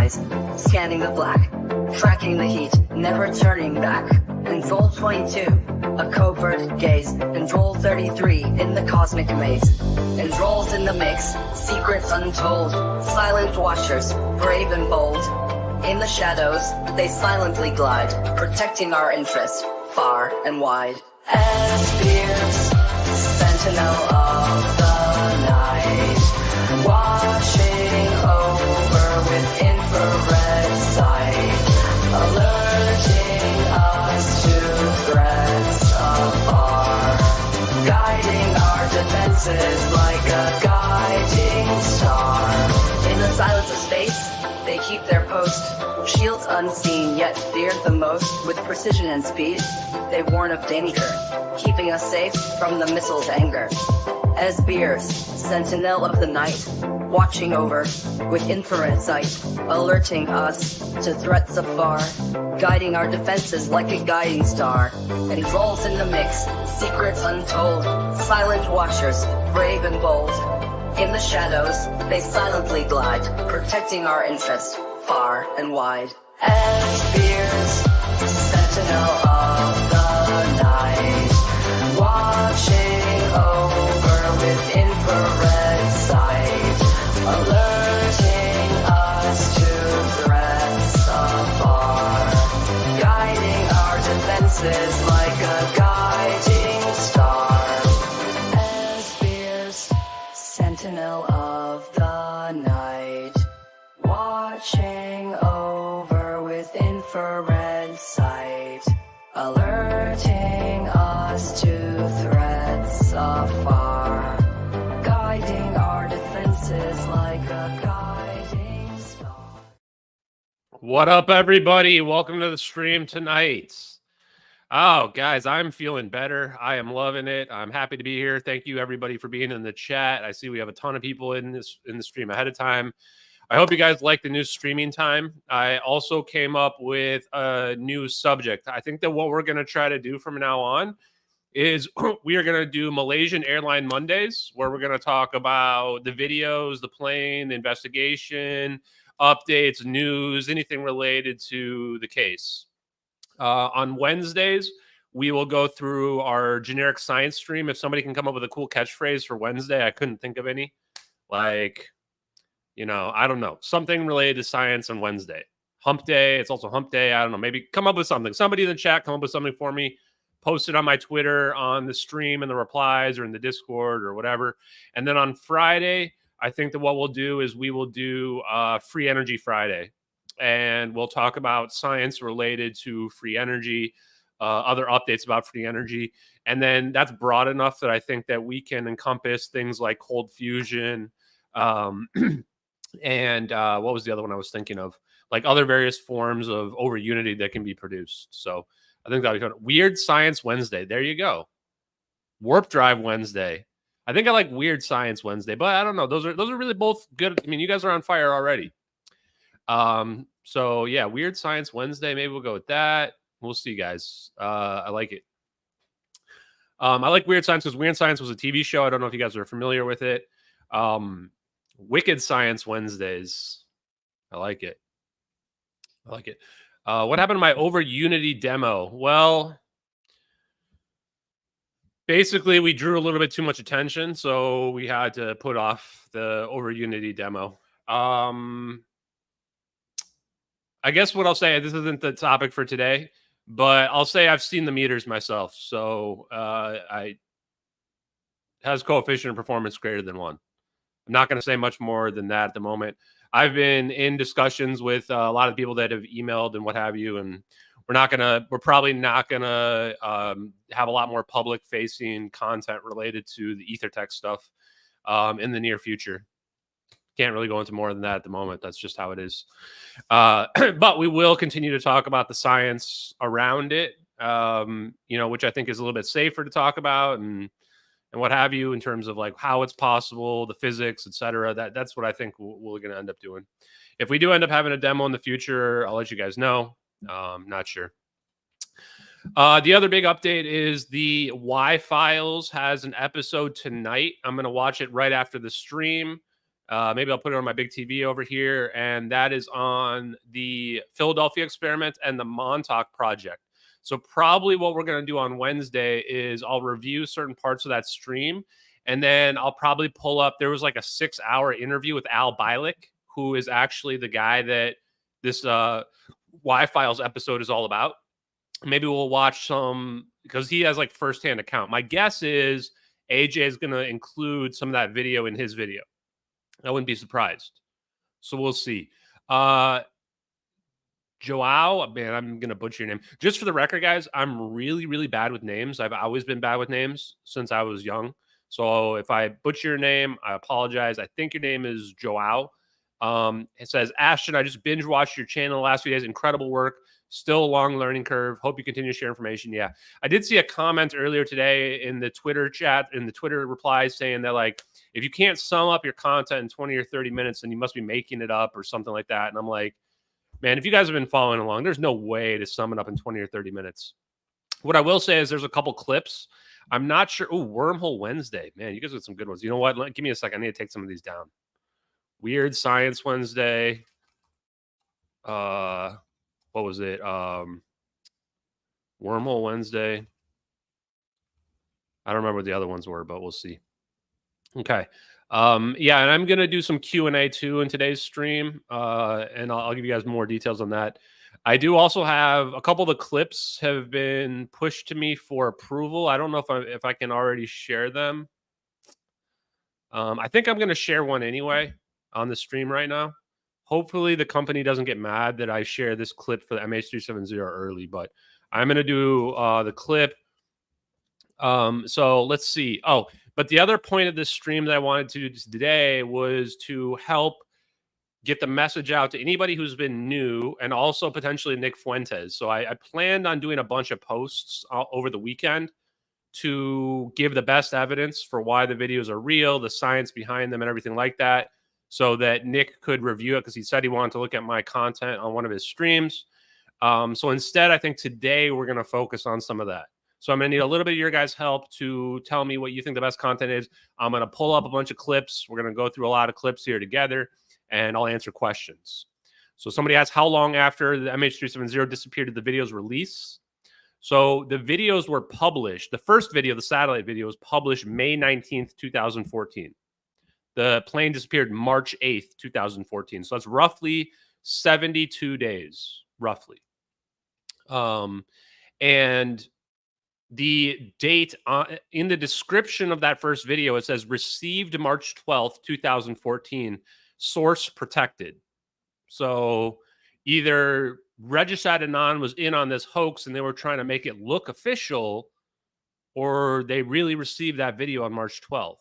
eyes, scanning the black, tracking the heat, never turning back. Control 22, a covert gaze. Control 33, in the cosmic maze. Controls in the mix, secrets untold. Silent watchers, brave and bold. In the shadows, they silently glide, protecting our interest, far and wide. As fears, sentinel of the night, watching over with infrared sight, alerting us to threats afar, guiding our defenses like a guiding star. In the silence of space, they keep their post, shields unseen yet feared the most. With precision and speed, they warn of danger, keeping us safe from the missile's anger. As beers, sentinel of the night, watching over with infrared sight, alerting us to threats afar, guiding our defenses like a guiding star. Controls in the mix, secrets untold, silent watchers, brave and bold. In the shadows, they silently glide, protecting our interest, far and wide. As fears, sentinel of the night, watching over with infrared sight, alerting us to threats afar, guiding our defenses like a guiding star. As fears, sentinel of the night, watching over with infrared sight, alerting us to threats afar, guiding our defenses like a guiding star. What up, everybody? Welcome to the stream tonight. Oh, guys, I'm feeling better. I am loving it. I'm happy to be here. Thank you, everybody, for being in the chat. I see we have a ton of people in the stream ahead of time. I hope you guys like the new streaming time. I also came up with a new subject. I think that what we're going to try to do from now on is we are going to do Malaysian Airline Mondays, where we're going to talk about the videos, the plane, the investigation, updates, news, anything related to the case. On Wednesdays, we will go through our generic science stream. If somebody can come up with a cool catchphrase for Wednesday, I couldn't think of any. Like, you know, I don't know. Something related to science on Wednesday. Hump day. It's also hump day. I don't know. Maybe come up with something. Somebody in the chat, come up with something for me. Post it on my Twitter, on the stream, in the replies, or in the Discord, or whatever. And then on Friday, I think that what we'll do is we will do Free Energy Friday. And we'll talk about science related to free energy, other updates about free energy. And then that's broad enough that I think that we can encompass things like cold fusion, and what was the other one I was thinking of? Like other various forms of over unity that can be produced. So I think that'll be fun. Weird Science Wednesday. There you go. Warp Drive Wednesday. I think I like Weird Science Wednesday, but I don't know. Those are really both good. I mean, you guys are on fire already. So yeah, Weird Science Wednesday. Maybe we'll go with that. We'll see, guys. I like it. I like Weird Science because Weird Science was a TV show. I don't know if you guys are familiar with it. Wicked Science Wednesdays. I like it. I like it. What happened to my over Unity demo? Well, basically we drew a little bit too much attention, so we had to put off the over Unity demo. I guess what I'll say, this isn't the topic for today, but I'll say I've seen the meters myself. So has coefficient of performance greater than 1. I'm not going to say much more than that at the moment. I've been in discussions with a lot of people that have emailed and what have you, and we're probably not gonna have a lot more public facing content related to the EtherTech stuff in the near future. Can't really go into more than that at the moment. That's just how it is. But we will continue to talk about the science around it, which I think is a little bit safer to talk about and what have you in terms of like how it's possible, the physics, etc. That's what I think we're going to end up doing. If we do end up having a demo in the future, I'll let you guys know. Not sure. The other big update is the Y Files has an episode tonight. I'm going to watch it right after the stream. Maybe I'll put it on my big TV over here, and that is on the Philadelphia experiment and the Montauk project. So probably what we're going to do on Wednesday is I'll review certain parts of that stream, and then I'll probably pull up. There was like a 6-hour interview with Al Bialik, who is actually the guy that this Y-Files episode is all about. Maybe we'll watch some because he has like firsthand account. My guess is AJ is going to include some of that video in his video. I wouldn't be surprised. So we'll see. Joao, man, I'm going to butcher your name. Just for the record, guys, I'm really, really bad with names. I've always been bad with names since I was young. So if I butcher your name, I apologize. I think your name is Joao. It says, Ashton, I just binge watched your channel the last few days. Incredible work. Still a long learning curve. Hope you continue to share information. Yeah. I did see a comment earlier today in the Twitter chat, in the Twitter replies saying that, like, if you can't sum up your content in 20 or 30 minutes, then you must be making it up or something like that. And I'm like, man, if you guys have been following along, there's no way to sum it up in 20 or 30 minutes. What I will say is there's a couple clips. I'm not sure. Oh, Wormhole Wednesday. Man, you guys got some good ones. You know what? Give me a second. I need to take some of these down. Weird Science Wednesday. What was it? Wormhole Wednesday. I don't remember what the other ones were, but we'll see. Okay. Yeah, and I'm gonna do some Q&A too in today's stream, and I'll give you guys more details on that. I do also have a couple of the clips have been pushed to me for approval. I don't know if I can already share them. I think I'm gonna share one anyway on the stream right now. Hopefully the company doesn't get mad that I share this clip for the MH370 early, but I'm gonna do the clip. So let's see. Oh, but the other point of this stream that I wanted to do today was to help get the message out to anybody who's been new, and also potentially Nick Fuentes. So I planned on doing a bunch of posts over the weekend to give the best evidence for why the videos are real, the science behind them, and everything like that, so that Nick could review it, because he said he wanted to look at my content on one of his streams. So instead, I think today we're going to focus on some of that. So I'm going to need a little bit of your guys' help to tell me what you think the best content is. I'm going to pull up a bunch of clips. We're going to go through a lot of clips here together, and I'll answer questions. So somebody asked, how long after the MH370 disappeared did the videos release? So the videos were published. The first video, the satellite video, was published May 19th, 2014. The plane disappeared March 8th, 2014. So that's roughly 72 days, roughly. And the date in the description of that first video, it says received March 12th, 2014, source protected. So either Regicide Anon was in on this hoax and they were trying to make it look official, or they really received that video on March 12th.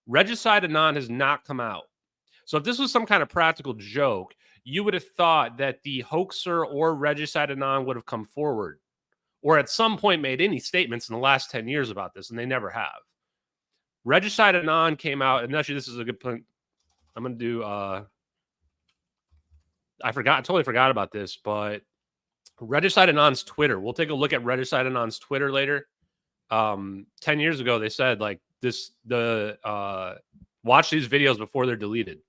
Regicide Anon has not come out. So if this was some kind of practical joke, you would have thought that the hoaxer or Regicide Anon would have come forward, or at some point made any statements in the last 10 years about this, and they never have. Regicide Anon came out, and actually this is a good point. I'm going to do, I totally forgot about this, but Regicide Anon's Twitter. We'll take a look at Regicide Anon's Twitter later. 10 years ago, they said, like, watch these videos before they're deleted.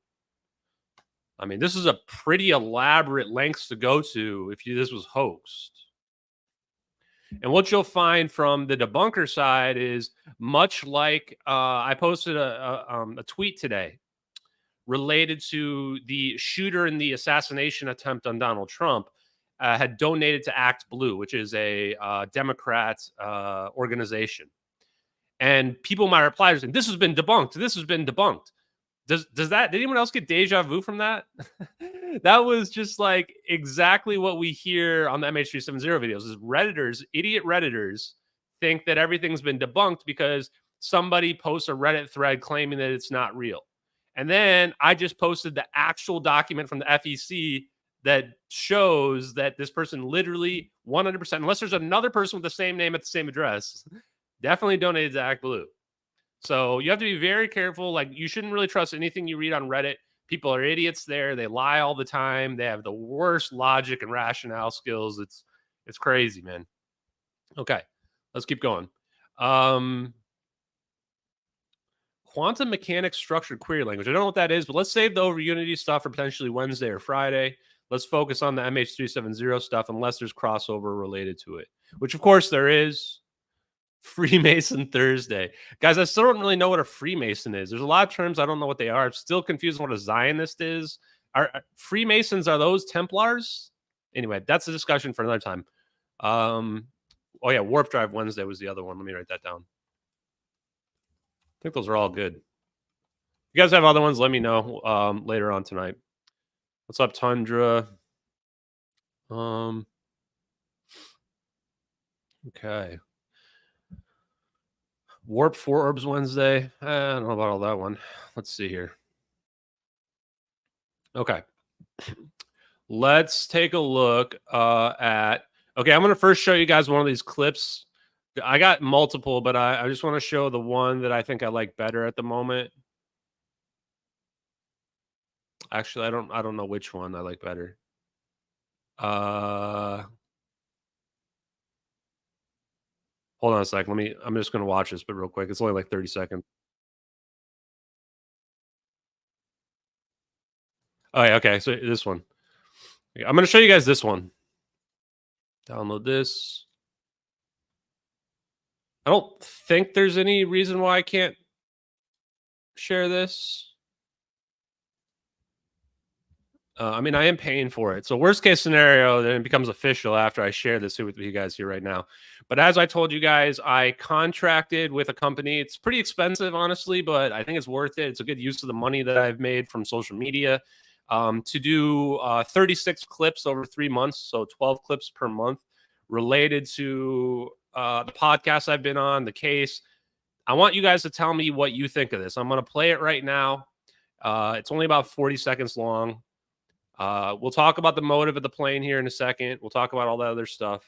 I mean, this is a pretty elaborate lengths to go to if this was hoaxed. And what you'll find from the debunker side is much like I posted a tweet today related to the shooter in the assassination attempt on Donald Trump, had donated to Act Blue, which is a Democrat organization. And people might reply saying, this has been debunked. This has been debunked. Did anyone else get deja vu from that? That was just like exactly what we hear on the MH370 videos is Redditors, idiot Redditors, think that everything's been debunked because somebody posts a Reddit thread claiming that it's not real. And then I just posted the actual document from the FEC that shows that this person literally 100%, unless there's another person with the same name at the same address, definitely donated to Act Blue. So you have to be very careful. Like, you shouldn't really trust anything you read on Reddit. People are idiots there. They lie all the time. They have the worst logic and rationale skills. It's crazy, man. Okay, let's keep going. Quantum mechanics structured query language. I don't know what that is, but let's save the over Unity stuff for potentially Wednesday or Friday. Let's focus on the MH370 stuff unless there's crossover related to it, which of course there is. Freemason Thursday. Guys, I still don't really know what a Freemason is. There's a lot of terms I don't know what they are. I'm still confused on what a Zionist is. Are Freemasons, are those Templars? Anyway, that's a discussion for another time. Oh yeah, Warp Drive Wednesday was the other one. Let me write that down. I think those are all good. If you guys have other ones, let me know later on tonight. What's up, Tundra? Okay. Warp 4 Orbs Wednesday. I don't know about all that one. Let's see here. Okay. Let's take a look at... Okay, I'm going to first show you guys one of these clips. I got multiple, but I just want to show the one that I think I like better at the moment. Actually, I don't know which one I like better. Hold on a sec. I'm just going to watch this, but real quick. It's only like 30 seconds. Oh, yeah, okay. So this one. I'm going to show you guys this one. Download this. I don't think there's any reason why I can't share this. I mean, I am paying for it. So worst case scenario, then it becomes official after I share this with you guys here right now. But as I told you guys, I contracted with a company. It's pretty expensive, honestly, but I think it's worth it. It's a good use of the money that I've made from social media to do 36 clips over 3 months. So 12 clips per month related to the podcast I've been on, the case. I want you guys to tell me what you think of this. I'm going to play it right now. It's only about 40 seconds long. We'll talk about the motive of the plane here in a second. We'll talk about all that other stuff.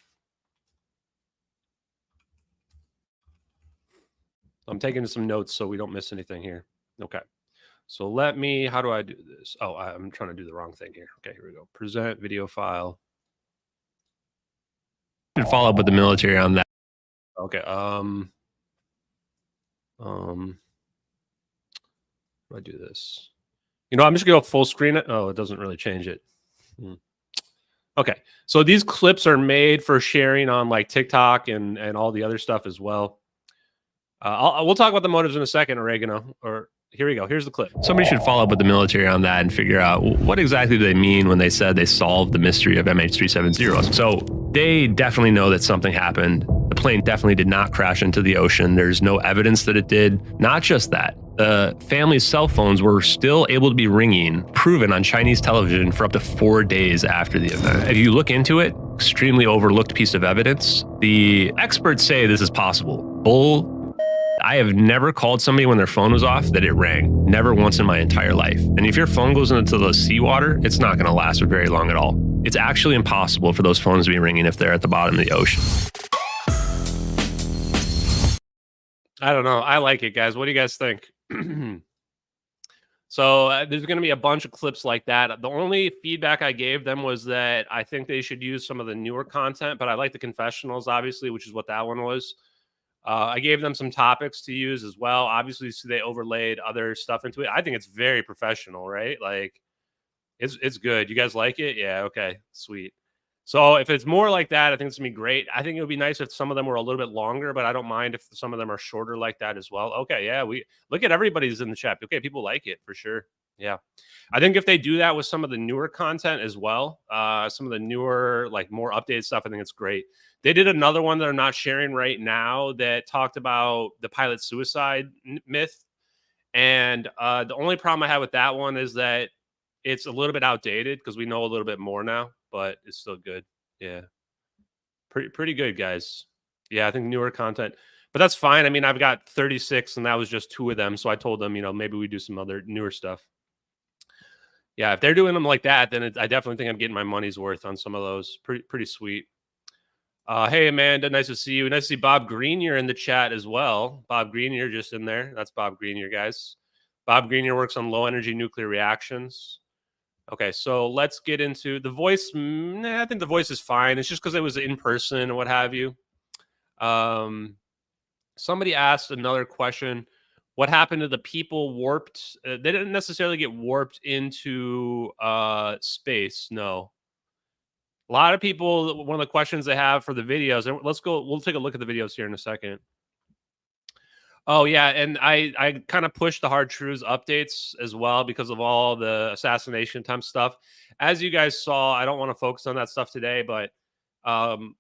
I'm taking some notes so we don't miss anything here. Okay. So how do I do this? Oh, I'm trying to do the wrong thing here. Okay, here we go. Present video file. You can follow up with the military on that. Okay. Do I do this? You know, I'm just going to go full screen it. Oh, it doesn't really change it. Okay. So these clips are made for sharing on like TikTok and all the other stuff as well. We'll talk about the motives in a second, Oregano. Or here we go. Here's the clip. Somebody should follow up with the military on that and figure out what exactly do they mean when they said they solved the mystery of MH370. So they definitely know that something happened. The plane definitely did not crash into the ocean. There's no evidence that it did. Not just that. The family's cell phones were still able to be ringing, proven on Chinese television for up to 4 days after the event. If you look into it, extremely overlooked piece of evidence. The experts say this is possible. Bull. I have never called somebody when their phone was off that it rang. Never once in my entire life. And if your phone goes into the seawater, it's not going to last for very long at all. It's actually impossible for those phones to be ringing if they're at the bottom of the ocean. I don't know. I like it, guys. What do you guys think? So there's going to be a bunch of clips like that. The only feedback I gave them was that I think they should use some of the newer content, but I like the confessionals, obviously, which is what that one was. I gave them some topics to use as well. Obviously, so they overlaid other stuff into it. I think it's very professional, right? Like, it's good. You guys like it? Yeah, okay, sweet. So if it's more like that, I think it's going to be great. I think it would be nice if some of them were a little bit longer, but I don't mind if some of them are shorter like that as well. Okay, yeah, we look at everybody's in the chat. Okay, people like it for sure. Yeah. I think if they do that with some of the newer content as well, some of the newer, like more updated stuff, I think it's great. They did another one that I'm not sharing right now that talked about the pilot suicide myth. And the only problem I have with that one is that it's a little bit outdated because we know a little bit more now, but it's still good. Yeah. Pretty good, guys. Yeah, I think newer content. But that's fine. I mean, I've got 36 and that was just 2 of them. So I told them, maybe we do some other newer stuff. Yeah, if they're doing them like that, then I definitely think I'm getting my money's worth on some of those. Pretty sweet. Hey, Amanda, nice to see you. Nice to see Bob Greenier in the chat as well. Bob Greenier just in there. That's Bob Greenier, guys. Bob Greenier works on low-energy nuclear reactions. Okay, so let's get into the voice. I think the voice is fine. It's just because it was in person and what have you. Somebody asked another question. What happened to the people warped? They didn't necessarily get warped into space. No. A lot of people, one of the questions they have for the videos, and we'll take a look at the videos here in a second. Oh yeah, and I kind of pushed the hard truths updates as well because of all the assassination attempt stuff. As you guys saw, I don't want to focus on that stuff today, but um,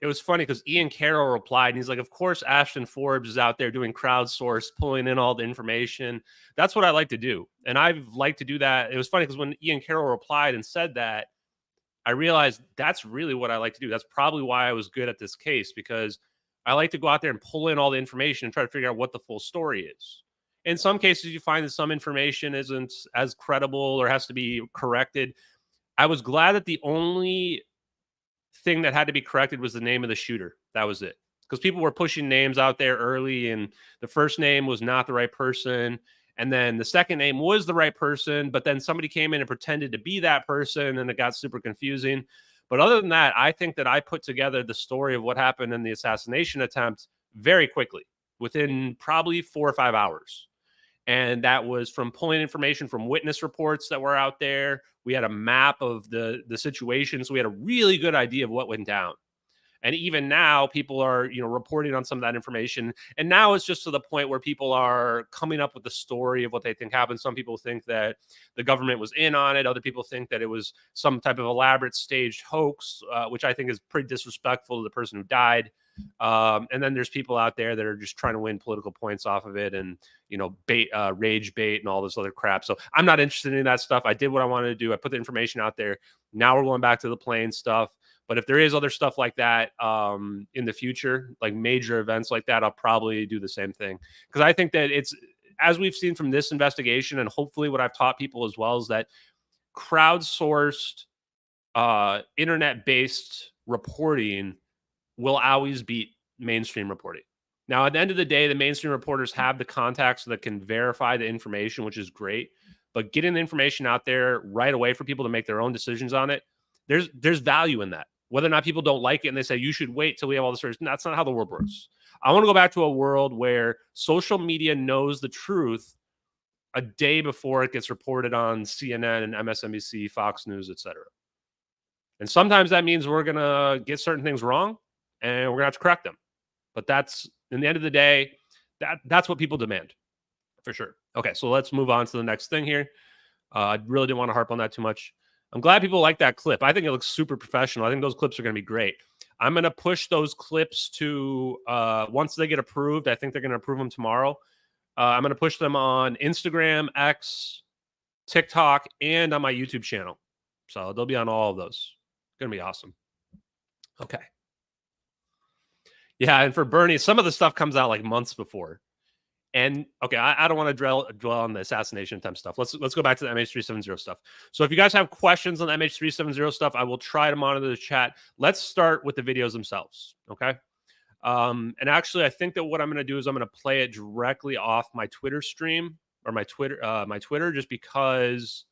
it was funny because Ian Carroll replied, and he's like, "Of course, Ashton Forbes is out there doing crowdsource, pulling in all the information. That's what I like to do, and I've liked to do that." It was funny because when Ian Carroll replied and said that, I realized that's really what I like to do. That's probably why I was good at this case because I like to go out there and pull in all the information and try to figure out what the full story is. In some cases, you find that some information isn't as credible or has to be corrected. I was glad that the only thing that had to be corrected was the name of the shooter. That was it. Because people were pushing names out there early, and the first name was not the right person. And then the second name was the right person, but then somebody came in and pretended to be that person, and it got super confusing. But other than that, I think that I put together the story of what happened in the assassination attempt very quickly, within probably 4 or 5 hours. And that was from pulling information from witness reports that were out there. We had a map of the situation, so we had a really good idea of what went down. And even now, people are, reporting on some of that information. And now it's just to the point where people are coming up with the story of what they think happened. Some people think that the government was in on it. Other people think that it was some type of elaborate staged hoax, which I think is pretty disrespectful to the person who died. And then there's people out there that are just trying to win political points off of it and, rage bait and all this other crap. So I'm not interested in that stuff. I did what I wanted to do. I put the information out there. Now we're going back to the plane stuff. But if there is other stuff like that in the future, like major events like that, I'll probably do the same thing. Because I think that it's, as we've seen from this investigation, and hopefully what I've taught people as well, is that crowdsourced, internet-based reporting will always beat mainstream reporting. Now, at the end of the day, the mainstream reporters have the contacts that can verify the information, which is great. But getting the information out there right away for people to make their own decisions on it, there's value in that. Whether or not people don't like it and they say, you should wait till we have all this, that's not how the world works. I want to go back to a world where social media knows the truth a day before it gets reported on CNN and MSNBC, Fox News, etc. And sometimes that means we're going to get certain things wrong and we're going to have to correct them. But that's, in the end of the day, that's what people demand, for sure. Okay, so let's move on to the next thing here. I really didn't want to harp on that too much. I'm glad people like that clip. I think it looks super professional. I think those clips are going to be great. I'm going to push those clips to, once they get approved, I think they're going to approve them tomorrow. I'm going to push them on Instagram, X, TikTok, and on my YouTube channel. So they'll be on all of those. It's going to be awesome. Okay. Yeah, and for Bernie, some of the stuff comes out like months before. And okay, I don't want to dwell on the assassination attempt stuff. Let's go back to the MH370 stuff. So if you guys have questions on the MH370 stuff, I will try to monitor the chat. Let's start with the videos themselves. Okay. And actually, I think that what I'm going to do is I'm going to play it directly off my Twitter stream or my Twitter, just because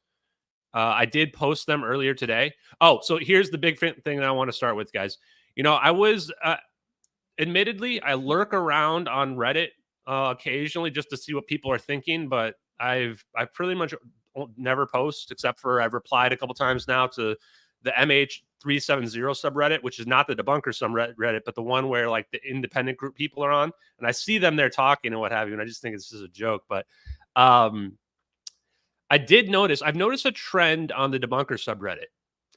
I did post them earlier today. Oh, so here's the big thing that I want to start with, guys. I was admittedly, I lurk around on Reddit occasionally just to see what people are thinking, but I pretty much never post, except for I've replied a couple times now to the MH370 subreddit, which is not the debunker subreddit, but the one where like the independent group people are on, and I see them there talking and what have you, and I just think it's just a joke. But I've noticed a trend on the debunker subreddit.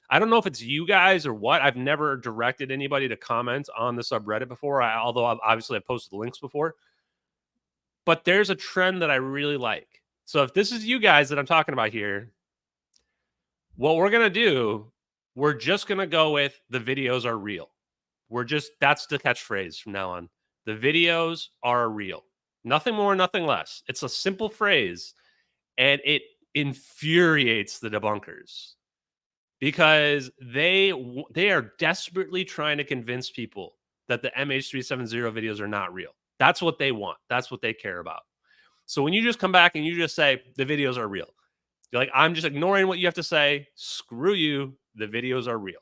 I don't know if it's you guys or what. I've never directed anybody to comment on the subreddit before, although obviously I've posted links before. But there's a trend that I really like. So if this is you guys that I'm talking about here, what we're going to do, we're just going to go with the videos are real. That's the catchphrase from now on. The videos are real. Nothing more, nothing less. It's a simple phrase, and it infuriates the debunkers because they are desperately trying to convince people that the MH370 videos are not real. That's what they want. That's what they care about. So when you just come back and you just say the videos are real, you're like, I'm just ignoring what you have to say. Screw you. The videos are real.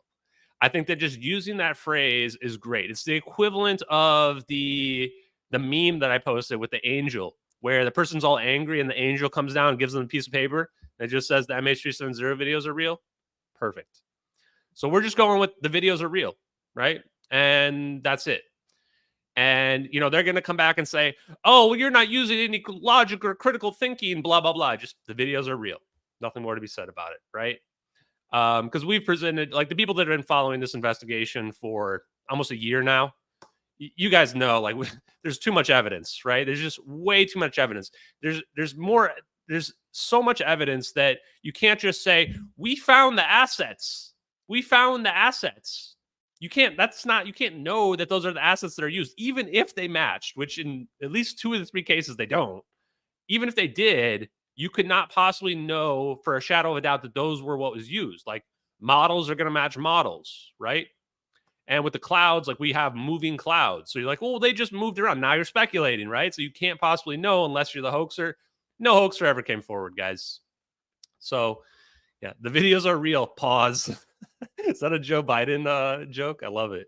I think that just using that phrase is great. It's the equivalent of the meme that I posted with the angel where the person's all angry and the angel comes down and gives them a piece of paper that just says the MH370 videos are real. Perfect. So we're just going with the videos are real, right? And that's it. And, you know, they're going to come back and say, oh, well, you're not using any logic or critical thinking, blah, blah, blah. Just the videos are real. Nothing more to be said about it, right? Because we've presented, like, the people that have been following this investigation for almost a year now, you guys know, like, there's too much evidence, right? There's just way too much evidence. There's so much evidence that you can't just say, we found the assets. We found the assets. You can't know that those are the assets that are used, even if they matched, which in at least 2 of the 3 cases they don't. Even if they did, you could not possibly know for a shadow of a doubt that those were what was used. Like, models are going to match models, right? And with the clouds, like, we have moving clouds. So you're like, oh, they just moved around. Now you're speculating, right? So you can't possibly know unless you're the hoaxer. No hoaxer ever came forward, guys. So, yeah, the videos are real. Pause. Is that a Joe Biden joke? I love it.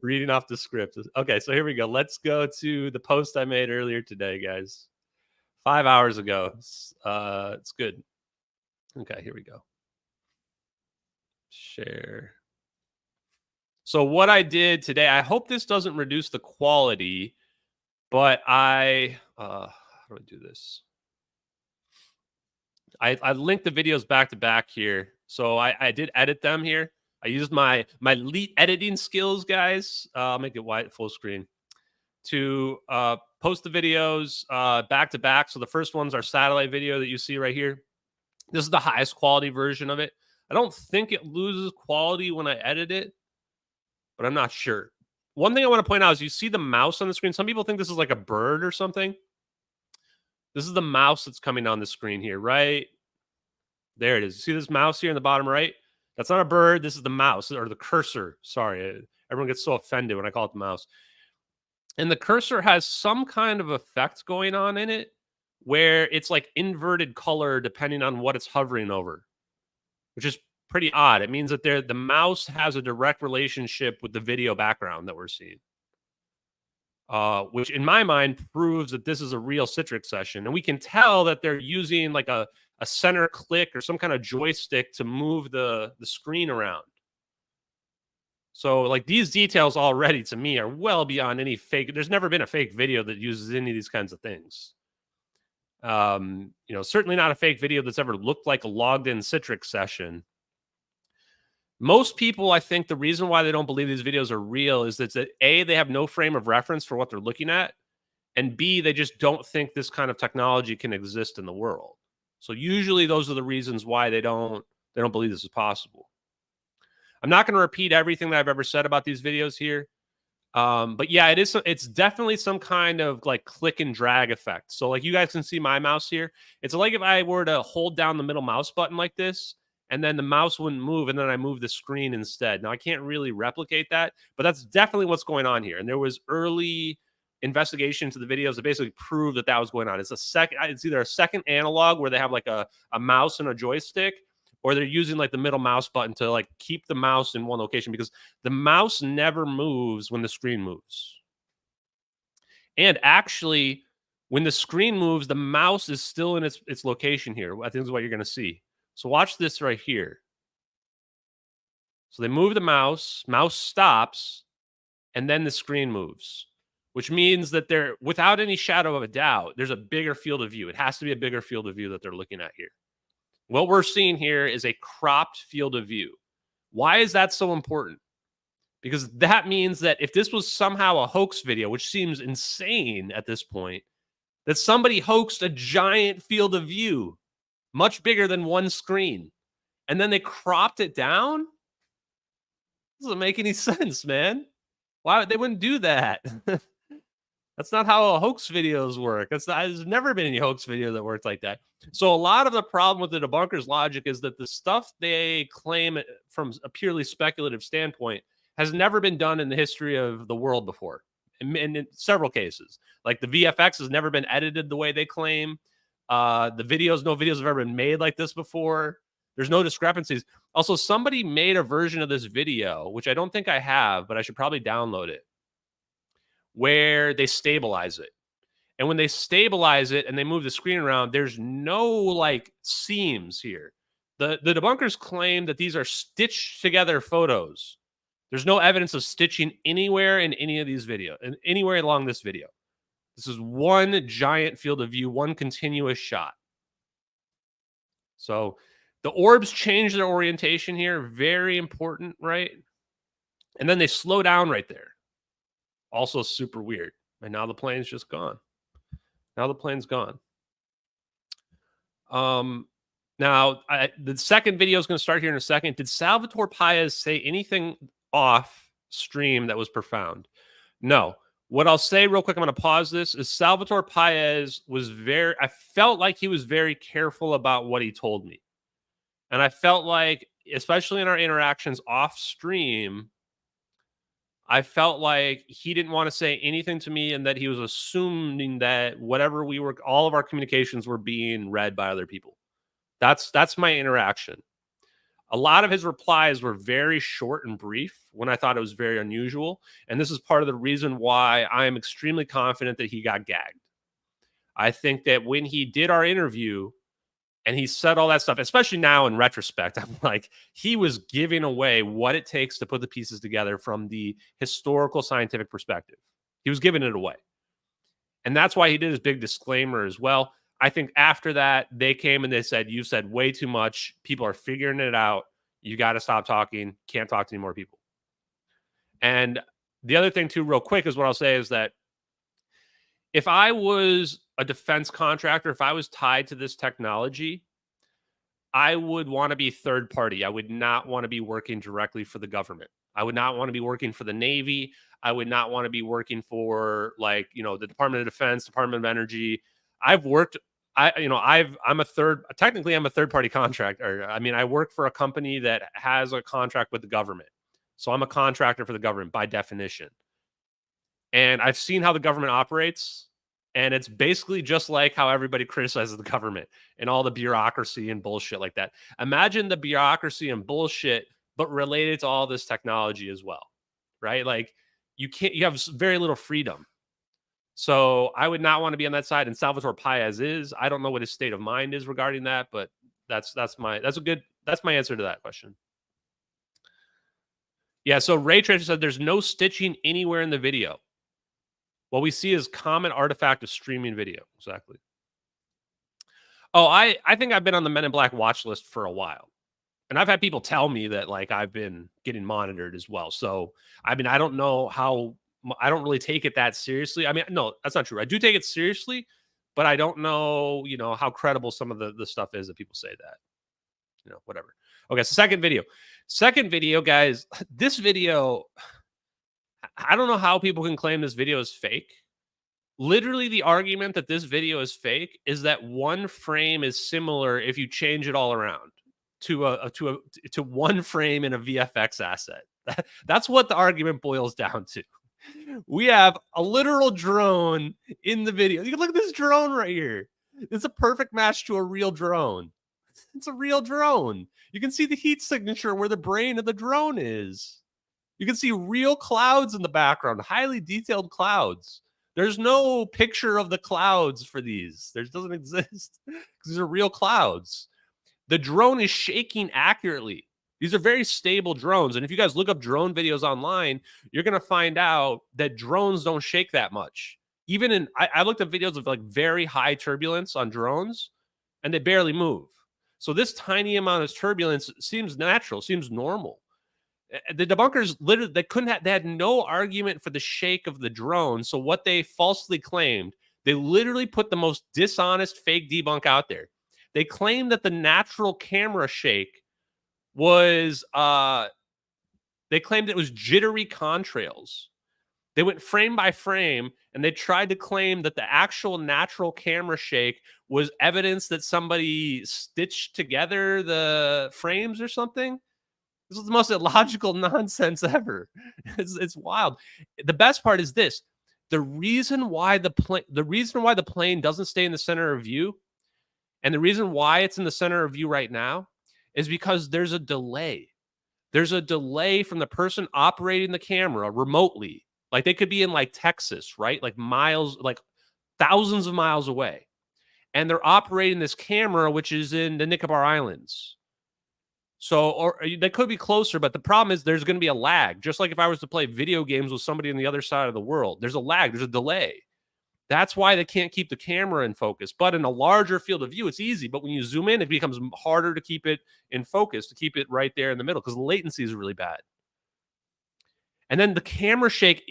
Reading off the script. Okay, so here we go. Let's go to the post I made earlier today, guys. 5 hours ago. It's good. Okay, here we go. Share. So what I did today, I hope this doesn't reduce the quality, but how do I do this? I linked the videos back to back here. So I did edit them here. I used my elite editing skills, guys. I'll make it wide full screen to post the videos back to back. So the first one's our satellite video that you see right here. This is the highest quality version of it. I don't think it loses quality when I edit it, but I'm not sure. One thing I want to point out is you see the mouse on the screen. Some people think this is like a bird or something. This is the mouse that's coming on the screen here, right? There it is. You see this mouse here in the bottom right? That's not a bird. This is the mouse or the cursor. Sorry. Everyone gets so offended when I call it the mouse. And the cursor has some kind of effect going on in it where it's like inverted color depending on what it's hovering over, which is pretty odd. It means that the mouse has a direct relationship with the video background that we're seeing. Which in my mind proves that this is a real Citrix session. And we can tell that they're using like a center click or some kind of joystick to move the screen around. So like these details already to me are well beyond any fake. There's never been a fake video that uses any of these kinds of things. Certainly not a fake video that's ever looked like a logged in Citrix session. Most people, I think the reason why they don't believe these videos are real is that A, they have no frame of reference for what they're looking at, and B, they just don't think this kind of technology can exist in the world. So usually those are the reasons why they don't believe this is possible. I'm not going to repeat everything that I've ever said about these videos here. But yeah, it's definitely some kind of like click and drag effect. So like you guys can see my mouse here. It's like if I were to hold down the middle mouse button like this, and then the mouse wouldn't move, and then I move the screen instead. Now, I can't really replicate that, but that's definitely what's going on here. And there was early investigation to the videos that basically proved that was going on. It's either a second analog where they have like a mouse and a joystick, or they're using like the middle mouse button to like keep the mouse in one location, because the mouse never moves when the screen moves. And actually, when the screen moves, the mouse is still in its location here. I think this is what you're going to see. So watch this right here. So they move the mouse stops, and then the screen moves, which means that they're, without any shadow of a doubt, there's a bigger field of view. It has to be a bigger field of view that they're looking at here. What we're seeing here is a cropped field of view. Why is that so important? Because that means that if this was somehow a hoax video, which seems insane at this point, that somebody hoaxed a giant field of view, much bigger than one screen, and then they cropped it down? Doesn't make any sense, man. Why they wouldn't do that? That's not how hoax videos work. There's never been any hoax video that worked like that. So a lot of the problem with the debunker's logic is that the stuff they claim from a purely speculative standpoint has never been done in the history of the world before. In several cases, like the VFX has never been edited the way they claim. No videos have ever been made like this before. There's no discrepancies. Also, somebody made a version of this video, which I don't think I have, but I should probably download it, where they stabilize it. And when they stabilize it and they move the screen around, there's no like seams here. The debunkers claim that these are stitched together photos. There's no evidence of stitching anywhere in any of these videos and anywhere along this video. This is one giant field of view, one continuous shot. So the orbs change their orientation here. Very important, right? And then they slow down right there. Also super weird. And now the plane's just gone. Now the plane's gone. Now the second video is going to start here in a second. Did Salvatore Paez say anything off stream that was profound? No. What I'll say real quick, I'm going to pause this, is Salvatore Paez was I felt like he was very careful about what he told me. And I felt like, especially in our interactions off stream, I felt like he didn't want to say anything to me and that he was assuming that all of our communications were being read by other people. That's my interaction. A lot of his replies were very short and brief when I thought it was very unusual. And this is part of the reason why I am extremely confident that he got gagged. I think that when he did our interview and he said all that stuff, especially now in retrospect, I'm like, he was giving away what it takes to put the pieces together from the historical scientific perspective. He was giving it away. And that's why he did his big disclaimer as well. I think after that, they came and they said, you said way too much. People are figuring it out. You got to stop talking. Can't talk to any more people. And the other thing, too, real quick, is what I'll say is that if I was a defense contractor, if I was tied to this technology, I would want to be third party. I would not want to be working directly for the government. I would not want to be working for the Navy. I would not want to be working for the Department of Defense, Department of Energy. I'm a third party contractor. I mean, I work for a company that has a contract with the government. So I'm a contractor for the government by definition. And I've seen how the government operates. And it's basically just like how everybody criticizes the government and all the bureaucracy and bullshit like that. Imagine the bureaucracy and bullshit, but related to all this technology as well, right? Like you have very little freedom. So I would not want to be on that side. And Salvatore Paez is. I don't know what his state of mind is regarding that, but that's my answer to that question. Yeah. So Ray Tracer said there's no stitching anywhere in the video. What we see is common artifact of streaming video. Exactly. Oh, I think I've been on the Men in Black watch list for a while. And I've had people tell me that like I've been getting monitored as well. So, I mean, I don't know how, I don't really take it that seriously. I mean, no, that's not true. I do take it seriously, but I don't know, how credible some of the stuff is that people say that, whatever. Okay. So second video, guys, this video, I don't know how people can claim this video is fake. Literally, the argument that this video is fake is that one frame is similar if you change it all around to one frame in a VFX asset. That's what the argument boils down to. We have a literal drone in the video. You can look at this drone right here. It's a perfect match to a real drone. It's a real drone. You can see the heat signature where the brain of the drone is. You can see real clouds in the background, highly detailed clouds. There's no picture of the clouds for these. There doesn't exist because these are real clouds. The drone is shaking accurately. These are very stable drones. And if you guys look up drone videos online, you're going to find out that drones don't shake that much. Even I looked at videos of like very high turbulence on drones and they barely move. So this tiny amount of turbulence seems natural, seems normal. The debunkers literally, they had no argument for the shake of the drone. So what they falsely claimed, they literally put the most dishonest fake debunk out there. They claimed that the natural camera shake was, they claimed it was jittery contrails. They went frame by frame and they tried to claim that the actual natural camera shake was evidence that somebody stitched together the frames or something. This is the most illogical nonsense ever. It's wild. The best part is this: the reason why the plane doesn't stay in the center of view, and the reason why it's in the center of view right now, is because there's a delay. There's a delay from the person operating the camera remotely. Like they could be in like Texas, right? Like miles, like thousands of miles away. And they're operating this camera, which is in the Nicobar Islands. So, or they could be closer, but the problem is there's going to be a lag. Just like if I was to play video games with somebody on the other side of the world, there's a lag, there's a delay. That's why they can't keep the camera in focus. But in a larger field of view, it's easy. But when you zoom in, it becomes harder to keep it in focus, to keep it right there in the middle, because the latency is really bad. And then the camera shake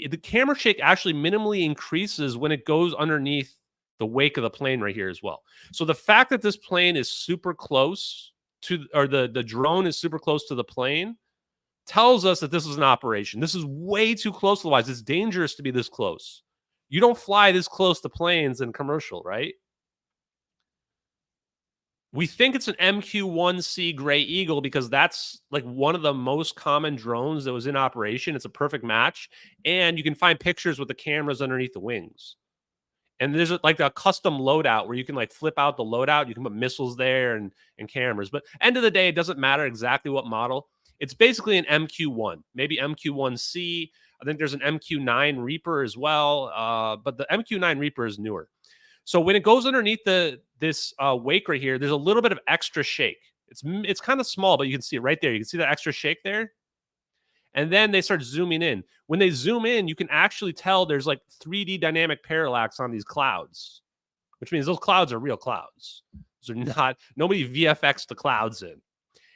actually minimally increases when it goes underneath the wake of the plane right here as well. So the fact that this plane is super close to, or the drone is super close to the plane, tells us that this is an operation. This is way too close. Otherwise, it's dangerous to be this close. You don't fly this close to planes in commercial, right? We think it's an MQ-1C Gray Eagle because that's like one of the most common drones that was in operation. It's a perfect match. And you can find pictures with the cameras underneath the wings. And there's like a custom loadout where you can like flip out the loadout. You can put missiles there and cameras. But end of the day, it doesn't matter exactly what model. It's basically an MQ-1, maybe MQ-1C. I think there's an MQ-9 Reaper as well. But the MQ-9 Reaper is newer. So when it goes underneath this wake right here, there's a little bit of extra shake. It's kind of small, but you can see it right there. You can see that extra shake there. And then they start zooming in. When they zoom in, you can actually tell there's like 3D dynamic parallax on these clouds, which means those clouds are real clouds. Those are not, nobody VFX the clouds in.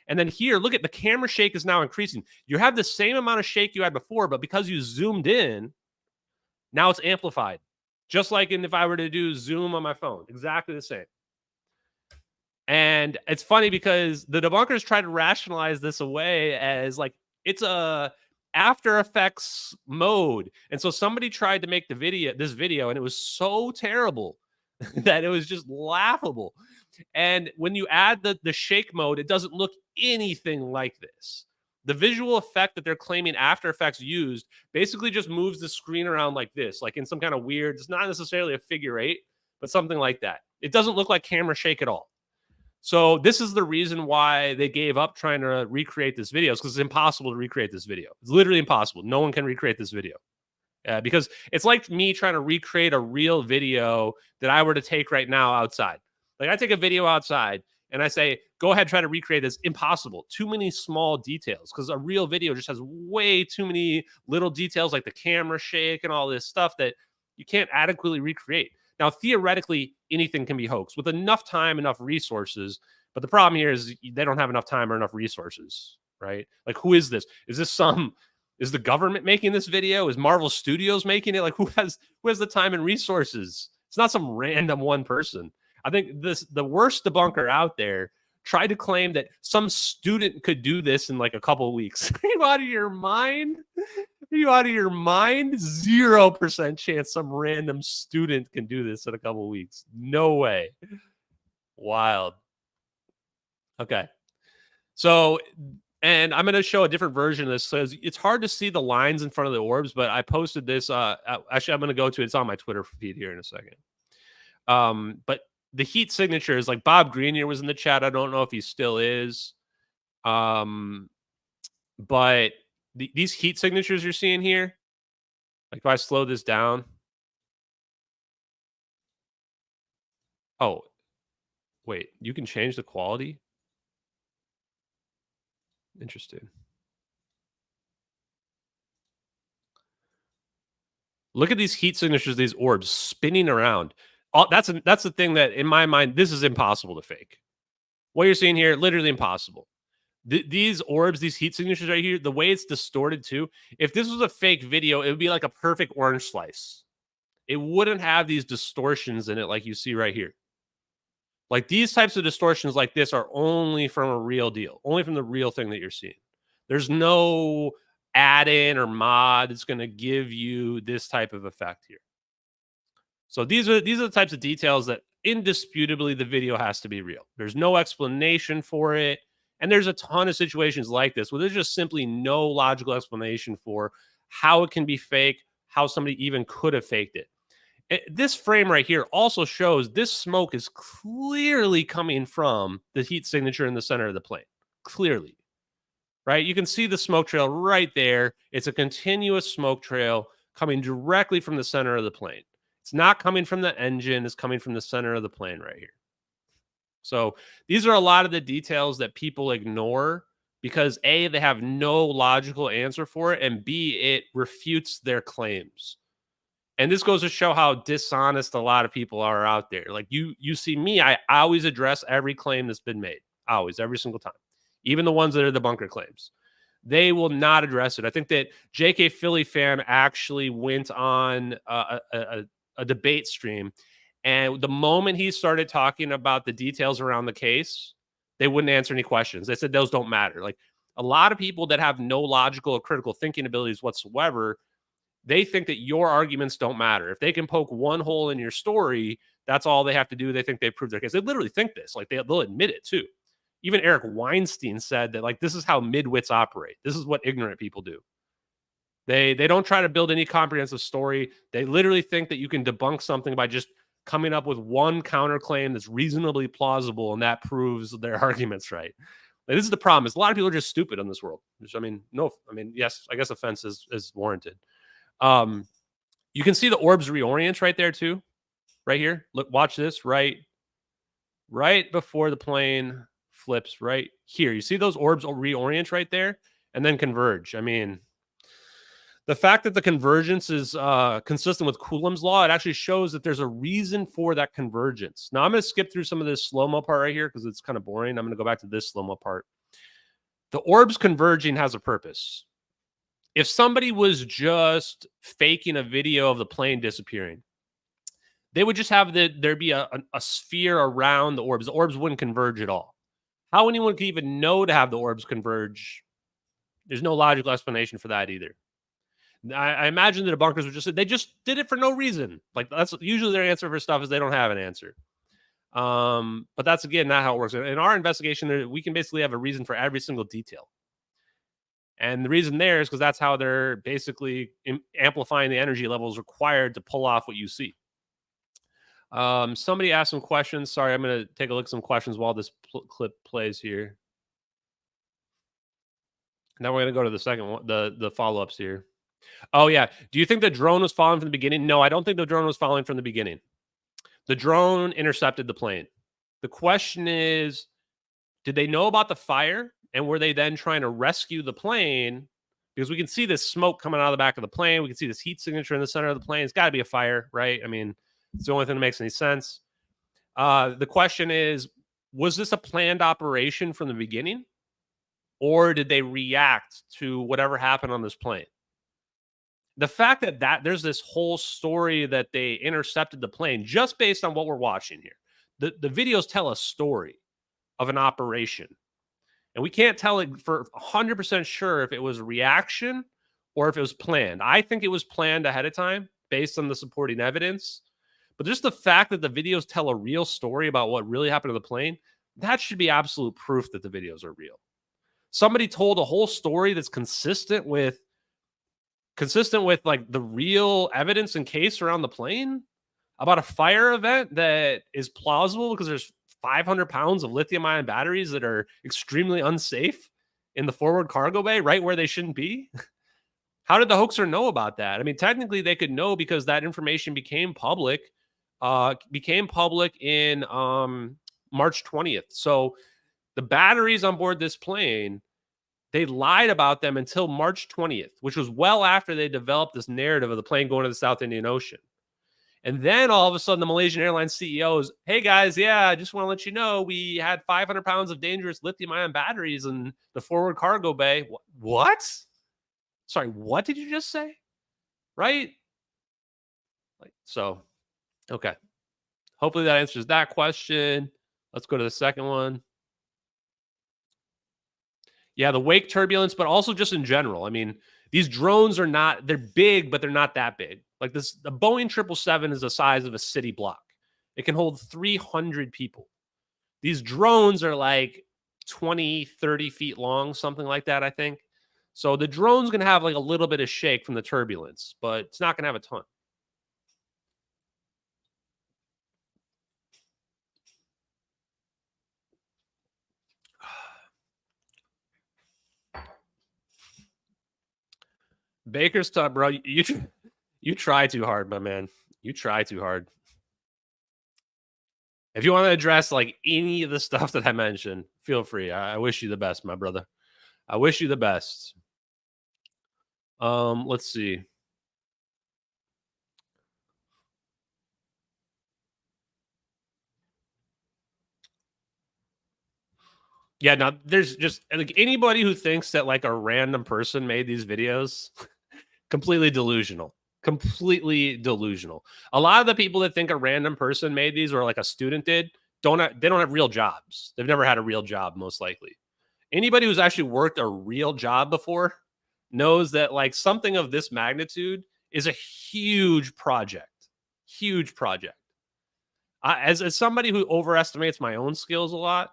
And then here, look at the camera shake is now increasing. You have the same amount of shake you had before, but because you zoomed in, now it's amplified. Just like if I were to do zoom on my phone, exactly the same. And it's funny because the debunkers try to rationalize this away as like, it's a After Effects mode. And so somebody tried to make this video, and it was so terrible that it was just laughable. And when you add the shake mode, it doesn't look anything like this. The visual effect that they're claiming After Effects used basically just moves the screen around like this, like in some kind of weird, it's not necessarily a figure eight, but something like that. It doesn't look like camera shake at all. So this is the reason why they gave up trying to recreate this video, because it's impossible to recreate this video. It's literally impossible. No one can recreate this video. Because it's like me trying to recreate a real video that I were to take right now outside. Like I take a video outside and I say, go ahead, try to recreate this. Impossible. Too many small details, because a real video just has way too many little details like the camera shake and all this stuff that you can't adequately recreate. Now, theoretically, anything can be hoaxed with enough time, enough resources. But the problem here is they don't have enough time or enough resources, right? Like, who is this? Is the government making this video? Is Marvel Studios making it? Like, who has the time and resources? It's not some random one person. I think the worst debunker out there tried to claim that some student could do this in like a couple of weeks. Are you out of your mind? Are you out of your mind? 0% chance some random student can do this in a couple of weeks. No way. Wild. Okay. So, and I'm going to show a different version of this. So it's hard to see the lines in front of the orbs, but I posted this. Actually, I'm going to go to it. It's on my Twitter feed here in a second. But the heat signatures, like Bob Greenier was in the chat. I don't know if he still is. But these heat signatures you're seeing here, like if I slow this down. Oh, wait, you can change the quality? Interesting. Look at these heat signatures, these orbs spinning around. That's the thing that, in my mind, this is impossible to fake. What you're seeing here, literally impossible. These orbs, these heat signatures right here, the way it's distorted too. If this was a fake video, it would be like a perfect orange slice. It wouldn't have these distortions in it like you see right here. Like these types of distortions like this are only from a real deal, only from the real thing that you're seeing. There's no add-in or mod that's going to give you this type of effect here. So these are the types of details that indisputably the video has to be real. There's no explanation for it. And there's a ton of situations like this where there's just simply no logical explanation for how it can be fake, how somebody even could have faked it. This frame right here also shows this smoke is clearly coming from the heat signature in the center of the plane. Clearly, right? You can see the smoke trail right there. It's a continuous smoke trail coming directly from the center of the plane. It's not coming from the engine. It's coming from the center of the plane right here. So these are a lot of the details that people ignore because A, they have no logical answer for it, and B, it refutes their claims. And this goes to show how dishonest a lot of people are out there. Like you see me, I always address every claim that's been made. Always, every single time. Even the ones that are the bunker claims. They will not address it. I think that JK Philly fan actually went on a debate stream, and the moment he started talking about the details around the case, they wouldn't answer any questions. They said those don't matter. Like a lot of people that have no logical or critical thinking abilities whatsoever, they think that your arguments don't matter. If they can poke one hole in your story, that's all they have to do. They think they proved their case. They literally think this. Like they'll admit it too. Even Eric Weinstein said that like this is how midwits operate. This is what ignorant people do. They don't try to build any comprehensive story. They literally think that you can debunk something by just coming up with one counterclaim that's reasonably plausible, and that proves their arguments right. Like, this is the problem. Is a lot of people are just stupid in this world. Which, yes, I guess offense is warranted. You can see the orbs reorient right there too, right here. Look, watch this. Right before the plane flips, right here. You see those orbs reorient right there and then converge. I mean, the fact that the convergence is consistent with Coulomb's law, it actually shows that there's a reason for that convergence. Now, I'm going to skip through some of this slow-mo part right here because it's kind of boring. I'm going to go back to this slow-mo part. The orbs converging has a purpose. If somebody was just faking a video of the plane disappearing, they would just have there'd be a sphere around the orbs. The orbs wouldn't converge at all. How anyone could even know to have the orbs converge, there's no logical explanation for that either. I imagine the debunkers would just say they just did it for no reason. Like that's usually their answer for stuff is they don't have an answer. But that's again not how it works. In our investigation, we can basically have a reason for every single detail. And the reason there is because that's how they're basically amplifying the energy levels required to pull off what you see. Somebody asked some questions. Sorry, I'm going to take a look at some questions while this clip plays here. Now we're going to go to the second one, the follow-ups here. Oh, yeah. Do you think the drone was following from the beginning? No, I don't think the drone was following from the beginning. The drone intercepted the plane. The question is, did they know about the fire? And were they then trying to rescue the plane? Because we can see this smoke coming out of the back of the plane. We can see this heat signature in the center of the plane. It's got to be a fire, right? I mean, it's the only thing that makes any sense. The question is, was this a planned operation from the beginning? Or did they react to whatever happened on this plane? The fact that there's this whole story that they intercepted the plane just based on what we're watching here. The videos tell a story of an operation. And we can't tell it for 100% sure if it was a reaction or if it was planned. I think it was planned ahead of time based on the supporting evidence. But just the fact that the videos tell a real story about what really happened to the plane, that should be absolute proof that the videos are real. Somebody told a whole story that's consistent with like the real evidence and case around the plane about a fire event that is plausible because there's 500 pounds of lithium-ion batteries that are extremely unsafe in the forward cargo bay, right where they shouldn't be. How did the hoaxer know about that? I mean, technically they could know because that information became public in March 20th. So the batteries on board this plane, they lied about them until March 20th, which was well after they developed this narrative of the plane going to the South Indian Ocean. And then all of a sudden, the Malaysian Airlines CEO is, hey, guys, yeah, I just want to let you know we had 500 pounds of dangerous lithium-ion batteries in the forward cargo bay. What? Sorry, what did you just say? Right? So, okay. Hopefully that answers that question. Let's go to the second one. Yeah, the wake turbulence, but also just in general. I mean, these drones they're big, but they're not that big. Like the Boeing 777 is the size of a city block. It can hold 300 people. These drones are like 20, 30 feet long, something like that, I think. So the drone's going to have like a little bit of shake from the turbulence, but it's not going to have a ton. Baker's tough, bro. You try too hard, my man. You try too hard. If you want to address like any of the stuff that I mentioned, feel free. I wish you the best, my brother. I wish you the best. Let's see. Yeah, now there's just like anybody who thinks that like a random person made these videos, completely delusional. Completely delusional. A lot of the people that think a random person made these or like a student did they don't have real jobs. They've never had a real job, most likely. Anybody who's actually worked a real job before knows that like something of this magnitude is a huge project. Huge project. As somebody who overestimates my own skills a lot,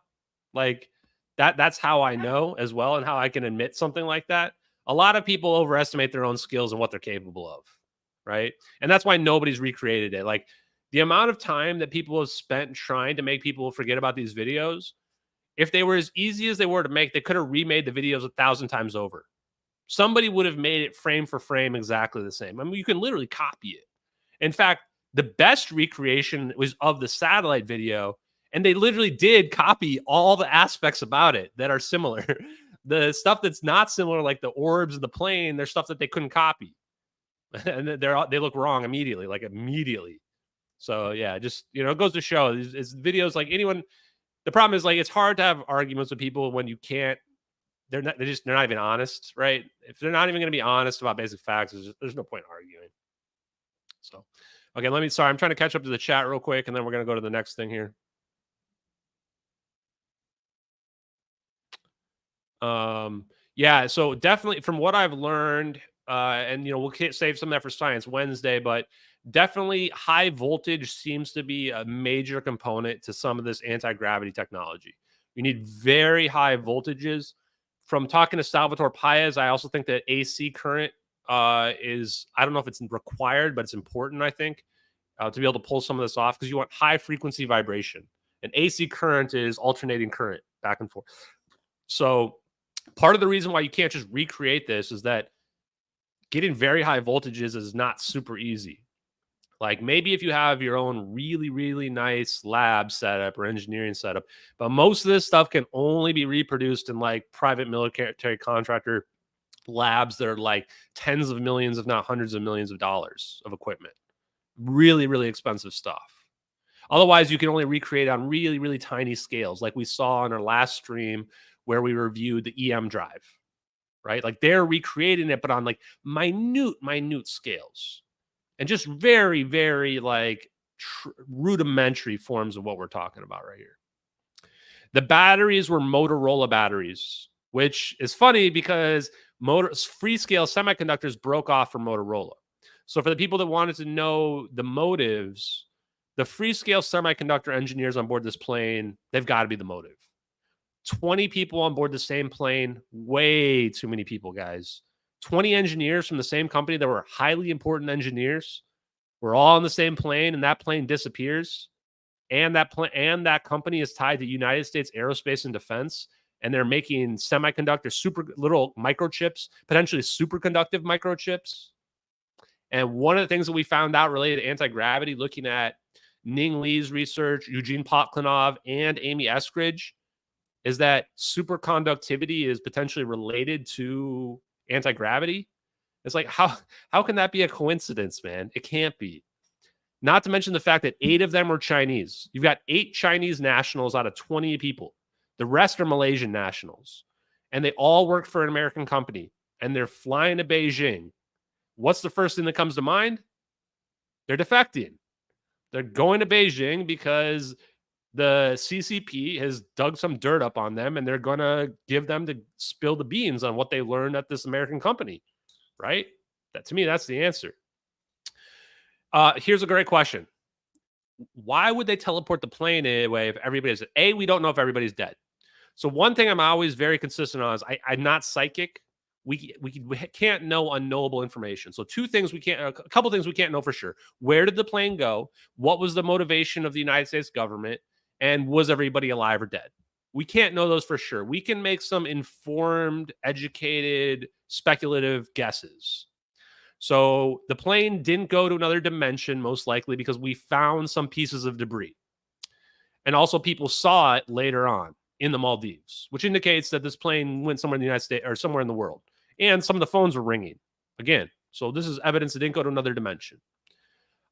like that's how I know as well and how I can admit something like that. A lot of people overestimate their own skills and what they're capable of, right? And that's why nobody's recreated it. Like the amount of time that people have spent trying to make people forget about these videos, if they were as easy as they were to make, they could have remade the videos 1,000 times over. Somebody would have made it frame for frame exactly the same. I mean, you can literally copy it. In fact, the best recreation was of the satellite video, and they literally did copy all the aspects about it that are similar. The stuff that's not similar, like the orbs of the plane, there's stuff that they couldn't copy, and they look wrong immediately, like immediately. So yeah, just it goes to show is videos like anyone. The problem is like it's hard to have arguments with people when you can't. They're not even honest, right? If they're not even going to be honest about basic facts, there's no point arguing. So, okay, sorry, I'm trying to catch up to the chat real quick, and then we're going to go to the next thing here. Yeah, so definitely from what I've learned, and we'll save some of that for Science Wednesday, but definitely high voltage seems to be a major component to some of this anti-gravity technology. You need very high voltages. From talking to Salvatore Paez, I also think that AC current is, I don't know if it's required, but it's important, I think, to be able to pull some of this off because you want high frequency vibration. And AC current is alternating current back and forth. So part of the reason why you can't just recreate this is that getting very high voltages is not super easy. Like maybe if you have your own really, really nice lab setup or engineering setup, but most of this stuff can only be reproduced in like private military contractor labs that are like tens of millions, if not hundreds of millions of dollars of equipment. Really, really expensive stuff. Otherwise, you can only recreate on really, really tiny scales, like we saw on our last stream where we reviewed the EM drive, right? Like they're recreating it, but on like minute scales. And just very, very like rudimentary forms of what we're talking about right here. The batteries were Motorola batteries, which is funny because Freescale Semiconductors broke off from Motorola. So for the people that wanted to know the motives, the Freescale Semiconductor engineers on board this plane, they've got to be the motive. 20 people on board the same plane, way too many people, guys. 20 engineers from the same company that were highly important engineers. We're all on the same plane, and that plane disappears. And that company is tied to United States Aerospace and Defense, and they're making semiconductor super little microchips, potentially superconductive microchips. And one of the things that we found out related to anti-gravity, looking at Ning Li's research, Eugene Potklinov, and Amy Eskridge, is that superconductivity is potentially related to anti-gravity. It's like, how can that be a coincidence, man? It can't be. Not to mention the fact that 8 of them were Chinese. You've got 8 Chinese nationals out of 20 people. The rest are Malaysian nationals. And they all work for an American company. And they're flying to Beijing. What's the first thing that comes to mind? They're defecting. They're going to Beijing because the CCP has dug some dirt up on them, and they're going to give them to spill the beans on what they learned at this American company, right? That, to me, that's the answer. Here's a great question. Why would they teleport the plane anyway if everybody's we don't know if everybody's dead. So one thing I'm always very consistent on is I'm not psychic. We can't know unknowable information. So a couple things we can't know for sure. Where did the plane go? What was the motivation of the United States government? And was everybody alive or dead? We can't know those for sure. We can make some informed, educated, speculative guesses. So the plane didn't go to another dimension, most likely because we found some pieces of debris. And also people saw it later on in the Maldives, which indicates that this plane went somewhere in the United States or somewhere in the world. And some of the phones were ringing again. So this is evidence it didn't go to another dimension.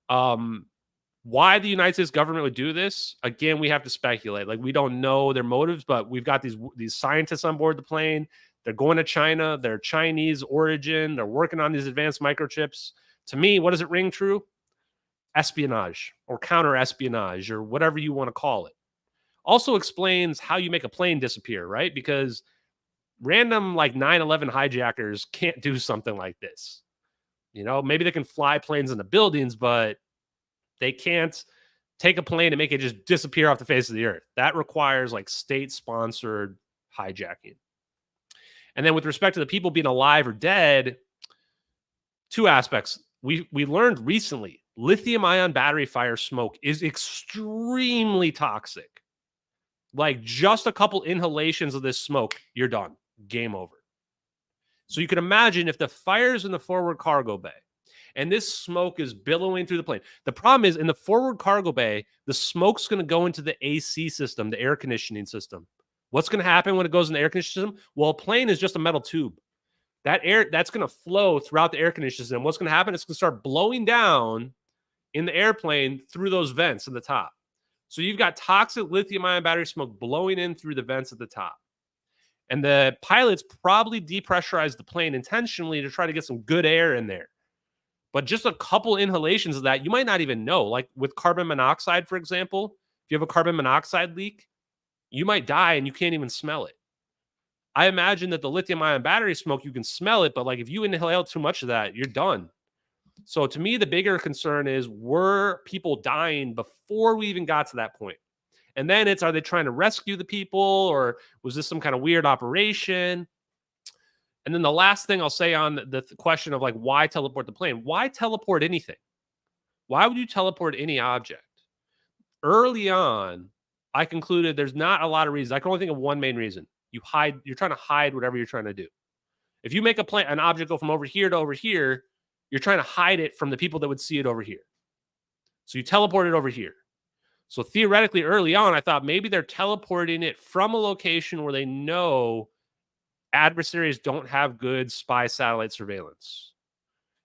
Why the United States government would do this, again, we have to speculate. Like, we don't know their motives, but we've got these scientists on board the plane. They're going to China. They're Chinese origin. They're working on these advanced microchips. To me, what does it ring true? Espionage or counter-espionage or whatever you want to call it. Also explains how you make a plane disappear, right? Because random like 9/11 hijackers can't do something like this. You know, maybe they can fly planes into buildings, but they can't take a plane and make it just disappear off the face of the earth. That requires like state-sponsored hijacking. And then with respect to the people being alive or dead, two aspects. We learned recently lithium-ion battery fire smoke is extremely toxic. Like just a couple inhalations of this smoke, you're done. Game over. So you can imagine if the fire's in the forward cargo bay and this smoke is billowing through the plane. The problem is in the forward cargo bay, the smoke's going to go into the AC system, the air conditioning system. What's going to happen when it goes in the air conditioning system? Well, a plane is just a metal tube. That air that's going to flow throughout the air conditioning system. What's going to happen? It's going to start blowing down in the airplane through those vents at the top. So you've got toxic lithium-ion battery smoke blowing in through the vents at the top. And the pilots probably depressurized the plane intentionally to try to get some good air in there. But just a couple inhalations of that, you might not even know. Like with carbon monoxide, for example, if you have a carbon monoxide leak, you might die and you can't even smell it. I imagine that the lithium-ion battery smoke, you can smell it, but like if you inhale too much of that, you're done. So to me, the bigger concern is, were people dying before we even got to that point? And then it's, are they trying to rescue the people, or was this some kind of weird operation? And then the last thing I'll say on the question of like, why teleport the plane? Why teleport anything? Why would you teleport any object? Early on, I concluded there's not a lot of reasons. I can only think of one main reason. You're trying to hide whatever you're trying to do. If you make an object go from over here to over here, you're trying to hide it from the people that would see it over here. So you teleport it over here. So theoretically, early on, I thought maybe they're teleporting it from a location where they know adversaries don't have good spy satellite surveillance.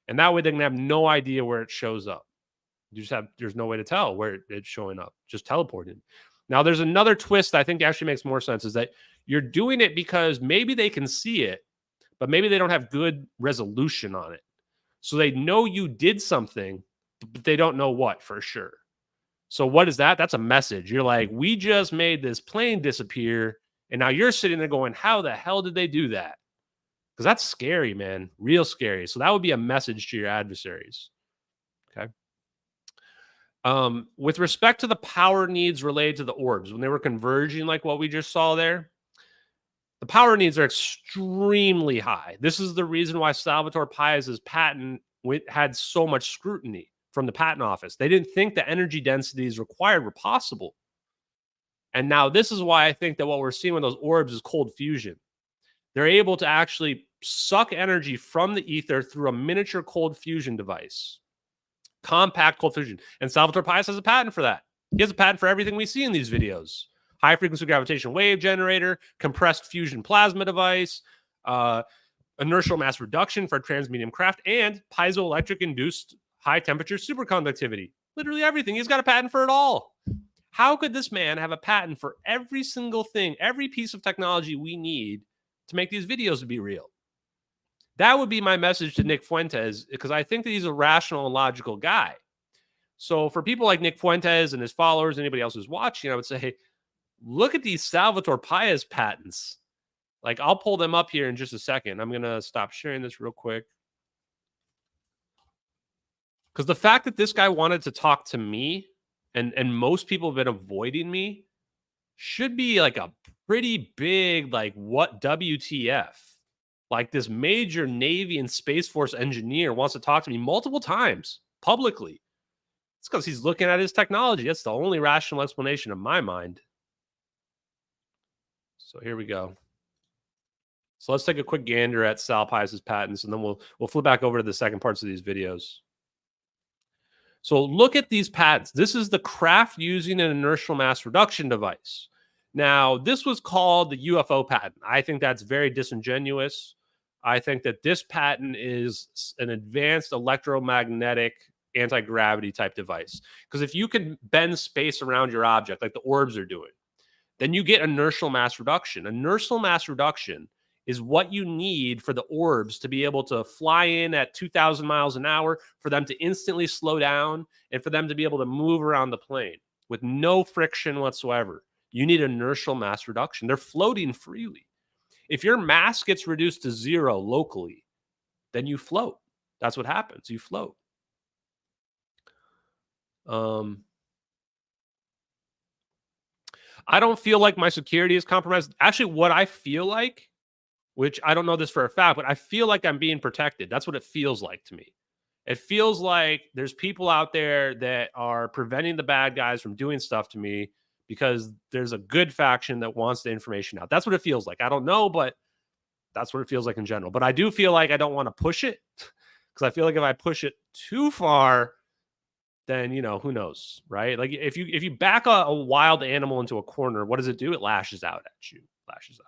And that way they can have no idea where it shows up. There's no way to tell where it's showing up, just teleporting. Now, there's another twist that I think actually makes more sense, is that you're doing it because maybe they can see it, but maybe they don't have good resolution on it. So they know you did something, but they don't know what for sure. So what is that? That's a message. You're like, we just made this plane disappear, and now you're sitting there going, how the hell did they do that? Because that's scary, man. Real scary. So that would be a message to your adversaries. Okay. With respect to the power needs related to the orbs, when they were converging like what we just saw there, the power needs are extremely high. This is the reason why Salvatore Pais' patent had so much scrutiny from the patent office. They didn't think the energy densities required were possible. And now this is why I think that what we're seeing with those orbs is cold fusion. They're able to actually suck energy from the ether through a miniature cold fusion device. Compact cold fusion. And Salvatore Pais has a patent for that. He has a patent for everything we see in these videos. High frequency gravitational wave generator, compressed fusion plasma device, inertial mass reduction for transmedium craft, and piezoelectric induced high temperature superconductivity. Literally everything. He's got a patent for it all. How could this man have a patent for every single thing, every piece of technology we need to make these videos to be real? That would be my message to Nick Fuentes, because I think that he's a rational and logical guy. So for people like Nick Fuentes and his followers, anybody else who's watching, I would say, look at these Salvatore Pais patents. Like, I'll pull them up here in just a second. I'm going to stop sharing this real quick. Because the fact that this guy wanted to talk to me, and most people have been avoiding me, should be like a pretty big, like, what WTF? Like, this major Navy and Space Force engineer wants to talk to me multiple times publicly. It's because he's looking at his technology. That's the only rational explanation in my mind. So here we go. So let's take a quick gander at Sal Pius's patents, and then we'll flip back over to the second parts of these videos. So look at these patents. This is the craft using an inertial mass reduction device. Now, this was called the UFO patent. I think that's very disingenuous. I think that this patent is an advanced electromagnetic anti-gravity type device. Because if you can bend space around your object, like the orbs are doing, then you get inertial mass reduction. Inertial mass reduction is what you need for the orbs to be able to fly in at 2,000 miles an hour, for them to instantly slow down, and for them to be able to move around the plane with no friction whatsoever. You need inertial mass reduction. They're floating freely. If your mass gets reduced to zero locally, then you float. That's what happens. You float. I don't feel like my security is compromised. Actually, what I feel like, which I don't know this for a fact, but I feel like I'm being protected. That's what it feels like to me. It feels like there's people out there that are preventing the bad guys from doing stuff to me because there's a good faction that wants the information out. That's what it feels like. I don't know, but that's what it feels like in general. But I do feel like I don't want to push it, because I feel like if I push it too far, then, you know, who knows, right? Like if you back a wild animal into a corner, what does it do? It lashes out at you. Lashes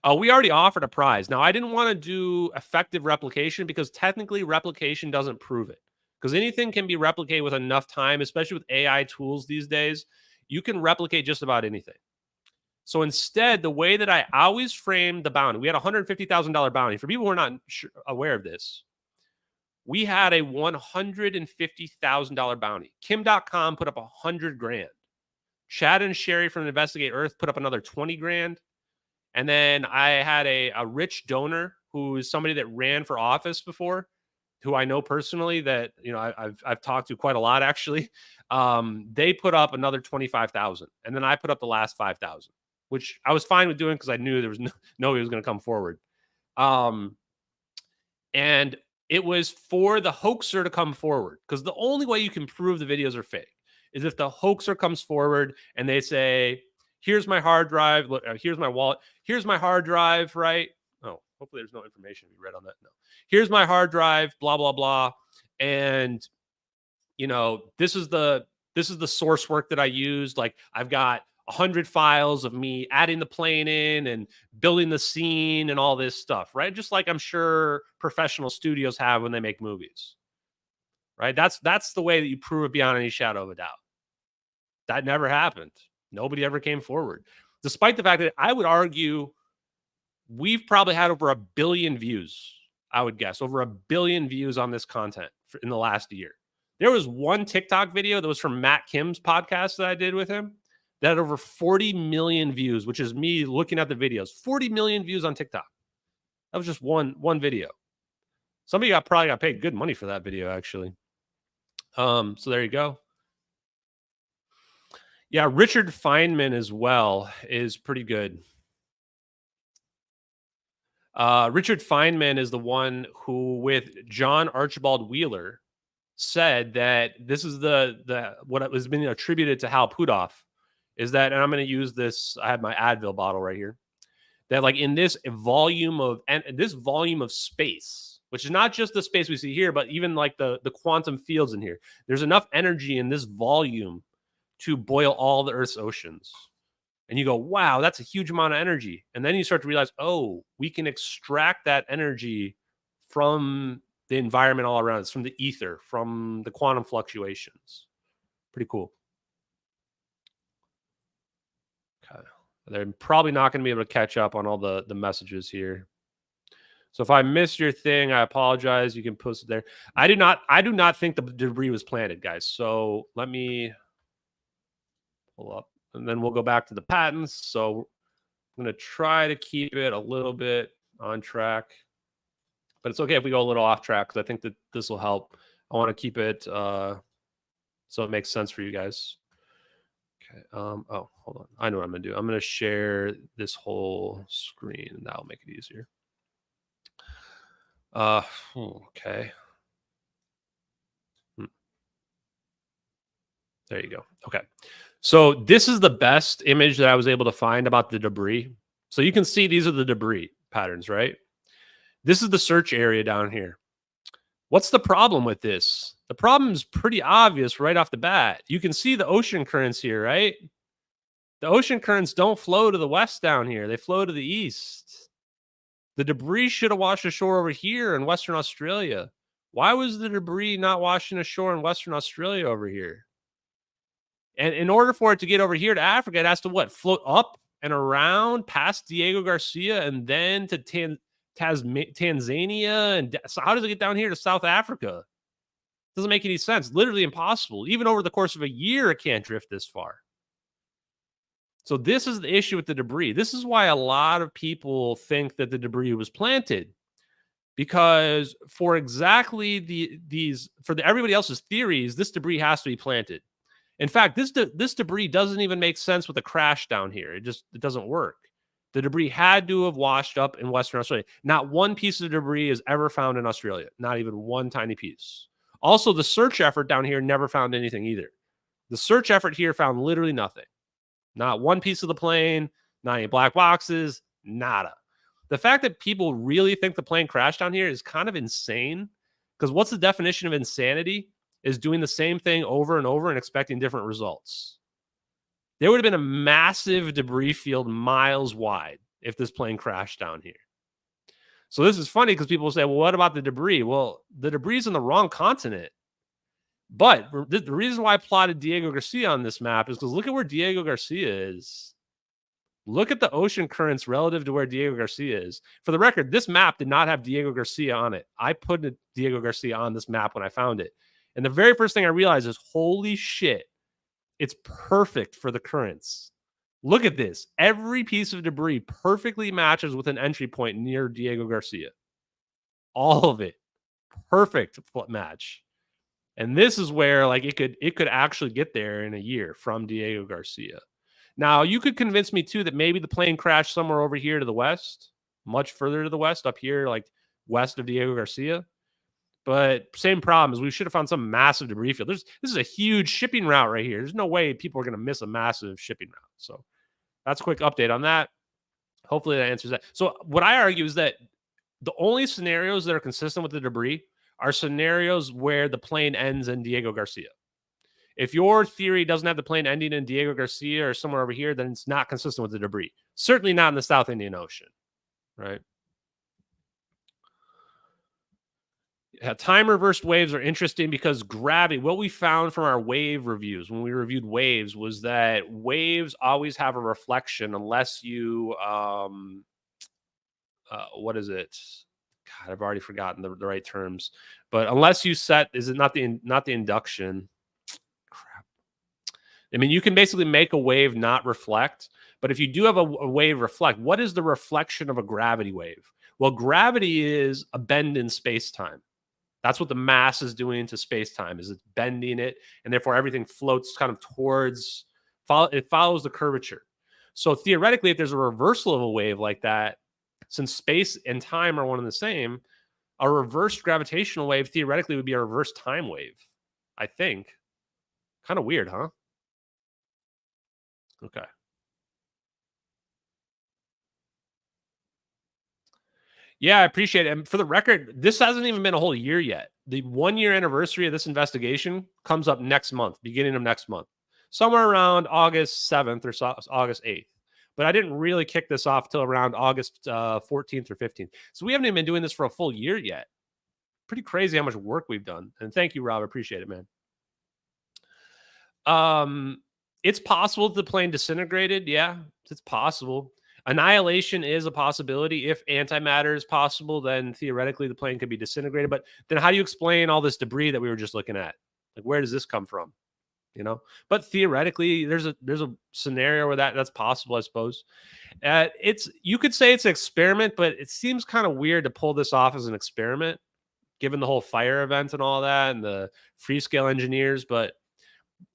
out. We already offered a prize. Now, I didn't want to do effective replication because technically replication doesn't prove it. Because anything can be replicated with enough time, especially with AI tools these days. You can replicate just about anything. So instead, the way that I always framed the bounty, we had a $150,000 bounty. For people who are not aware of this, we had a $150,000 bounty. Kim.com put up $100,000. Chad and Sherry from Investigate Earth put up another 20 grand. And then I had a rich donor who is somebody that ran for office before, who I know personally, that, you know, I've talked to quite a lot actually. They put up another 25,000, and then I put up the last 5,000, which I was fine with doing because I knew there was nobody was going to come forward. And it was for the hoaxer to come forward, because the only way you can prove the videos are fake is if the hoaxer comes forward and they say, here's my hard drive. Look, here's my wallet. Here's my hard drive, right? Oh, hopefully there's no information to be read on that. No. Here's my hard drive, blah, blah, blah. And, you know, this is the source work that I used. Like, I've got 100 files of me adding the plane in and building the scene and all this stuff, right? Just like I'm sure professional studios have when they make movies, right? That's the way that you prove it beyond any shadow of a doubt. That never happened. Nobody ever came forward, despite the fact that I would argue we've probably had over 1 billion views. I would guess over 1 billion views on this content in the last year. There was one TikTok video that was from Matt Kim's podcast that I did with him that had over 40 million views, which is me looking at the videos. 40 million views on TikTok. That was just one video. Somebody probably got paid good money for that video, actually. So there you go. Yeah, Richard Feynman as well is pretty good. Richard Feynman is the one who, with John Archibald Wheeler, said that this is the what has been attributed to Hal Puthoff is that, and I'm going to use this. I have my Advil bottle right here. That, like, in this volume of space, which is not just the space we see here, but even like the quantum fields in here, there's enough energy in this volume to boil all the Earth's oceans. And you go, wow, that's a huge amount of energy. And then you start to realize, oh, we can extract that energy from the environment all around us, from the ether, from the quantum fluctuations. Pretty cool. Okay. They're probably not going to be able to catch up on all the messages here. So if I missed your thing, I apologize. You can post it there. I do not think the debris was planted, guys. So let me pull up, and then we'll go back to the patents. So I'm going to try to keep it a little bit on track, but it's okay if we go a little off track, because I think that this will help. I want to keep it so it makes sense for you guys. Okay. Oh, hold on. I know what I'm going to do. I'm going to share this whole screen, and that'll make it easier. Okay. There you go. Okay. So this is the best image that I was able to find about the debris. So you can see these are the debris patterns, right? This is the search area down here. What's the problem with this? The problem is pretty obvious right off the bat. You can see the ocean currents here, right? The ocean currents don't flow to the west down here. They flow to the east. The debris should have washed ashore over here in Western Australia. Why was the debris not washing ashore in Western Australia over here? And in order for it to get over here to Africa, it has to what? Float up and around past Diego Garcia and then to Tanzania. And so how does it get down here to South Africa? Doesn't make any sense. Literally impossible. Even over the course of a year, it can't drift this far. So this is the issue with the debris. This is why a lot of people think that the debris was planted, because for exactly everybody else's theories, this debris has to be planted. In fact, this debris doesn't even make sense with the crash down here. It doesn't work. The debris had to have washed up in Western Australia. Not one piece of debris is ever found in Australia. Not even one tiny piece. Also, the search effort down here never found anything either. The search effort here found literally nothing. Not one piece of the plane, not any black boxes, nada. The fact that people really think the plane crashed down here is kind of insane, because what's the definition of insanity? Is doing the same thing over and over and expecting different results. There would have been a massive debris field miles wide if this plane crashed down here. So this is funny because people say, well, what about the debris? Well, the debris is in the wrong continent. But the reason why I plotted Diego Garcia on this map is because look at where Diego Garcia is. Look at the ocean currents relative to where Diego Garcia is. For the record, this map did not have Diego Garcia on it. I put Diego Garcia on this map when I found it. And the very first thing I realized is, holy shit, it's perfect for the currents. Look at this. Every piece of debris perfectly matches with an entry point near Diego Garcia. All of it. Perfect match. And this is where like it could actually get there in a year from Diego Garcia. Now, you could convince me too that maybe the plane crashed somewhere over here to the west, much further to the west, up here, like west of Diego Garcia. But same problem is we should have found some massive debris field. This is a huge shipping route right here. There's no way people are going to miss a massive shipping route. So that's a quick update on that. Hopefully that answers that. So what I argue is that the only scenarios that are consistent with the debris are scenarios where the plane ends in Diego Garcia. If your theory doesn't have the plane ending in Diego Garcia or somewhere over here, then it's not consistent with the debris. Certainly not in the South Indian Ocean, right? Yeah, time reversed waves are interesting because gravity, what we found from our wave reviews when we reviewed waves was that waves always have a reflection unless you, what is it? God, I've already forgotten the right terms, but unless you set, is it not the induction? Crap. I mean, you can basically make a wave not reflect, but if you do have a wave reflect, what is the reflection of a gravity wave? Well, gravity is a bend in space-time. That's what the mass is doing to space-time, is it's bending it, and therefore everything floats kind of towards, it follows the curvature. So theoretically, if there's a reversal of a wave like that, since space and time are one and the same, a reversed gravitational wave theoretically would be a reverse time wave, I think. Kind of weird, huh? Okay. Yeah, I appreciate it. And for the record, this hasn't even been a whole year yet. The 1 year anniversary of this investigation comes up next month, beginning of next month, somewhere around August 7th or August 8th. But I didn't really kick this off till around August 14th or 15th. So we haven't even been doing this for a full year yet. Pretty crazy how much work we've done. And thank you, Rob. I appreciate it, man. It's possible the plane disintegrated. Yeah, it's possible. Annihilation is a possibility. If antimatter is possible, then theoretically the plane could be disintegrated. But then how do you explain all this debris that we were just looking at? Like, where does this come from? You know, but theoretically, there's a scenario where that's possible, I suppose. You could say it's an experiment, but it seems kind of weird to pull this off as an experiment, given the whole fire event and all that, and the Freescale engineers. But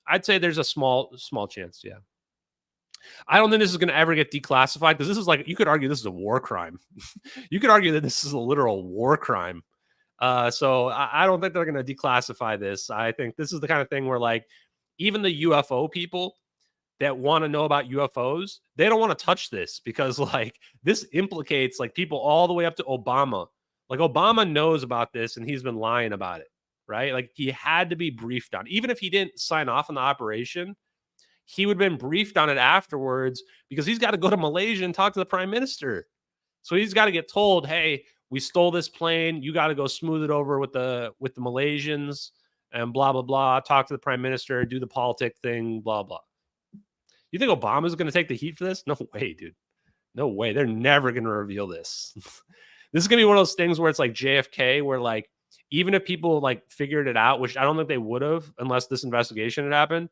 I'd say there's a small chance, yeah. I don't think this is going to ever get declassified, because this is like, you could argue this is a war crime. You could argue that this is a literal war crime. So I don't think they're going to declassify this. I think this is the kind of thing where, like, even the UFO people, that want to know about UFOs, they don't want to touch this because like this implicates like people all the way up to Obama. Like Obama knows about this and he's been lying about it, right? Like he had to be briefed on. Even if he didn't sign off on the operation, he would have been briefed on it afterwards because he's got to go to Malaysia and talk to the prime minister. So he's got to get told, hey, we stole this plane. You got to go smooth it over with the Malaysians and blah, blah, blah. Talk to the prime minister, do the politic thing, blah, blah. You think Obama's going to take the heat for this? No way, dude. No way. They're never going to reveal this. This is going to be one of those things where it's like JFK, where like, even if people like figured it out, which I don't think they would have unless this investigation had happened,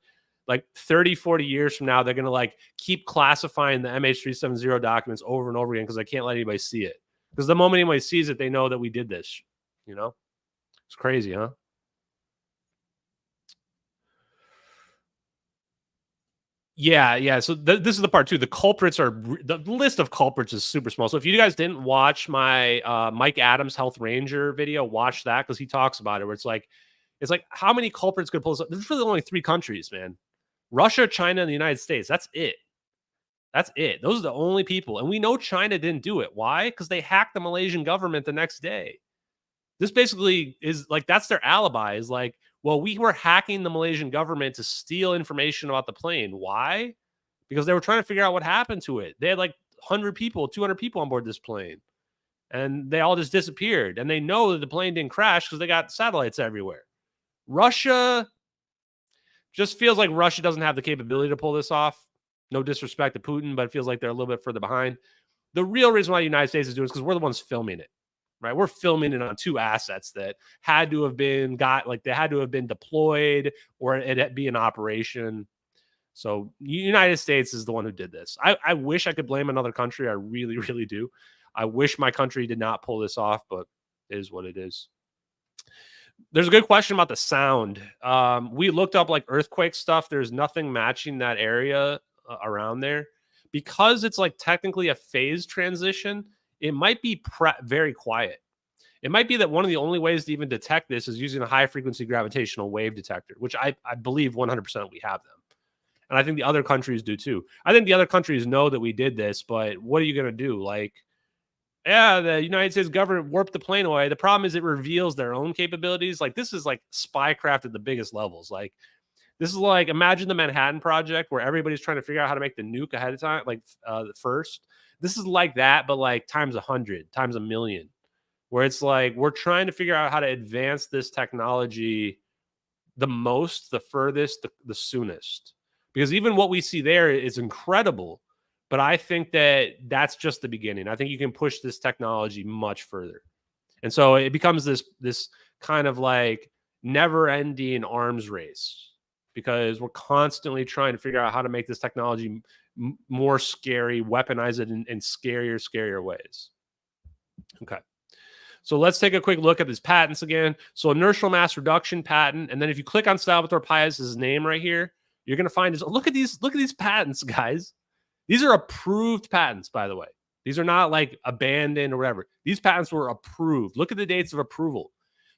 like 30, 40 years from now, they're going to like keep classifying the MH370 documents over and over again because they can't let anybody see it. Because the moment anybody sees it, they know that we did this, you know? It's crazy, huh? Yeah. So this is the part too. The culprits are the list of culprits is super small. So if you guys didn't watch my Mike Adams Health Ranger video, watch that because he talks about it. Where it's like how many culprits could pull this up? There's really only 3 countries, man: Russia, China, and the United States. That's it. That's it. Those are the only people, and we know China didn't do it. Why? Because they hacked the Malaysian government the next day. This basically is like that's their alibi. Is like, well, we were hacking the Malaysian government to steal information about the plane. Why? Because they were trying to figure out what happened to it. They had like 100 people, 200 people on board this plane, and they all just disappeared. And they know that the plane didn't crash because they got satellites everywhere. Russia just feels like Russia doesn't have the capability to pull this off. No disrespect to Putin, but it feels like they're a little bit further behind. The real reason why the United States is doing it is because we're the ones filming it. Right, we're filming it on 2 assets that had to have been they had to have been deployed or it be in operation. So United States is the one who did this. I wish I could blame another country. I really, really do. I wish my country did not pull this off, but it is what it is. There's a good question about the sound. We looked up like earthquake stuff. There's nothing matching that area around there because it's like technically a phase transition. It might be very quiet. It might be that one of the only ways to even detect this is using a high frequency gravitational wave detector, which I believe 100% we have them. And I think the other countries do too. I think the other countries know that we did this, but what are you going to do? Like, yeah, the United States government warped the plane away. The problem is it reveals their own capabilities. Like this is like spycraft at the biggest levels. Like this is like, imagine the Manhattan Project where everybody's trying to figure out how to make the nuke ahead of time, like first. This is like that, but like times 100, times 1,000,000, where it's like we're trying to figure out how to advance this technology the most, the furthest, the soonest. Because even what we see there is incredible, but I think that that's just the beginning. I think you can push this technology much further. And so it becomes this kind of like never-ending arms race because we're constantly trying to figure out how to make this technology more scary, weaponize it in scarier ways. Okay. So let's take a quick look at these patents again. So inertial mass reduction patent. And then if you click on Salvatore Pais' name right here, you're going to find this. Look at these patents, guys. These are approved patents, by the way. These are not like abandoned or whatever. These patents were approved. Look at the dates of approval.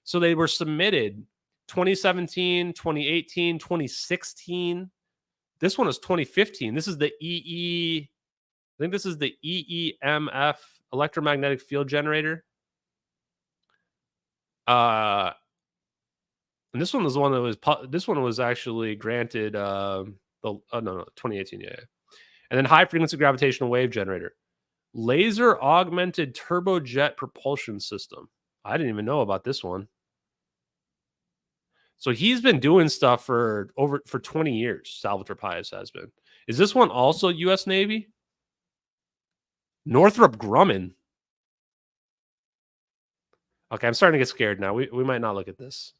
So they were submitted 2017, 2018, 2016. This one is 2015. This is the I think this is the EEMF electromagnetic field generator. And this one was the one that was. This one was actually granted. No, 2018. Yeah. And then high frequency gravitational wave generator, laser augmented turbojet propulsion system. I didn't even know about this one. So he's been doing stuff for 20 years. Salvatore Pais has been. Is this one also U.S. Navy? Northrop Grumman. Okay, I'm starting to get scared now. We might not look at this.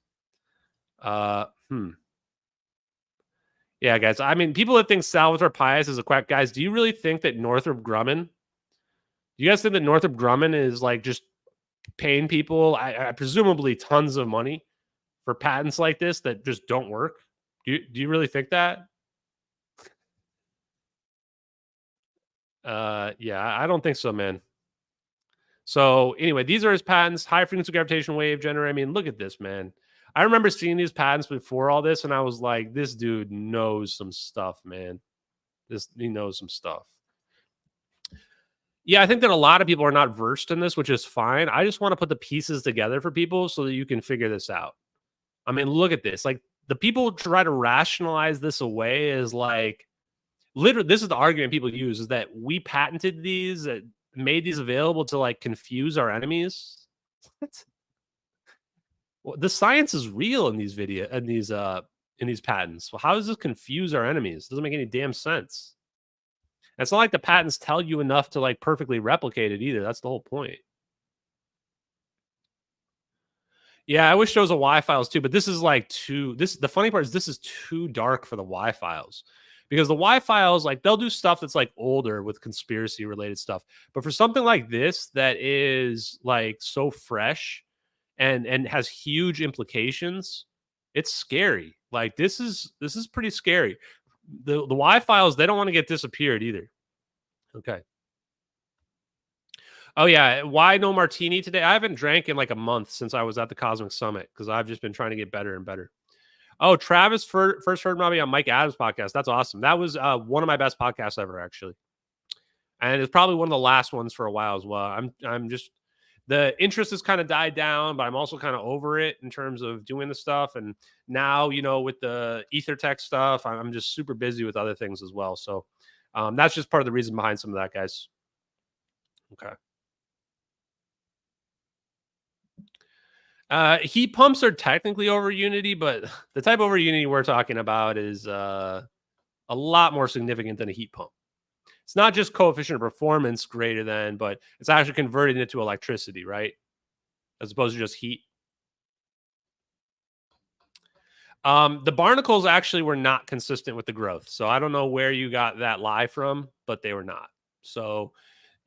Yeah, guys. I mean, people that think Salvatore Pais is a quack, guys, do you really think that Northrop Grumman? Do you guys think that Northrop Grumman is like just paying people, I presumably tons of money for patents like this that just don't work? Do you really think that? Yeah, I don't think so, man. So anyway, these are his patents. High frequency gravitational wave generator. I mean, look at this, man. I remember seeing these patents before all this, and I was like, this dude knows some stuff, man. He knows some stuff. Yeah, I think that a lot of people are not versed in this, which is fine. I just want to put the pieces together for people so that you can figure this out. I mean, look at this. Like, the people try to rationalize this away as like, literally, this is the argument people use, is that we patented these, made these available to like confuse our enemies. What? Well, the science is real in these in these patents. Well, how does this confuse our enemies? It doesn't make any damn sense. It's not like the patents tell you enough to like perfectly replicate it either. That's the whole point. Yeah, I wish there was a Y files too, but this is like the funny part is this is too dark for the Y files. Because the Y files, like, they'll do stuff that's like older with conspiracy related stuff. But for something like this that is like so fresh and has huge implications, it's scary. Like, this is pretty scary. The Y files, they don't want to get disappeared either. Okay. Oh yeah, why no martini today? I haven't drank in like a month since I was at the Cosmic Summit because I've just been trying to get better and better. Oh, Travis first heard about me on Mike Adams' podcast. That's awesome. That was one of my best podcasts ever, actually, and it's probably one of the last ones for a while as well. I'm just, the interest has kind of died down, but I'm also kind of over it in terms of doing the stuff. And now, with the EtherTech stuff, I'm just super busy with other things as well. So that's just part of the reason behind some of that, guys. Okay. Heat pumps are technically over Unity, but the type over Unity we're talking about is a lot more significant than a heat pump. It's not just coefficient of performance greater than, but it's actually converting it to electricity, right? As opposed to just heat. The barnacles actually were not consistent with the growth. So I don't know where you got that lie from, but they were not. So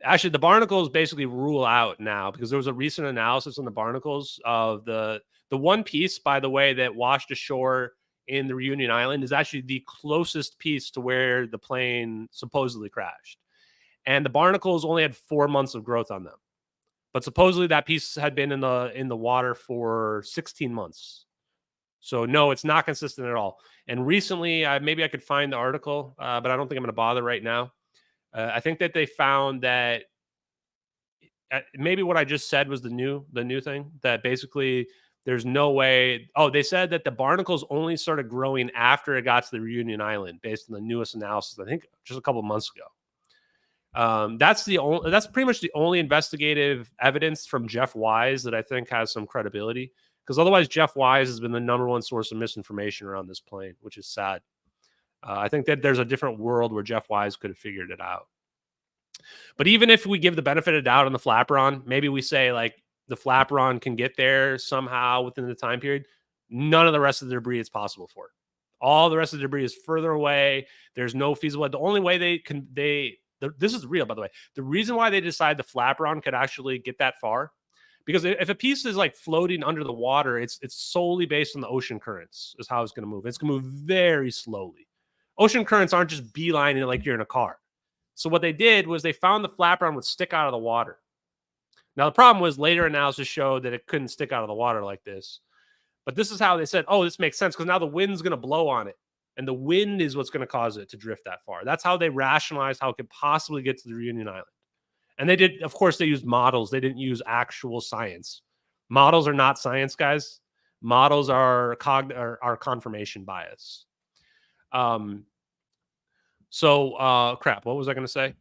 actually, the barnacles basically rule out now because there was a recent analysis on the barnacles of the one piece, by the way, that washed ashore in the Reunion Island is actually the closest piece to where the plane supposedly crashed. And the barnacles only had 4 months of growth on them. But supposedly that piece had been in the water for 16 months. So no, it's not consistent at all. And recently, maybe I could find the article, but I don't think I'm going to bother right now. I think that they found that maybe what I just said was the new thing, that basically there's no way. Oh, they said that the barnacles only started growing after it got to the Reunion Island, based on the newest analysis. I think just a couple of months ago. That's pretty much the only investigative evidence from Jeff Wise that I think has some credibility. Because otherwise, Jeff Wise has been the number one source of misinformation around this plane, which is sad. I think that there's a different world where Jeff Wise could have figured it out. But even if we give the benefit of doubt on the flaperon, maybe we say like the flaperon can get there somehow within the time period, none of the rest of the debris is possible for. All the rest of the debris is further away. There's no feasible. The only way this is real, by the way. The reason why they decide the flaperon could actually get that far, because if a piece is like floating under the water, it's solely based on the ocean currents is how it's going to move. It's going to move very slowly. Ocean currents aren't just beelining it like you're in a car. So what they did was they found the flaperon would stick out of the water. Now, the problem was later analysis showed that it couldn't stick out of the water like this. But this is how they said, oh, this makes sense because now the wind's going to blow on it. And the wind is what's going to cause it to drift that far. That's how they rationalized how it could possibly get to the Reunion Island. And they did, of course, they used models. They didn't use actual science. Models are not science, guys. Models are confirmation bias. Crap, what was I going to say?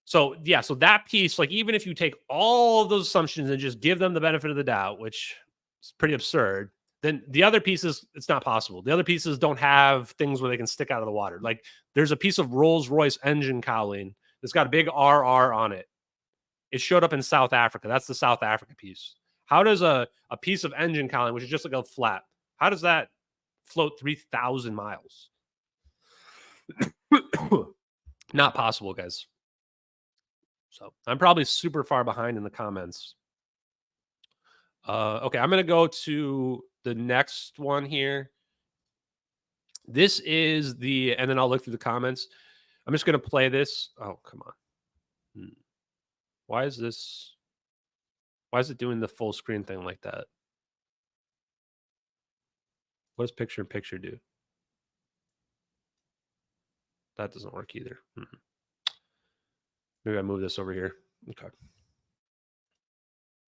So that piece, like, even if you take all of those assumptions and just give them the benefit of the doubt, which is pretty absurd, then the other pieces, it's not possible. The other pieces don't have things where they can stick out of the water. Like, there's a piece of Rolls-Royce engine cowling that's got a big RR on it. It showed up in South Africa. That's the South Africa piece. How does a piece of engine cowling, which is just like a flap, how does that float 3,000 miles? Not possible, guys. So I'm probably super far behind in the comments. Okay, I'm going to go to the next one here. This is and then I'll look through the comments. I'm just going to play this. Oh, come on. Why is it doing the full screen thing like that? What does picture in picture do? That doesn't work either. Maybe I move this over here. Okay.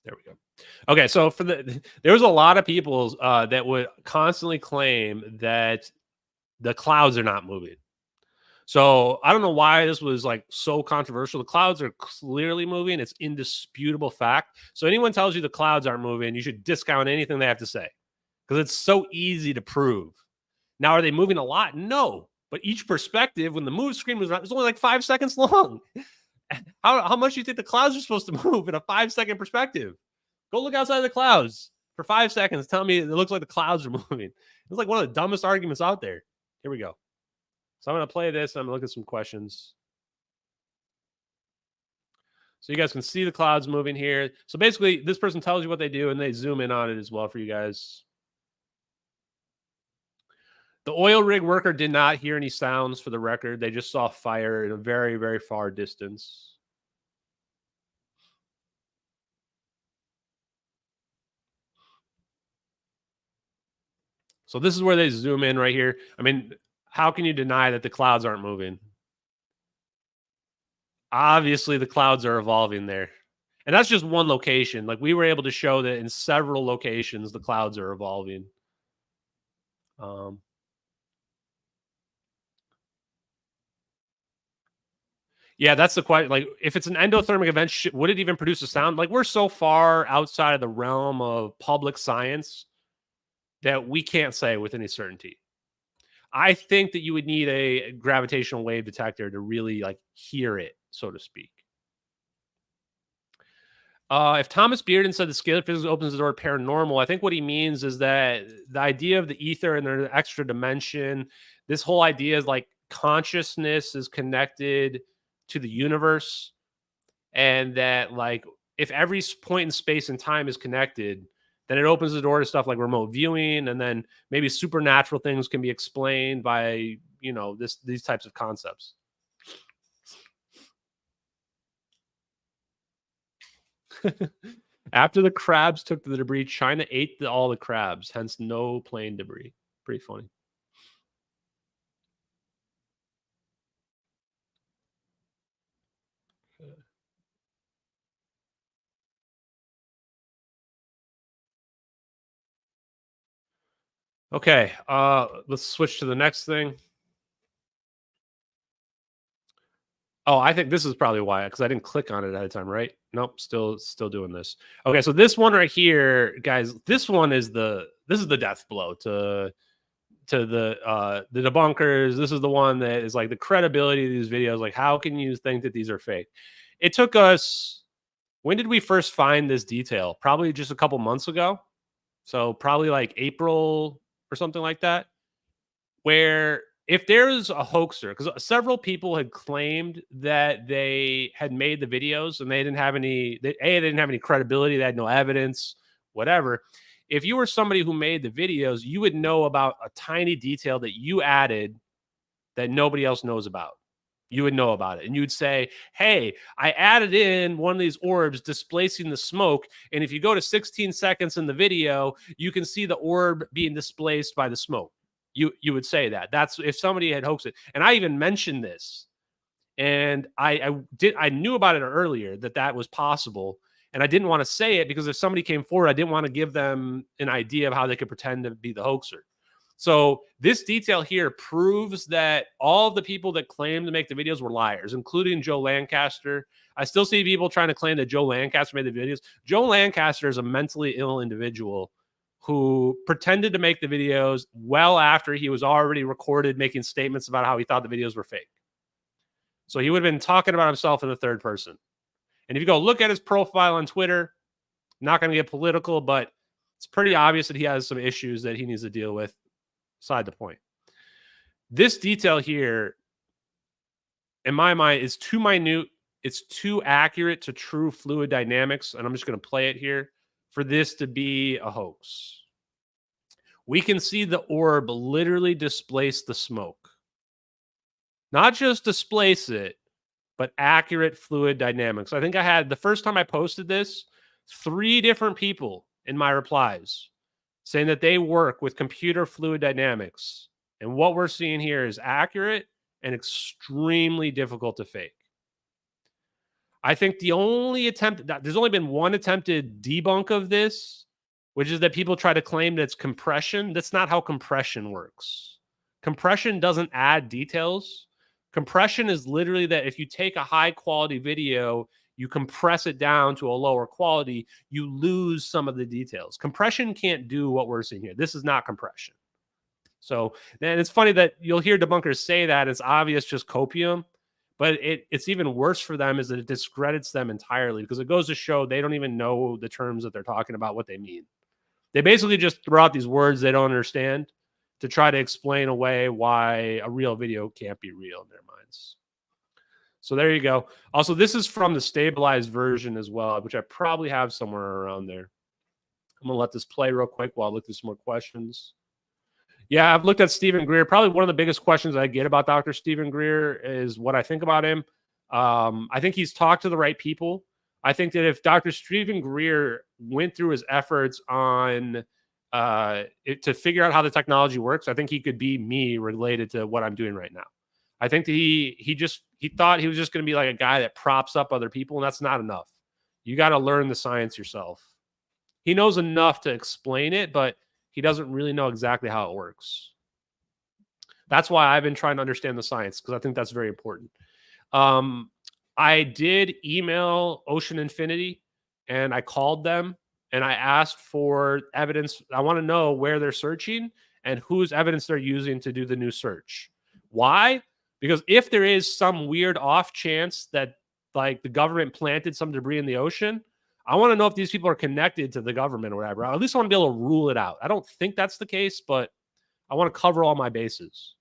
There we go. Okay, so there was a lot of people that would constantly claim that the clouds are not moving. So I don't know why this was like so controversial. The clouds are clearly moving. It's indisputable fact. So anyone tells you the clouds aren't moving, you should discount anything they have to say because it's so easy to prove. Now, are they moving a lot? No. But each perspective, when the move screen was around, it's only like 5 seconds long. How much do you think the clouds are supposed to move in a 5-second perspective? Go look outside the clouds for 5 seconds. Tell me it looks like the clouds are moving. It's like one of the dumbest arguments out there. Here we go. So I'm going to play this. I'm going to look at some questions. So you guys can see the clouds moving here. So basically, this person tells you what they do, and they zoom in on it as well for you guys. The oil rig worker did not hear any sounds for the record. They just saw fire in a very, very far distance. So this is where they zoom in right here. I mean, how can you deny that the clouds aren't moving? Obviously, the clouds are evolving there. And that's just one location. Like we were able to show that in several locations, the clouds are evolving. Yeah, that's the question. Like, if it's an endothermic event, would it even produce a sound? Like, we're so far outside of the realm of public science that we can't say with any certainty. I think that you would need a gravitational wave detector to really like hear it, so to speak. If Thomas Bearden said the scalar physics opens the door to paranormal, I think what he means is that the idea of the ether and the extra dimension, this whole idea is like consciousness is connected to the universe, and that like if every point in space and time is connected, then it opens the door to stuff like remote viewing, and then maybe supernatural things can be explained by these types of concepts. After the crabs took the debris, China ate all the crabs, hence no plane debris. Pretty funny. Okay, let's switch to the next thing. Oh, I think this is probably why, because I didn't click on it at a time, right? Nope, still doing this. Okay, so this one right here, guys, this is the death blow to the debunkers. This is the one that is like the credibility of these videos. Like, how can you think that these are fake? It took us, when did we first find this detail? Probably just a couple months ago. So probably like April or something like that, where if there's a hoaxer, because several people had claimed that they had made the videos and they didn't have any, they didn't have any credibility, they had no evidence, whatever. If you were somebody who made the videos, you would know about a tiny detail that you added that nobody else knows about. You would know about it. And you'd say, hey, I added in one of these orbs displacing the smoke. And if you go to 16 seconds in the video, you can see the orb being displaced by the smoke. You would say that. That's if somebody had hoaxed it. And I even mentioned this. And I knew about it earlier that was possible. And I didn't want to say it because if somebody came forward, I didn't want to give them an idea of how they could pretend to be the hoaxer. So this detail here proves that all of the people that claim to make the videos were liars, including Joe Lancaster. I still see people trying to claim that Joe Lancaster made the videos. Joe Lancaster is a mentally ill individual who pretended to make the videos well after he was already recorded making statements about how he thought the videos were fake. So he would have been talking about himself in the third person. And if you go look at his profile on Twitter, not going to get political, but it's pretty obvious that he has some issues that he needs to deal with. Beside the point. This detail here, in my mind, is too minute. It's too accurate to true fluid dynamics. And I'm just going to play it here for this to be a hoax. We can see the orb literally displace the smoke. Not just displace it, but accurate fluid dynamics. I think I had, the first time I posted this, 3 different people in my replies saying that they work with computer fluid dynamics. And what we're seeing here is accurate and extremely difficult to fake. I think there's only been one attempted debunk of this, which is that people try to claim that it's compression. That's not how compression works. Compression doesn't add details. Compression is literally that if you take a high quality video, you compress it down to a lower quality, you lose some of the details. Compression can't do what we're seeing here. This is not compression. So, and it's funny that you'll hear debunkers say that it's obvious just copium, but it's even worse for them is that it discredits them entirely because it goes to show they don't even know the terms that they're talking about, what they mean. They basically just throw out these words they don't understand to try to explain away why a real video can't be real in their minds. So there you go. Also, this is from the stabilized version as well, which I probably have somewhere around there. I'm going to let this play real quick while I look through some more questions. Yeah, I've looked at Stephen Greer. Probably one of the biggest questions I get about Dr. Stephen Greer is what I think about him. I think he's talked to the right people. I think that if Dr. Stephen Greer went through his efforts on to figure out how the technology works, I think he could be me related to what I'm doing right now. I think that he thought he was just going to be like a guy that props up other people, and that's not enough. You got to learn the science yourself. He knows enough to explain it, but he doesn't really know exactly how it works. That's why I've been trying to understand the science, because I think that's very important. I did email Ocean Infinity and I called them and I asked for evidence. I want to know where they're searching and whose evidence they're using to do the new search. Why? Because if there is some weird off chance that like the government planted some debris in the ocean, I want to know if these people are connected to the government or whatever. At least I want to be able to rule it out. I don't think that's the case, but I want to cover all my bases.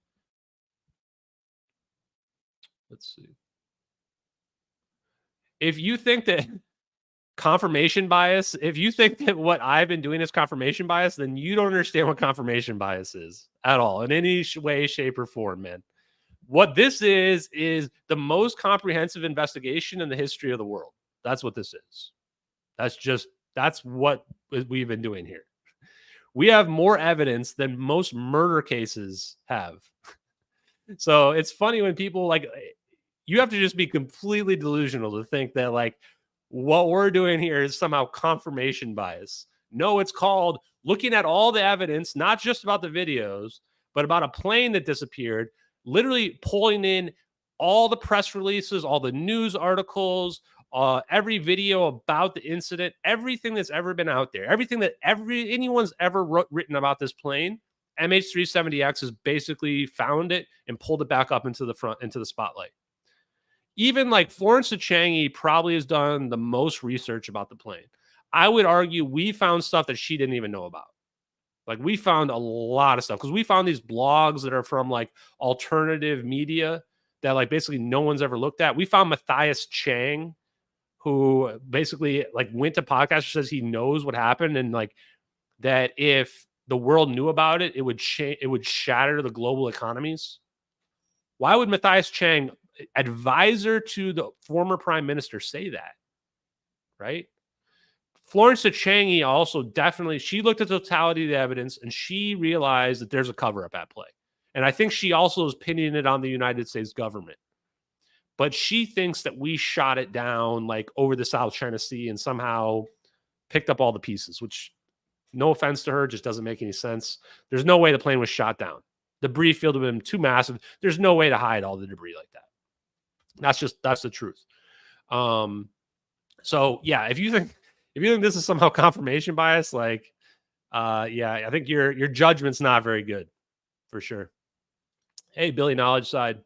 Let's see. If you think that confirmation bias, if you think that what I've been doing is confirmation bias, then you don't understand what confirmation bias is at all in any way, shape, or form, man. What this is the most comprehensive investigation in the history of the world. That's what this is. That's what we've been doing here. We have more evidence than most murder cases have. So it's funny when people like, you have to just be completely delusional to think that like what we're doing here is somehow confirmation bias. No, it's called looking at all the evidence, not just about the videos, but about a plane that disappeared, literally pulling in all the press releases, all the news articles, every video about the incident, everything that's ever been out there, everything that anyone's ever written about this plane. MH370X has basically found it and pulled it back up into the spotlight. Even like Florence Tachangi probably has done the most research about the plane. I would argue we found stuff that she didn't even know about. Like we found a lot of stuff because we found these blogs that are from like alternative media that like basically no one's ever looked at. We found Matthias Chang, who basically like went to podcasts, says he knows what happened and like that if the world knew about it, it would shatter the global economies. Why would Matthias Chang, advisor to the former prime minister, say that? Right? Florence Tachangi also definitely, she looked at the totality of the evidence and she realized that there's a cover-up at play. And I think she also is pinning it on the United States government. But she thinks that we shot it down like over the South China Sea and somehow picked up all the pieces, which, no offense to her, just doesn't make any sense. There's no way the plane was shot down. The debris field would have been too massive. There's no way to hide all the debris like that. That's the truth. So yeah, if you think this is somehow confirmation bias, like, yeah, I think your judgment's not very good, for sure. Hey, Billy Knowledge Side.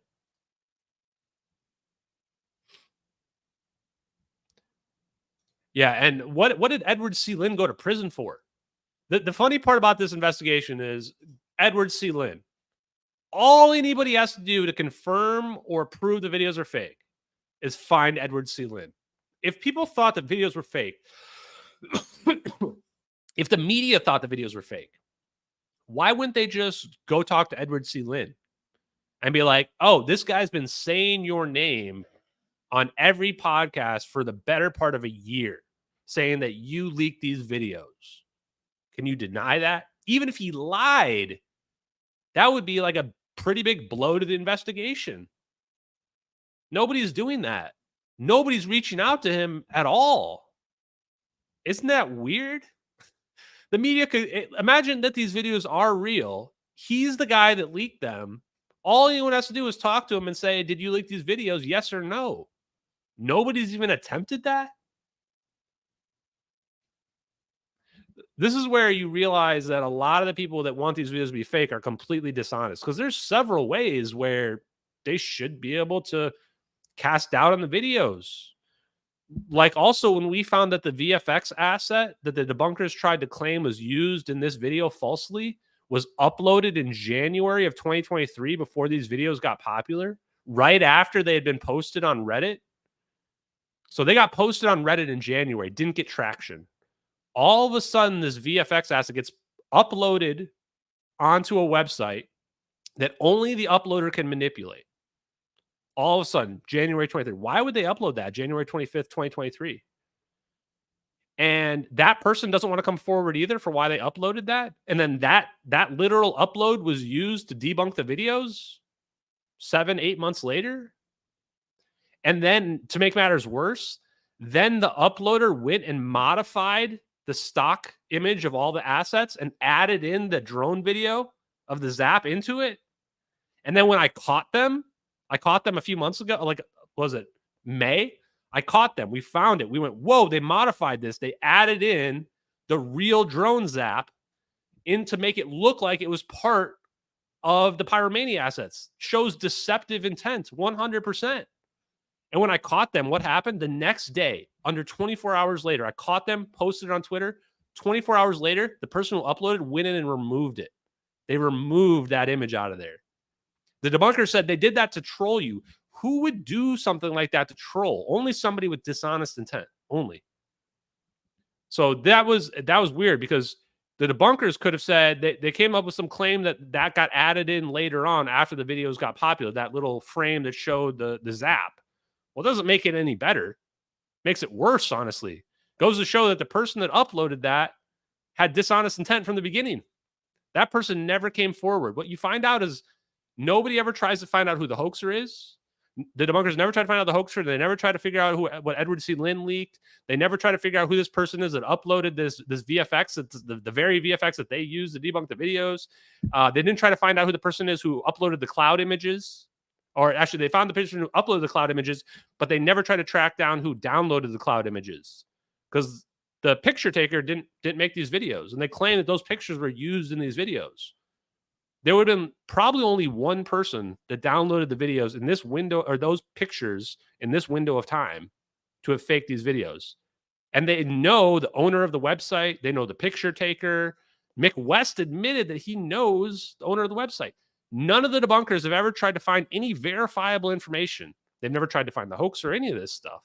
Yeah, and what did Edward C. Lin go to prison for? The funny part about this investigation is Edward C. Lin. All anybody has to do to confirm or prove the videos are fake is find Edward C. Lin. If people thought the videos were fake, if the media thought the videos were fake, why wouldn't they just go talk to Edward C. Lin and be like, oh, this guy's been saying your name on every podcast for the better part of a year, saying that you leaked these videos. Can you deny that? Even if he lied, that would be like a pretty big blow to the investigation. Nobody's doing that. Nobody's reaching out to him at all. Isn't that weird? The media could imagine that these videos are real. He's the guy that leaked them. All anyone has to do is talk to him and say, "Did you leak these videos? Yes or no?" Nobody's even attempted that. This is where you realize that a lot of the people that want these videos to be fake are completely dishonest, because there's several ways where they should be able to cast doubt on the videos. Like, also, when we found that the VFX asset that the debunkers tried to claim was used in this video falsely was uploaded in January of 2023, before these videos got popular, right after they had been posted on Reddit. So they got posted on Reddit in January, didn't get traction. All of a sudden, this VFX asset gets uploaded onto a website that only the uploader can manipulate. All of a sudden, January 23rd. Why would they upload that January 25th, 2023? And that person doesn't want to come forward either for why they uploaded that. And then that literal upload was used to debunk the videos 7-8 months later. And then, to make matters worse, then the uploader went and modified the stock image of all the assets and added in the drone video of the zap into it. And then when I caught them a few months ago, like, was it May? I caught them. We found it. We went, whoa, they modified this. They added in the real drone zap in to make it look like it was part of the Pyromania assets. Shows deceptive intent, 100%. And when I caught them, what happened? The next day, under 24 hours later, I caught them, posted it on Twitter. 24 hours later, the person who uploaded went in and removed it. They removed that image out of there. The debunker said they did that to troll you. Who would do something like that to troll? Only somebody with dishonest intent. Only. So that was weird, because the debunkers could have said they came up with some claim that got added in later on after the videos got popular, that little frame that showed the zap. Well, it doesn't make it any better. Makes it worse, honestly. Goes to show that the person that uploaded that had dishonest intent from the beginning. That person never came forward. What you find out is nobody ever tries to find out who the hoaxer is. The debunkers never try to find out the hoaxer. They never try to figure out what Edward C. Lin leaked. They never try to figure out who this person is that uploaded this VFX, the very VFX that they used to debunk the videos. They didn't try to find out who the person is who uploaded the cloud images. Or actually, they found the person who uploaded the cloud images, but they never tried to track down who downloaded the cloud images, because the picture taker didn't make these videos, and they claim that those pictures were used in these videos. There would have been probably only one person that downloaded the videos in this window, or those pictures in this window of time, to have faked these videos. And they know the owner of the website. They know the picture taker. Mick West admitted that he knows the owner of the website. None of the debunkers have ever tried to find any verifiable information. They've never tried to find the hoax or any of this stuff.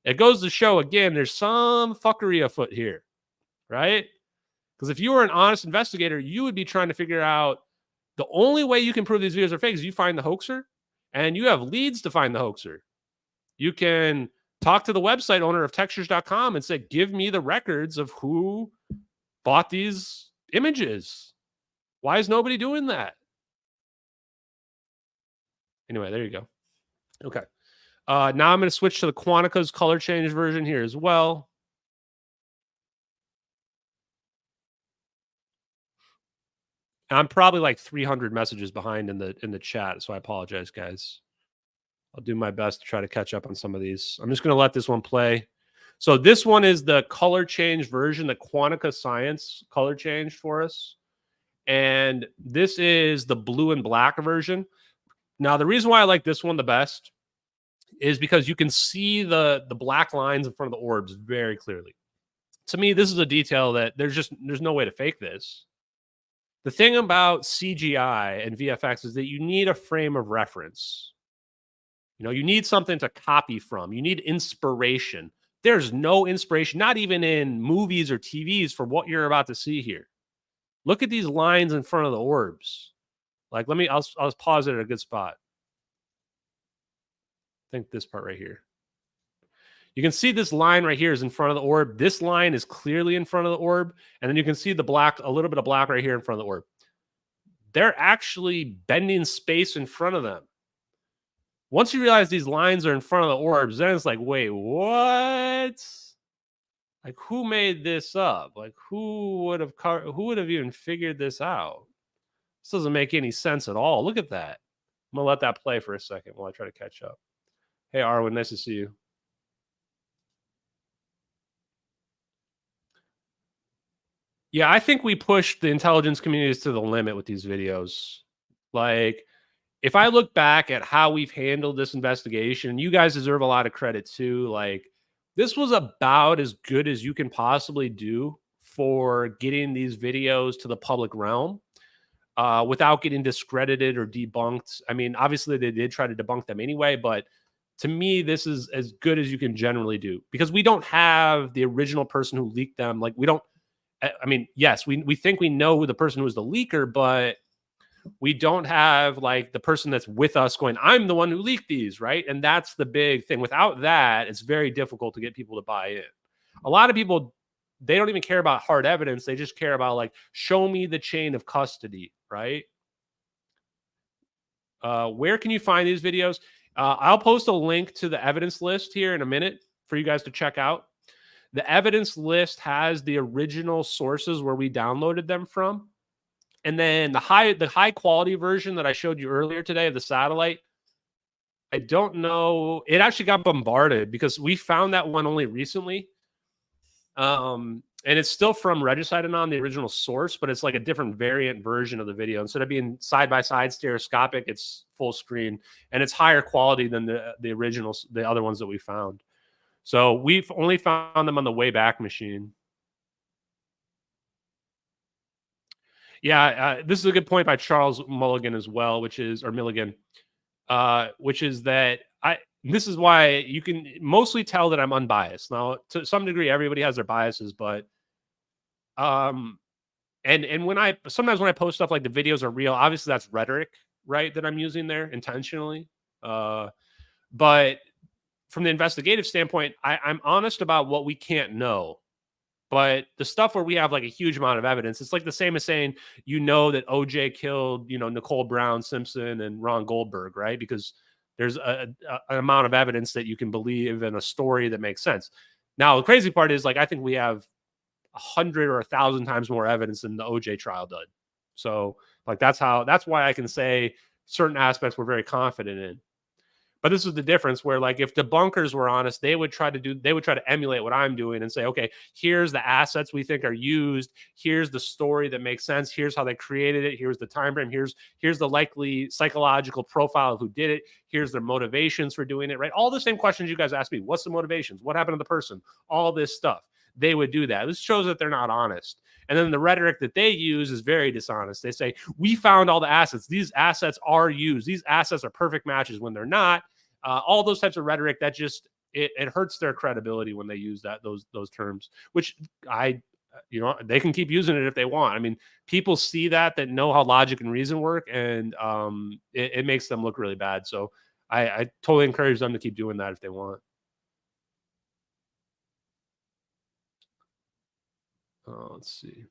It goes to show, again, there's some fuckery afoot here, right? Because if you were an honest investigator, you would be trying to figure out the only way you can prove these videos are fake is you find the hoaxer, and you have leads to find the hoaxer. You can talk to the website owner of textures.com and say, give me the records of who bought these images. Why is nobody doing that? Anyway, there you go. Okay. Now I'm going to switch to the Quantica's color change version here as well. I'm probably like 300 messages behind in the chat, so I apologize, guys. I'll do my best to try to catch up on some of these. I'm just going to let this one play. So this one is the color change version, the Quantica Science color change for us. And this is the blue and black version. Now, the reason why I like this one the best is because you can see the black lines in front of the orbs very clearly. To me, this is a detail that there's no way to fake this. The thing about CGI and VFX is that you need a frame of reference. You know, you need something to copy from. You need inspiration. There's no inspiration, not even in movies or TVs, for what you're about to see here. Look at these lines in front of the orbs. Like, I'll pause it at a good spot. I think this part right here. You can see this line right here is in front of the orb. This line is clearly in front of the orb. And then you can see the black, a little bit of black right here in front of the orb. they're actually bending space in front of them. Once you realize these lines are in front of the orbs, then it's like, wait, what? Like, who made this up? Like, who would have even figured this out? This doesn't make any sense at all. Look at that. I'm gonna let that play for a second while I try to catch up. Hey, Arwen, nice to see you. Yeah, I think we pushed the intelligence communities to the limit with these videos. Like, if I look back at how we've handled this investigation, you guys deserve a lot of credit too. Like, this was about as good as you can possibly do for getting these videos to the public realm without getting discredited or debunked. I mean, obviously, they did try to debunk them anyway, but to me, this is as good as you can generally do because we don't have the original person who leaked them. Like, we don't. I mean, yes, we think we know who the person who was the leaker, but we don't have like the person that's with us going, I'm the one who leaked these, right? And that's the big thing. Without that, it's very difficult to get people to buy in. A lot of people, they don't even care about hard evidence. They just care about like, show me the chain of custody, right? Where can you find these videos? I'll post a link to the evidence list here in a minute for you guys to check out. The evidence list has the original sources where we downloaded them from. And then the high quality version that I showed you earlier today of the satellite, I don't know. It actually got bombarded because we found that one only recently. And it's still from Regicide and on the original source, but it's like a different variant version of the video. Instead of being side by side stereoscopic, it's full screen and it's higher quality than the originals, the other ones that we found. So we've only found them on the Wayback Machine. Yeah, this is a good point by Charles Mulligan as well, which is Milligan, which is that this is why you can mostly tell that I'm unbiased. Now, to some degree, everybody has their biases, but and sometimes when I post stuff like the videos are real, obviously that's rhetoric, right? That I'm using there intentionally. But from the investigative standpoint, I'm honest about what we can't know. But the stuff where we have like a huge amount of evidence, it's like the same as saying, that OJ killed, Nicole Brown Simpson and Ron Goldberg, right? Because there's an amount of evidence that you can believe in a story that makes sense. Now, the crazy part is like, I think we have 100 or 1,000 times more evidence than the OJ trial did. So like, that's why I can say certain aspects we're very confident in. But this is the difference where, like, if debunkers were honest, they would try to emulate what I'm doing and say, okay, here's the assets we think are used. Here's the story that makes sense. Here's how they created it. Here's the time frame. Here's the likely psychological profile of who did it. Here's their motivations for doing it, right? All the same questions you guys asked me. What's the motivations? What happened to the person? All this stuff. They would do that. This shows that they're not honest. And then the rhetoric that they use is very dishonest. They say, we found all the assets. These assets are used. These assets are perfect matches when they're not. All those types of rhetoric that just it hurts their credibility when they use those terms, which they can keep using it if they want. I mean, people see that know how logic and reason work, and it makes them look really bad. So I totally encourage them to keep doing that if they want. Let's see.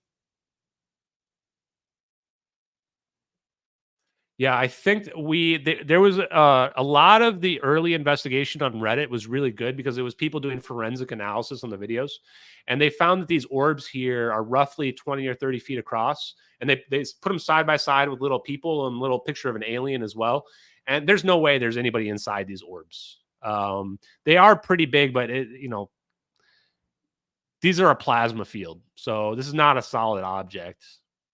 Yeah, I think there was a lot of the early investigation on Reddit was really good because it was people doing forensic analysis on the videos, and they found that these orbs here are roughly 20 or 30 feet across, and they put them side by side with little people and a little picture of an alien as well. And there's no way there's anybody inside these orbs. They are pretty big, but these are a plasma field, so this is not a solid object.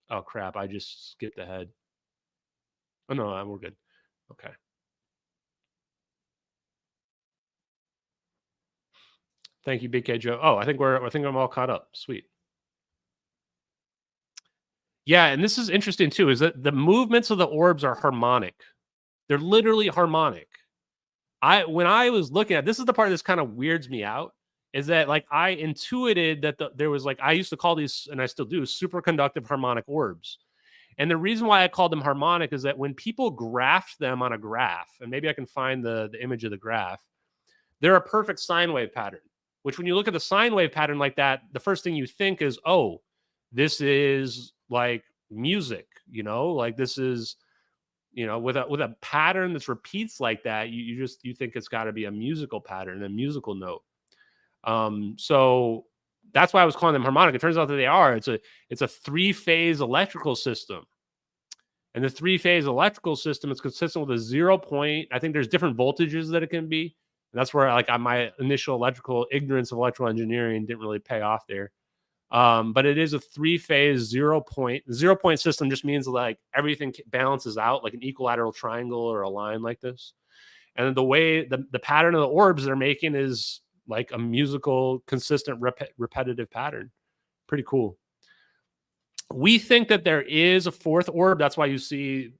Oh crap! I just skipped ahead. Oh no, we're good. Okay. Thank you, Big K Joe. Oh, I think I'm all caught up. Sweet. Yeah, and this is interesting too, is that the movements of the orbs are harmonic. They're literally harmonic. When I was looking at this is the part that's kind of weirds me out, is that like I intuited that there was like I used to call these, and I still do, superconductive harmonic orbs. And the reason why I called them harmonic is that when people graphed them on a graph, and maybe I can find the image of the graph, they're a perfect sine wave pattern, which when you look at the sine wave pattern like that, the first thing you think is, oh, this is like music. you know, like this is, you know, with a pattern that repeats like that, you think it's got to be a musical pattern, a musical note. So that's why I was calling them harmonic. It turns out that they are. It's a 3-phase electrical system. And the 3-phase electrical system is consistent with a 0 point. I think there's different voltages that it can be. And that's where like my initial electrical ignorance of electrical engineering didn't really pay off there. But it is a 3-phase 0 point. The 0 point system just means like everything balances out like an equilateral triangle or a line like this. And the way the pattern of the orbs they're making is like a musical, consistent, repetitive pattern. Pretty cool. We think that there is a 4th orb. That's why you see,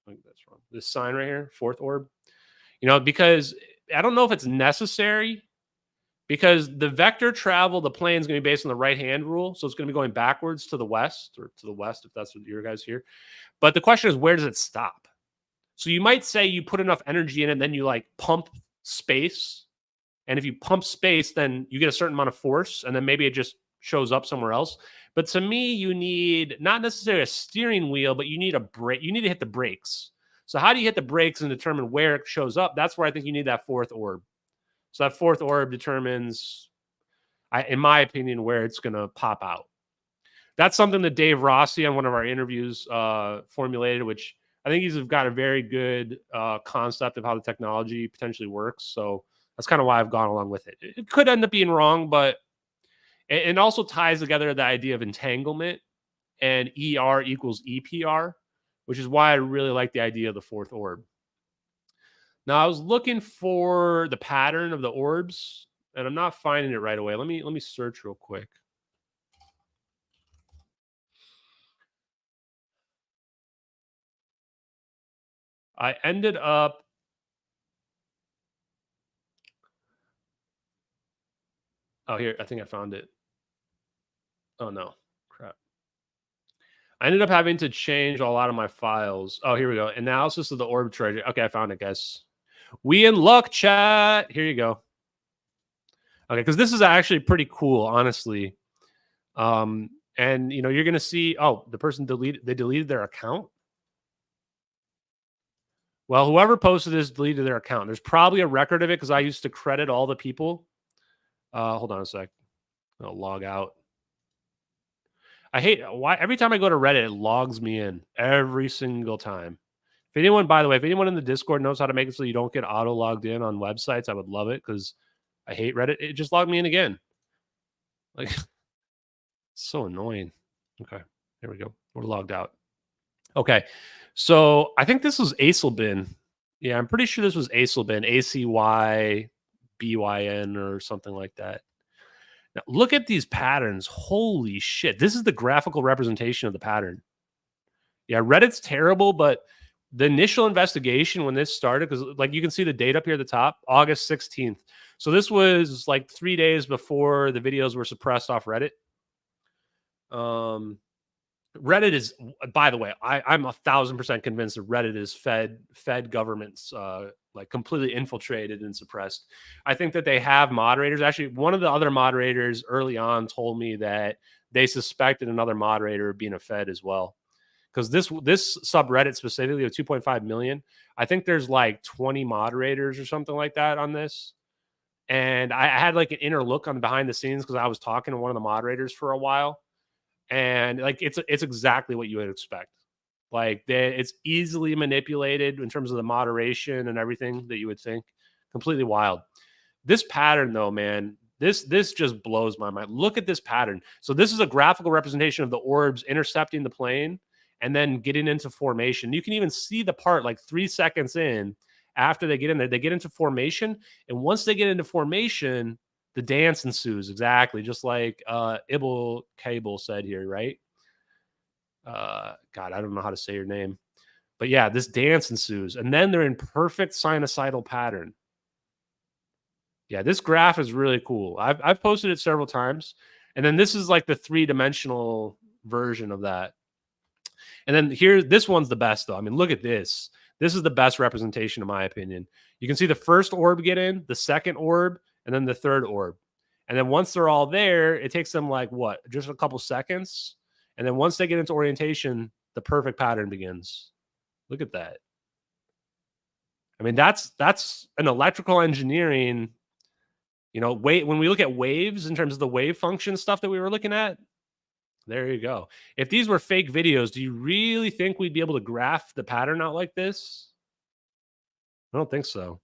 I think that's wrong, this sign right here, 4th orb. You know, because I don't know if it's necessary, because the vector travel, the plane is going to be based on the right-hand rule. So it's going to be going backwards to the west, or to the west, if that's what your guys hear. But the question is, where does it stop? So you might say you put enough energy in it, and then you like pump space. And if you pump space, then you get a certain amount of force, and then maybe it just shows up somewhere else. But to me, you need not necessarily a steering wheel, but you need a brake. You need to hit the brakes. So how do you hit the brakes and determine where it shows up? That's where I think you need that 4th orb. So that 4th orb determines, in my opinion, where it's going to pop out. That's something that Dave Rossi on one of our interviews formulated, which I think he's got a very good concept of how the technology potentially works. So that's kind of why I've gone along with it. It could end up being wrong, but it also ties together the idea of entanglement and ER equals EPR, which is why I really like the idea of the 4th orb. Now, I was looking for the pattern of the orbs, and I'm not finding it right away. Let me search real quick. I ended up here. I think I found it. Oh no, crap. I ended up having to change a lot of my files. Oh, here we go. Analysis of the orb treasure. Okay, I found it, guys. We in luck, chat. Here you go. Okay, because this is actually pretty cool, honestly. And you know, you're gonna see, oh, the person deleted their account. Well, whoever posted this deleted their account. There's probably a record of it because I used to credit all the people. Hold on a sec. I'll log out. I hate why every time I go to Reddit, it logs me in every single time. If anyone, by the way, if anyone in the Discord knows how to make it so you don't get auto logged in on websites, I would love it because I hate Reddit. It just logged me in again. Like, so annoying. Okay, there we go. We're logged out. Okay, so I think this was Acelbin. Yeah, I'm pretty sure this was Acelbin, ACYBYN or something like that. Now, look at these patterns. Holy shit. This is the graphical representation of the pattern. Yeah, Reddit's terrible, but the initial investigation when this started, because like you can see the date up here at the top, August 16th. So this was like 3 days before the videos were suppressed off Reddit. Reddit is, by the way, I'm 1,000% convinced that Reddit is fed governments like completely infiltrated and suppressed. I think that they have moderators. Actually, one of the other moderators early on told me that they suspected another moderator being a Fed as well. Because this subreddit specifically of 2.5 million, I think there's like 20 moderators or something like that on this. And I had like an inner look on behind the scenes because I was talking to one of the moderators for a while. And like it's exactly what you would expect. Like it's easily manipulated in terms of the moderation and everything that you would think. Completely wild. This pattern though, man, this just blows my mind. Look at this pattern. So this is a graphical representation of the orbs intercepting the plane and then getting into formation. You can even see the part like 3 seconds in after they get in there, they get into formation. And once they get into formation, the dance ensues, exactly, just like Ibel Cable said here, right? God, I don't know how to say your name. But yeah, this dance ensues. And then they're in perfect sinusoidal pattern. Yeah, this graph is really cool. I've posted it several times. And then this is like the 3-dimensional version of that. And then here, this one's the best, though. I mean, look at this. This is the best representation, in my opinion. You can see the first orb get in, the second orb, and then the third orb. And then once they're all there, it takes them like what? Just a couple seconds. And then once they get into orientation, the perfect pattern begins. Look at that. I mean, that's an electrical engineering, you know, when we look at waves in terms of the wave function stuff that we were looking at, there you go. If these were fake videos, do you really think we'd be able to graph the pattern out like this? I don't think so.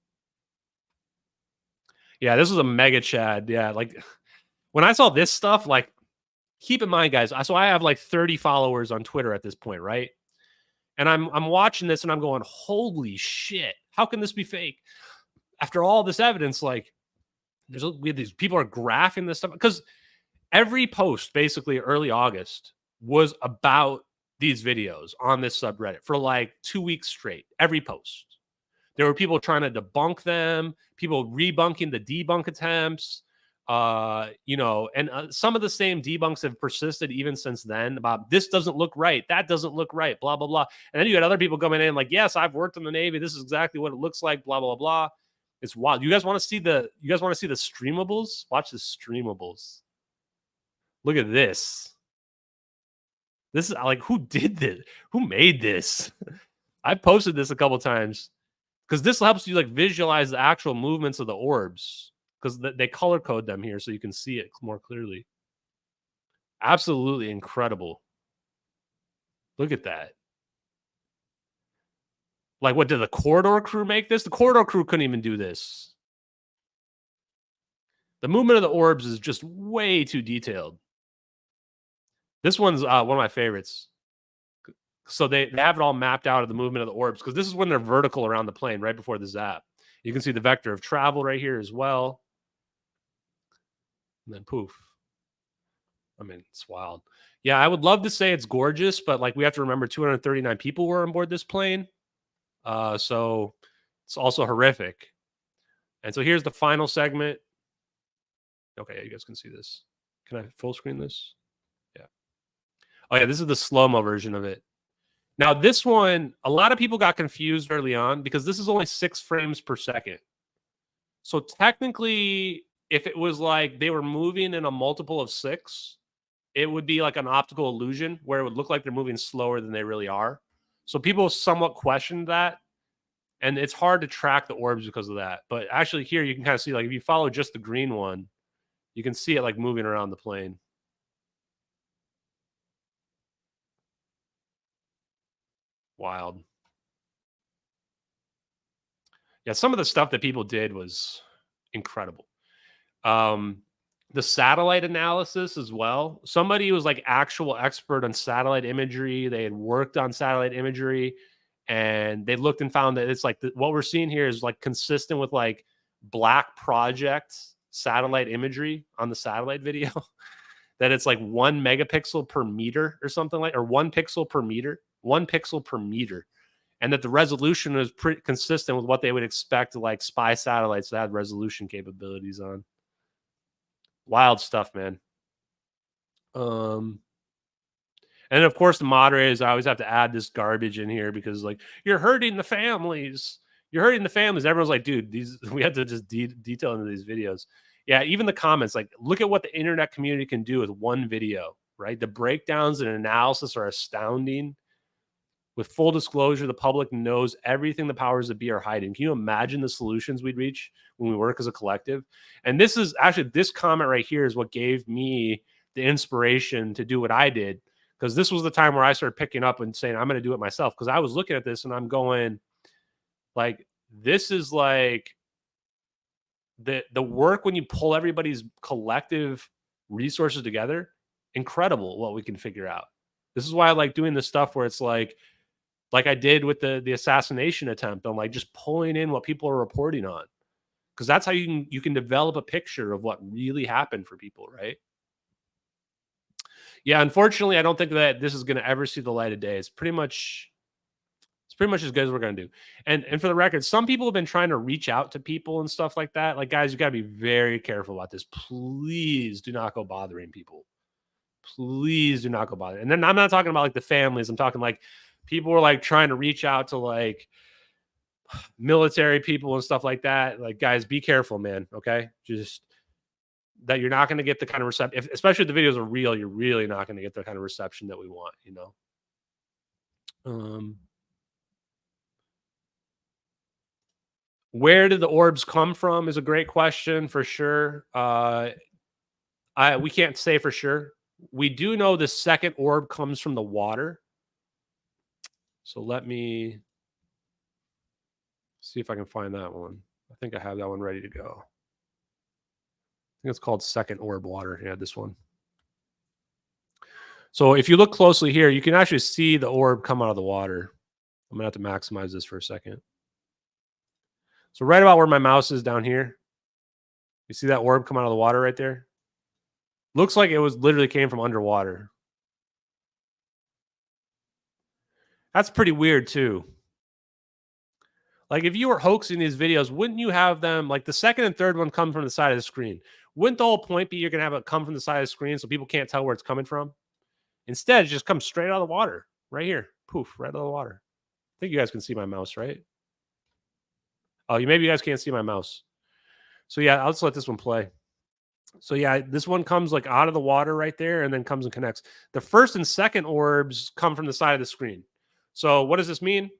Yeah, this was a mega Chad. Yeah, like when I saw this stuff, like keep in mind, guys, so I have like 30 followers on Twitter at this point, right? And I'm watching this and I'm going, holy shit, how can this be fake? After all this evidence, like we have these people are graphing this stuff because every post basically early August was about these videos on this subreddit for like 2 weeks straight. Every post. There were people trying to debunk them, people rebunking the debunk attempts, you know, and some of the same debunks have persisted even since then about this doesn't look right, that doesn't look right, blah, blah, blah. And then you had other people coming in like, yes, I've worked in the Navy. This is exactly what it looks like, blah, blah, blah. It's wild. You guys want to see the streamables? Watch the streamables. Look at this. This is like, who did this? Who made this? I posted this a couple times because this helps you like visualize the actual movements of the orbs because they color code them here so you can see it more clearly. Absolutely incredible. Look at that. Like, what did the corridor crew make this? The corridor crew couldn't even do this. The movement of the orbs is just way too detailed. This one's one of my favorites. So they have it all mapped out of the movement of the orbs because this is when they're vertical around the plane right before the zap. You can see the vector of travel right here as well. And then poof. I mean, it's wild. Yeah, I would love to say it's gorgeous, but like we have to remember 239 people were on board this plane. So it's also horrific. And so here's the final segment. Okay, you guys can see this. Can I full screen this? Yeah. Oh yeah, this is the slow-mo version of it. Now, this one, a lot of people got confused early on because this is only 6 frames per second. So technically, if it was like they were moving in a multiple of 6, it would be like an optical illusion where it would look like they're moving slower than they really are. So people somewhat questioned that. And it's hard to track the orbs because of that. But actually here you can kind of see, like if you follow just the green one, you can see it like moving around the plane. Wild. Yeah, some of the stuff that people did was incredible. The satellite analysis as well. Somebody who was like actual expert on satellite imagery. They had worked on satellite imagery and they looked and found that it's like what we're seeing here is like consistent with like Black Project satellite imagery on the satellite video. That it's like 1 megapixel per meter or something like, or 1 pixel per meter, 1 pixel per meter. And that the resolution is pretty consistent with what they would expect like spy satellites to have resolution capabilities on. Wild stuff, man. And of course, the moderators, I always have to add this garbage in here because, like, you're hurting the families. You're hurting the families. Everyone's like, dude, we have to just detail into these videos. Yeah, even the comments, like, look at what the internet community can do with one video, right? The breakdowns and analysis are astounding. With full disclosure, the public knows everything the powers that be are hiding. Can you imagine the solutions we'd reach when we work as a collective? And this is actually, this comment right here is what gave me the inspiration to do what I did. Because this was the time where I started picking up and saying, I'm going to do it myself. Because I was looking at this and I'm going, like, this is like the work when you pull everybody's collective resources together, incredible what we can figure out. This is why I like doing this stuff where it's like I did with the assassination attempt. I'm like just pulling in what people are reporting on. Because that's how you can develop a picture of what really happened for people, right? Yeah, unfortunately, I don't think that this is going to ever see the light of day. It's pretty much as good as we're going to do. And for the record, some people have been trying to reach out to people and stuff like that. Like, guys, you got to be very careful about this. Please do not go bothering people. Please do not go bother. And then I'm not talking about like the families. I'm talking like people were like trying to reach out to like military people and stuff like that. Like, guys, be careful, man. Okay. Just that you're not going to get the kind of reception, especially if the videos are real, you're really not going to get the kind of reception that we want, you know? Where did the orbs come from is a great question for sure. We can't say for sure. We do know the second orb comes from the water. So let me see if I can find that one. I think I have that one ready to go. I think it's called second orb water. Yeah, this one. So if you look closely here, you can actually see the orb come out of the water. I'm going to have to maximize this for a second. So right about where my mouse is down here, you see that orb come out of the water right there? Looks like it was literally came from underwater. That's pretty weird too. Like if you were hoaxing these videos, wouldn't you have them like the second and third one come from the side of the screen? Wouldn't the whole point be you're going to have it come from the side of the screen so people can't tell where it's coming from? Instead, it just comes straight out of the water right here. Poof, right out of the water. I think you guys can see my mouse, right? Oh, maybe you guys can't see my mouse. So yeah, I'll just let this one play. So yeah, this one comes like out of the water right there and then comes and connects. The first and second orbs come from the side of the screen. So what does this mean?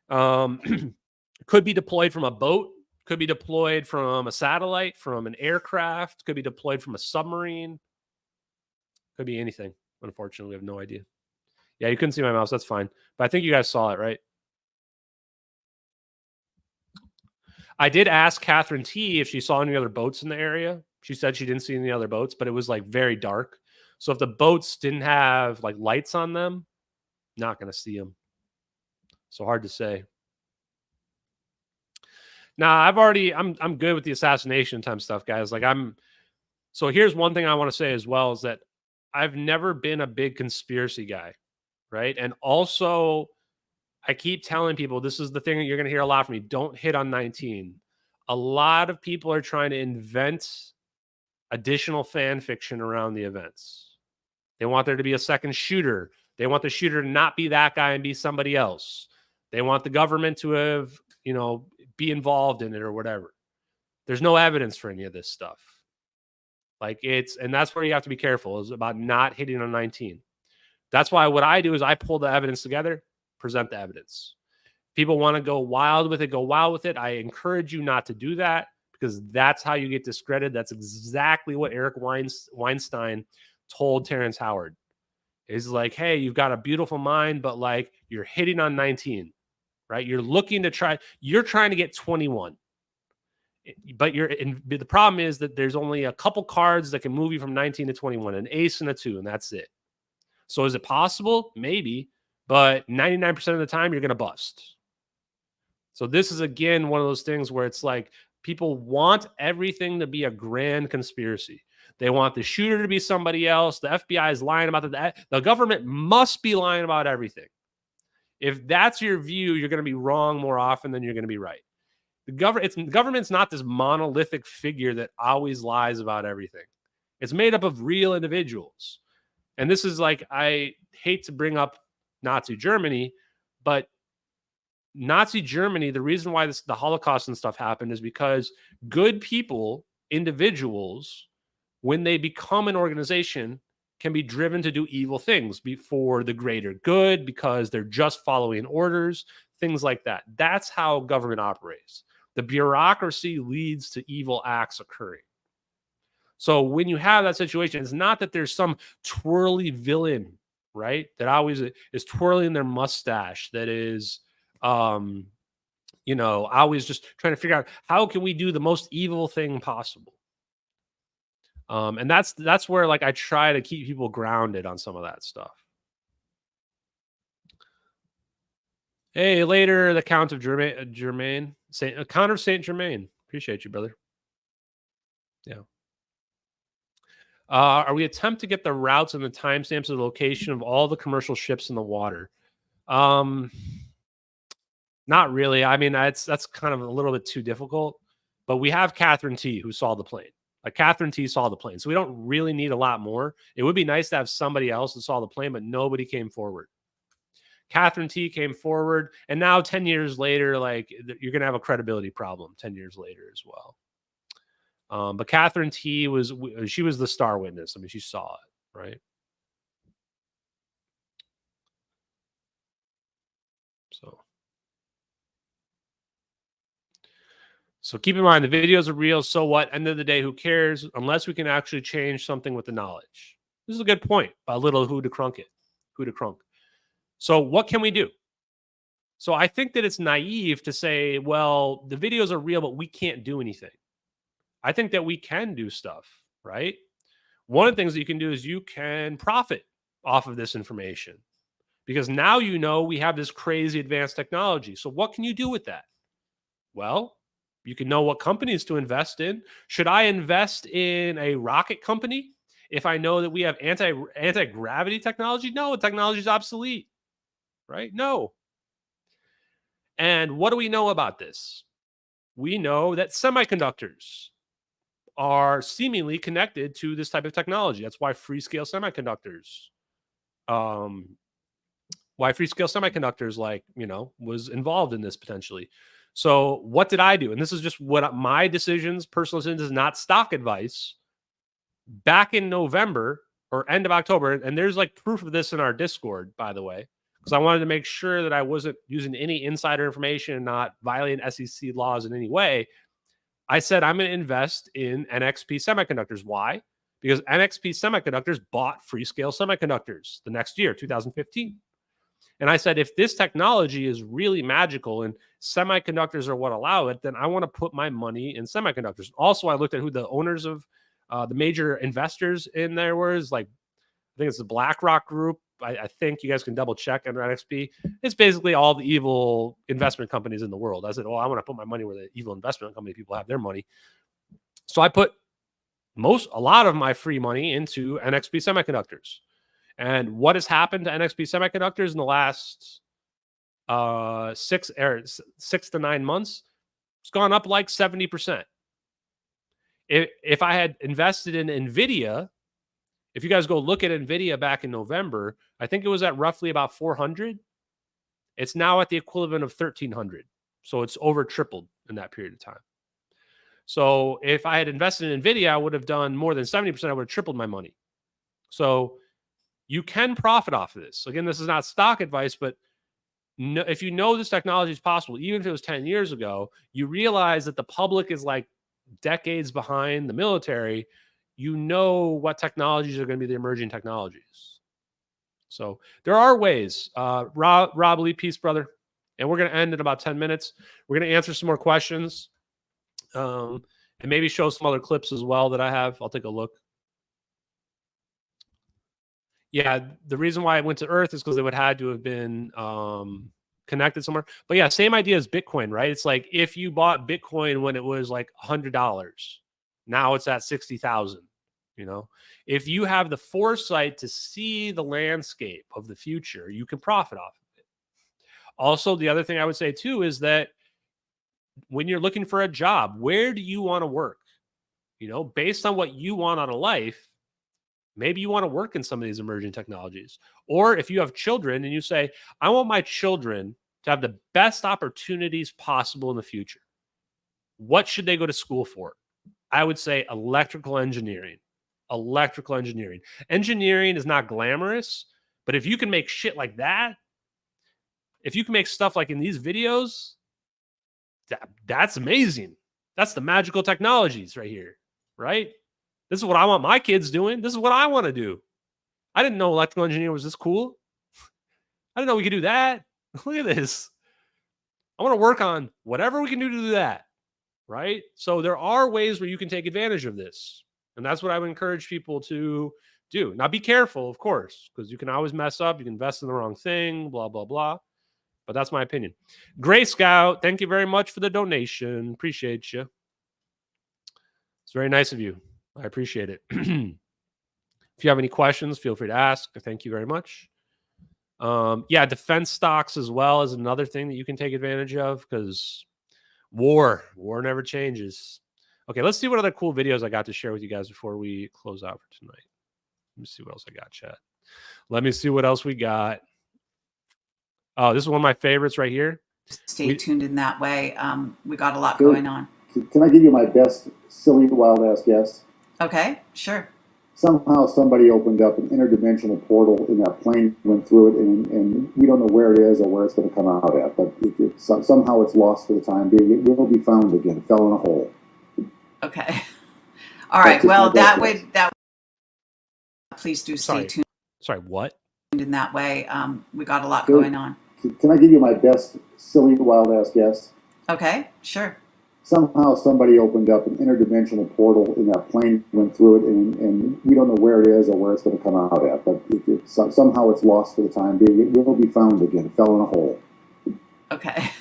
Could be deployed from a boat, could be deployed from a satellite, from an aircraft, could be deployed from a submarine. Could be anything. Unfortunately, we have no idea. Yeah, you couldn't see my mouse. That's fine. But I think you guys saw it, right? I did ask Catherine T if she saw any other boats in the area. She said she didn't see any other boats, but it was like very dark. So if the boats didn't have like lights on them, not going to see them. So hard to say. Nah, I'm good with the assassination time stuff, guys. Like so here's one thing I want to say as well is that I've never been a big conspiracy guy, right? And also I keep telling people this is the thing that you're going to hear a lot from me. Don't hit on 19. A lot of people are trying to invent additional fan fiction around the events. They want there to be a second shooter. They want the shooter to not be that guy and be somebody else. They want the government to have, be involved in it or whatever. There's no evidence for any of this stuff. And that's where you have to be careful is about not hitting on 19. That's why what I do is I pull the evidence together, present the evidence. People want to go wild with it. I encourage you not to do that because that's how you get discredited. That's exactly what Eric Weinstein told Terrence Howard. Is like, hey, you've got a beautiful mind, but like you're hitting on 19, right? You're trying to get 21. But the problem is that there's only a couple cards that can move you from 19 to 21, an ace and a 2, and that's it. So is it possible? Maybe, but 99% of the time you're going to bust. So this is, again, one of those things where it's like people want everything to be a grand conspiracy. They want the shooter to be somebody else. The FBI is lying about that. The government must be lying about everything. If that's your view, you're going to be wrong more often than you're going to be right. The government's not this monolithic figure that always lies about everything. It's made up of real individuals. And this is like, I hate to bring up Nazi Germany, but Nazi Germany, the reason why the Holocaust and stuff happened is because good people, individuals, when they become an organization, can be driven to do evil things for the greater good because they're just following orders, things like that. That's how government operates. The bureaucracy leads to evil acts occurring. So when you have that situation, it's not that there's some twirly villain, right? That always is twirling their mustache, that is, always just trying to figure out how can we do the most evil thing possible. And that's where like I try to keep people grounded on some of that stuff. Hey, later, the Count of Germain, Count of Saint Germain. Appreciate you, brother. Yeah. Are we attempt to get the routes and the timestamps of the location of all the commercial ships in the water? Not really. I mean, that's kind of a little bit too difficult. But we have Catherine T, who saw the plane. Like Catherine T saw the plane, so we don't really need a lot more. It would be nice to have somebody else that saw the plane, but nobody came forward. Catherine T came forward, and now 10 years later, like you're gonna have a credibility problem 10 years later as well. But Catherine T she was the star witness. I mean, she saw it, right? So keep in mind, the videos are real. So what? End of the day, who cares? Unless we can actually change something with the knowledge. This is a good point by little who to crunk it. Who to crunk. So what can we do? So I think that it's naive to say, well, the videos are real, but we can't do anything. I think that we can do stuff, right? One of the things that you can do is you can profit off of this information because now you know we have this crazy advanced technology. So what can you do with that? Well, you can know what companies to invest in. Should I invest in a rocket company if I know that we have anti-gravity technology? No, technology is obsolete, right? No. And what do we know about this? We know that semiconductors are seemingly connected to this type of technology. That's why Freescale Semiconductors, was involved in this potentially. So what did I do? And this is just what my decisions, personal decisions, is not stock advice. Back in November or end of October, and there's like proof of this in our Discord, by the way, because I wanted to make sure that I wasn't using any insider information and not violating SEC laws in any way. I said, I'm going to invest in NXP Semiconductors. Why? Because NXP Semiconductors bought Freescale Semiconductors the next year, 2015. And I said, if this technology is really magical and semiconductors are what allow it, then I want to put my money in semiconductors. Also, I looked at who the owners of the major investors in there was. Like, I think it's the BlackRock group. I think you guys can double check under NXP. It's basically all the evil investment companies in the world. I said, well, I want to put my money where the evil investment company people have their money. So I put a lot of my free money into NXP Semiconductors. And what has happened to NXP Semiconductors in the last 6 to 9 months? It's gone up like 70%. If I had invested in NVIDIA, if you guys go look at NVIDIA back in November, I think it was at roughly about 400. It's now at the equivalent of 1,300. So it's over tripled in that period of time. So if I had invested in NVIDIA, I would have done more than 70%. I would have tripled my money. So you can profit off of this. Again, this is not stock advice, but if you know this technology is possible, even if it was 10 years ago, you realize that the public is like decades behind the military. You know what technologies are going to be the emerging technologies. So there are ways. Rob Lee, peace, brother. And we're going to end in about 10 minutes. We're going to answer some more questions and maybe show some other clips as well that I have. I'll take a look. Yeah, the reason why it went to Earth is because it would had to have been connected somewhere. But yeah, same idea as Bitcoin, right? It's like if you bought Bitcoin when it was like $100, now it's at 60,000. You know, if you have the foresight to see the landscape of the future, you can profit off of it. Also, the other thing I would say too is that when you're looking for a job, where do you want to work? You know, based on what you want out of life, maybe you want to work in some of these emerging technologies. Or if you have children and you say, I want my children to have the best opportunities possible in the future, what should they go to school for? I would say electrical engineering. Electrical engineering. Engineering is not glamorous, but if you can make shit like that, if you can make stuff like in these videos, that's amazing. That's the magical technologies right here, right? This is what I want my kids doing. This is what I want to do. I didn't know electrical engineering was this cool. I didn't know we could do that. Look at this. I want to work on whatever we can do that, right? So there are ways where you can take advantage of this. And that's what I would encourage people to do. Now, be careful, of course, because you can always mess up. You can invest in the wrong thing, blah, blah, blah. But that's my opinion. Gray Scout, thank you very much for the donation. Appreciate you. It's very nice of you. I appreciate it. If you have any questions, feel free to ask. Thank you very much. Yeah, defense stocks as well is another thing that you can take advantage of because war never changes. Okay, let's see what other cool videos I got to share with you guys before we close out for tonight. Let me see what else I got, chat. Let me see what else we got. Oh, this is one of my favorites right here. Stay tuned in that way. We got a lot going on. Can I give you my best silly wild ass guess? Okay, sure. somehow somebody opened up an interdimensional portal in that plane, went through it, and we don't know where it is or where it's going to come out at, but somehow it's lost for the time being. It will be found again. It fell in a hole. Okay. All right. Well, please do stay tuned. Sorry, what? In that way, we got a lot going on. Can I give you my best silly wild ass guess? Okay, sure. Somehow somebody opened up an interdimensional portal in that plane, went through it, and we don't know where it is or where it's going to come out at, but somehow it's lost for the time being. It will be found again. It fell in a hole. Okay.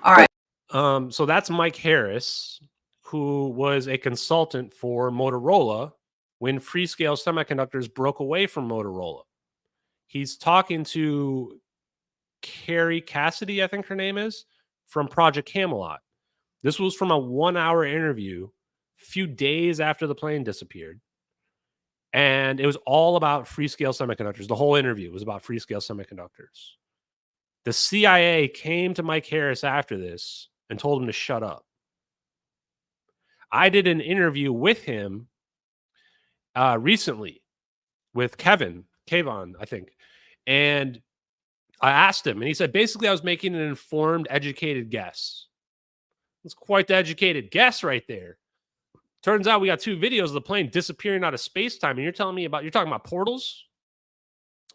All right. So that's Mike Harris, who was a consultant for Motorola when Freescale Semiconductors broke away from Motorola. He's talking to Carrie Cassidy, I think her name is, from Project Camelot. This was from a 1-hour interview a few days after the plane disappeared. And it was all about Freescale Semiconductors. The whole interview was about Freescale Semiconductors. The CIA came to Mike Harris after this and told him to shut up. I did an interview with him recently with Kevin, I think. And I asked him, and he said, basically, I was making an informed, educated guess. It's quite the educated guess right there. Turns out we got 2 videos of the plane disappearing out of space-time, and you're talking about portals?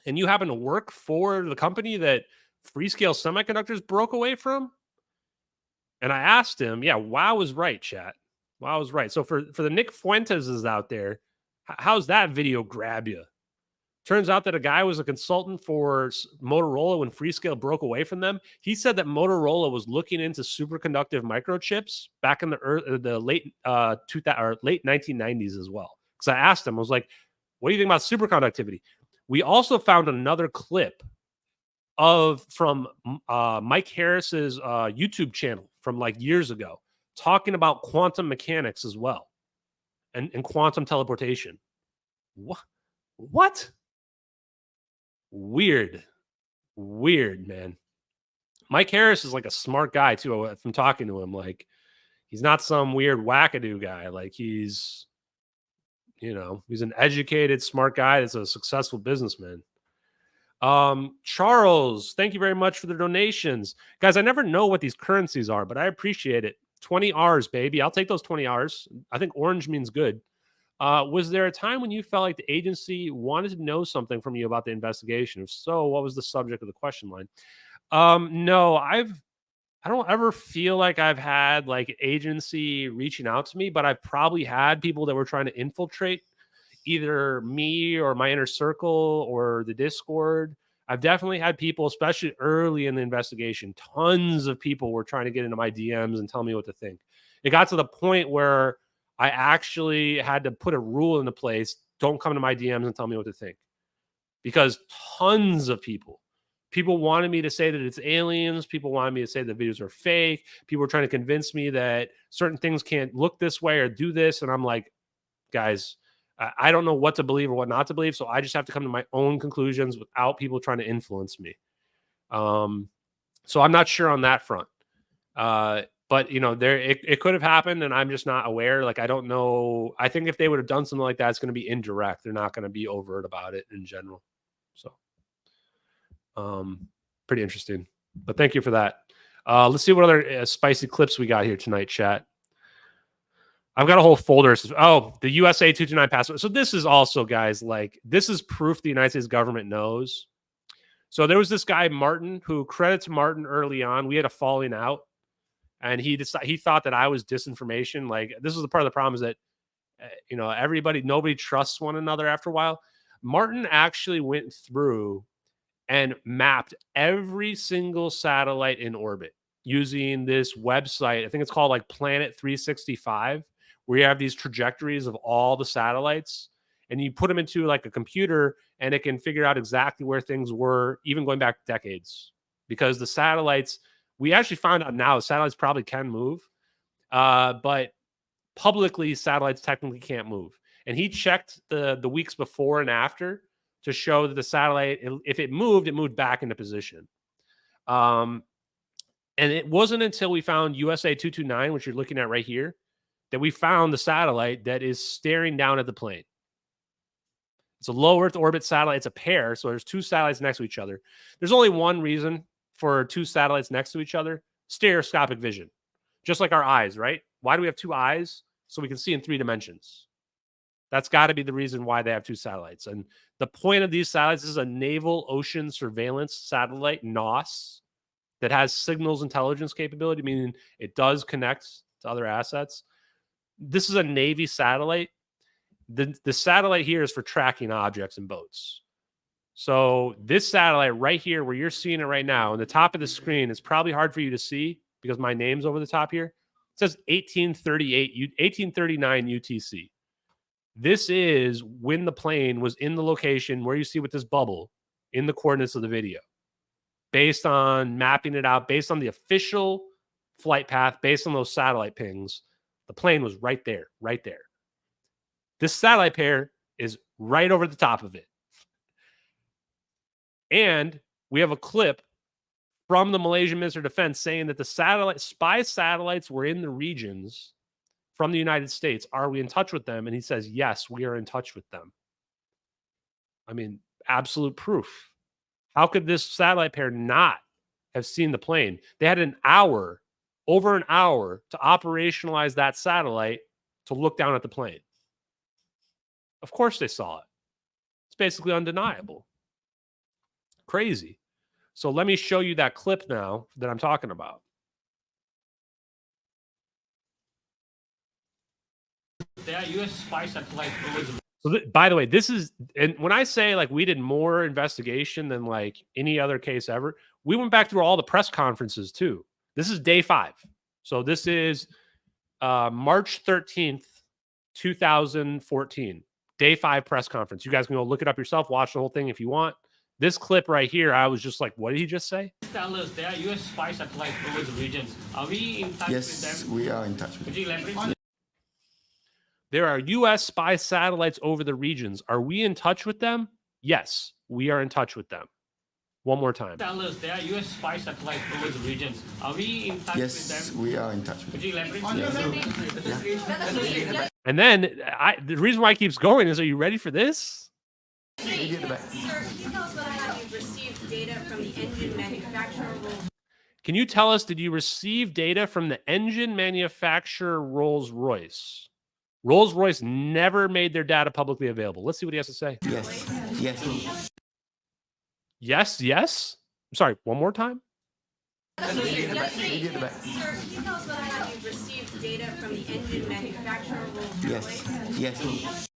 And you happen to work for the company that Freescale Semiconductors broke away from? And I asked him, yeah, wow was right, chat. Wow was right. So for the Nick Fuenteses out there, how's that video grab you? Turns out that a guy was a consultant for Motorola when Freescale broke away from them. He said that Motorola was looking into superconductive microchips back in the late 1990s as well. Because I asked him, I was like, what do you think about superconductivity? We also found another clip from Mike Harris's YouTube channel from like years ago, talking about quantum mechanics as well, and quantum teleportation. What? Weird, man. Mike Harris is like a smart guy too. From talking to him, like he's not some weird wackadoo guy. Like he's an educated, smart guy that's a successful businessman. Charles, thank you very much for the donations. Guys, I never know what these currencies are, but I appreciate it. 20 R's, baby. I'll take those 20 R's. I think orange means good. Was there a time when you felt like the agency wanted to know something from you about the investigation? If so, what was the subject of the question line? No, I don't ever feel like I've had like agency reaching out to me, but I've probably had people that were trying to infiltrate either me or my inner circle or the Discord. I've definitely had people, especially early in the investigation, tons of people were trying to get into my DMs and tell me what to think. It got to the point where I actually had to put a rule into place. Don't come to my DMs and tell me what to think. Because tons of people wanted me to say that it's aliens. People wanted me to say the videos are fake. People were trying to convince me that certain things can't look this way or do this. And I'm like, guys, I don't know what to believe or what not to believe. So I just have to come to my own conclusions without people trying to influence me. So I'm not sure on that front. But it could have happened and I'm just not aware. Like, I don't know. I think if they would have done something like that, it's going to be indirect. They're not going to be overt about it in general. So, pretty interesting, but thank you for that. Let's see what other spicy clips we got here tonight, chat. I've got a whole folder. Oh, the USA 229 password. So this is also, guys, like, this is proof the United States government knows. So there was this guy, Martin, who, credit to Martin early on, we had a falling out. And he thought that I was disinformation. Like, this is the part of the problem is that, nobody trusts one another after a while. Martin actually went through and mapped every single satellite in orbit using this website. I think it's called like Planet 365, where you have these trajectories of all the satellites and you put them into like a computer and it can figure out exactly where things were, even going back decades, because the satellites, we actually found out now satellites probably can move, but publicly satellites technically can't move. And he checked the weeks before and after to show that the satellite, if it moved back into position. And it wasn't until we found USA 229, which you're looking at right here, that we found the satellite that is staring down at the plane. It's a low Earth orbit satellite. It's a pair. So there's two satellites next to each other. There's only one reason for two satellites next to each other: stereoscopic vision. Just like our eyes, right? Why do we have two eyes? So we can see in 3 dimensions. That's got to be the reason why they have two satellites. And the point of these satellites is a naval ocean surveillance satellite, NOS, that has signals intelligence capability, meaning it does connect to other assets. This is a Navy satellite. The satellite here is for tracking objects and boats. So this satellite right here, where you're seeing it right now, on the top of the screen, it's probably hard for you to see because my name's over the top here. It says 1839 UTC. This is when the plane was in the location where you see with this bubble in the coordinates of the video, based on mapping it out, based on the official flight path, based on those satellite pings. The plane was right there, right there. This satellite pair is right over the top of it. And we have a clip from the Malaysian Minister of Defense saying that the spy satellites were in the regions from the United States. Are we in touch with them? And he says, yes, we are in touch with them. I mean, absolute proof. How could this satellite pair not have seen the plane? They had over an hour to operationalize that satellite to look down at the plane. Of course they saw it. It's basically undeniable. Crazy. So let me show you that clip now that I'm talking about. There are U.S. spy satellites. So by the way, this is, and when I say like we did more investigation than like any other case ever, we went back through all the press conferences too. This is day 5. So this is March 13th, 2014. Day 5 press conference. You guys can go look it up yourself, watch the whole thing if you want. This clip right here, I was just like, what did he just say? Tell us, there are U.S. spy satellites over the regions. Are we in touch with them? Yes, we are in touch with them. Could you elaborate? There are U.S. spy satellites over the regions. Are we in touch with them? Yes, we are in touch with them. One more time. Tell us, there are U.S. spy satellites over the regions. Are we in touch with them? Yes, we are in touch with them. Could you elaborate? Yeah. And then the reason why it keeps going is, are you ready for this? Sir, can you tell us whether or not you've received data from the engine manufacturer? Can you tell us, did you receive data from the engine manufacturer Rolls-Royce? Rolls-Royce never made their data publicly available. Let's see what he has to say. Yes. Yes. Yes. Yes. I'm sorry. One more time. Sir, can you tell us whether or not you've received data from the engine manufacturer Rolls-Royce? Yes. Yes.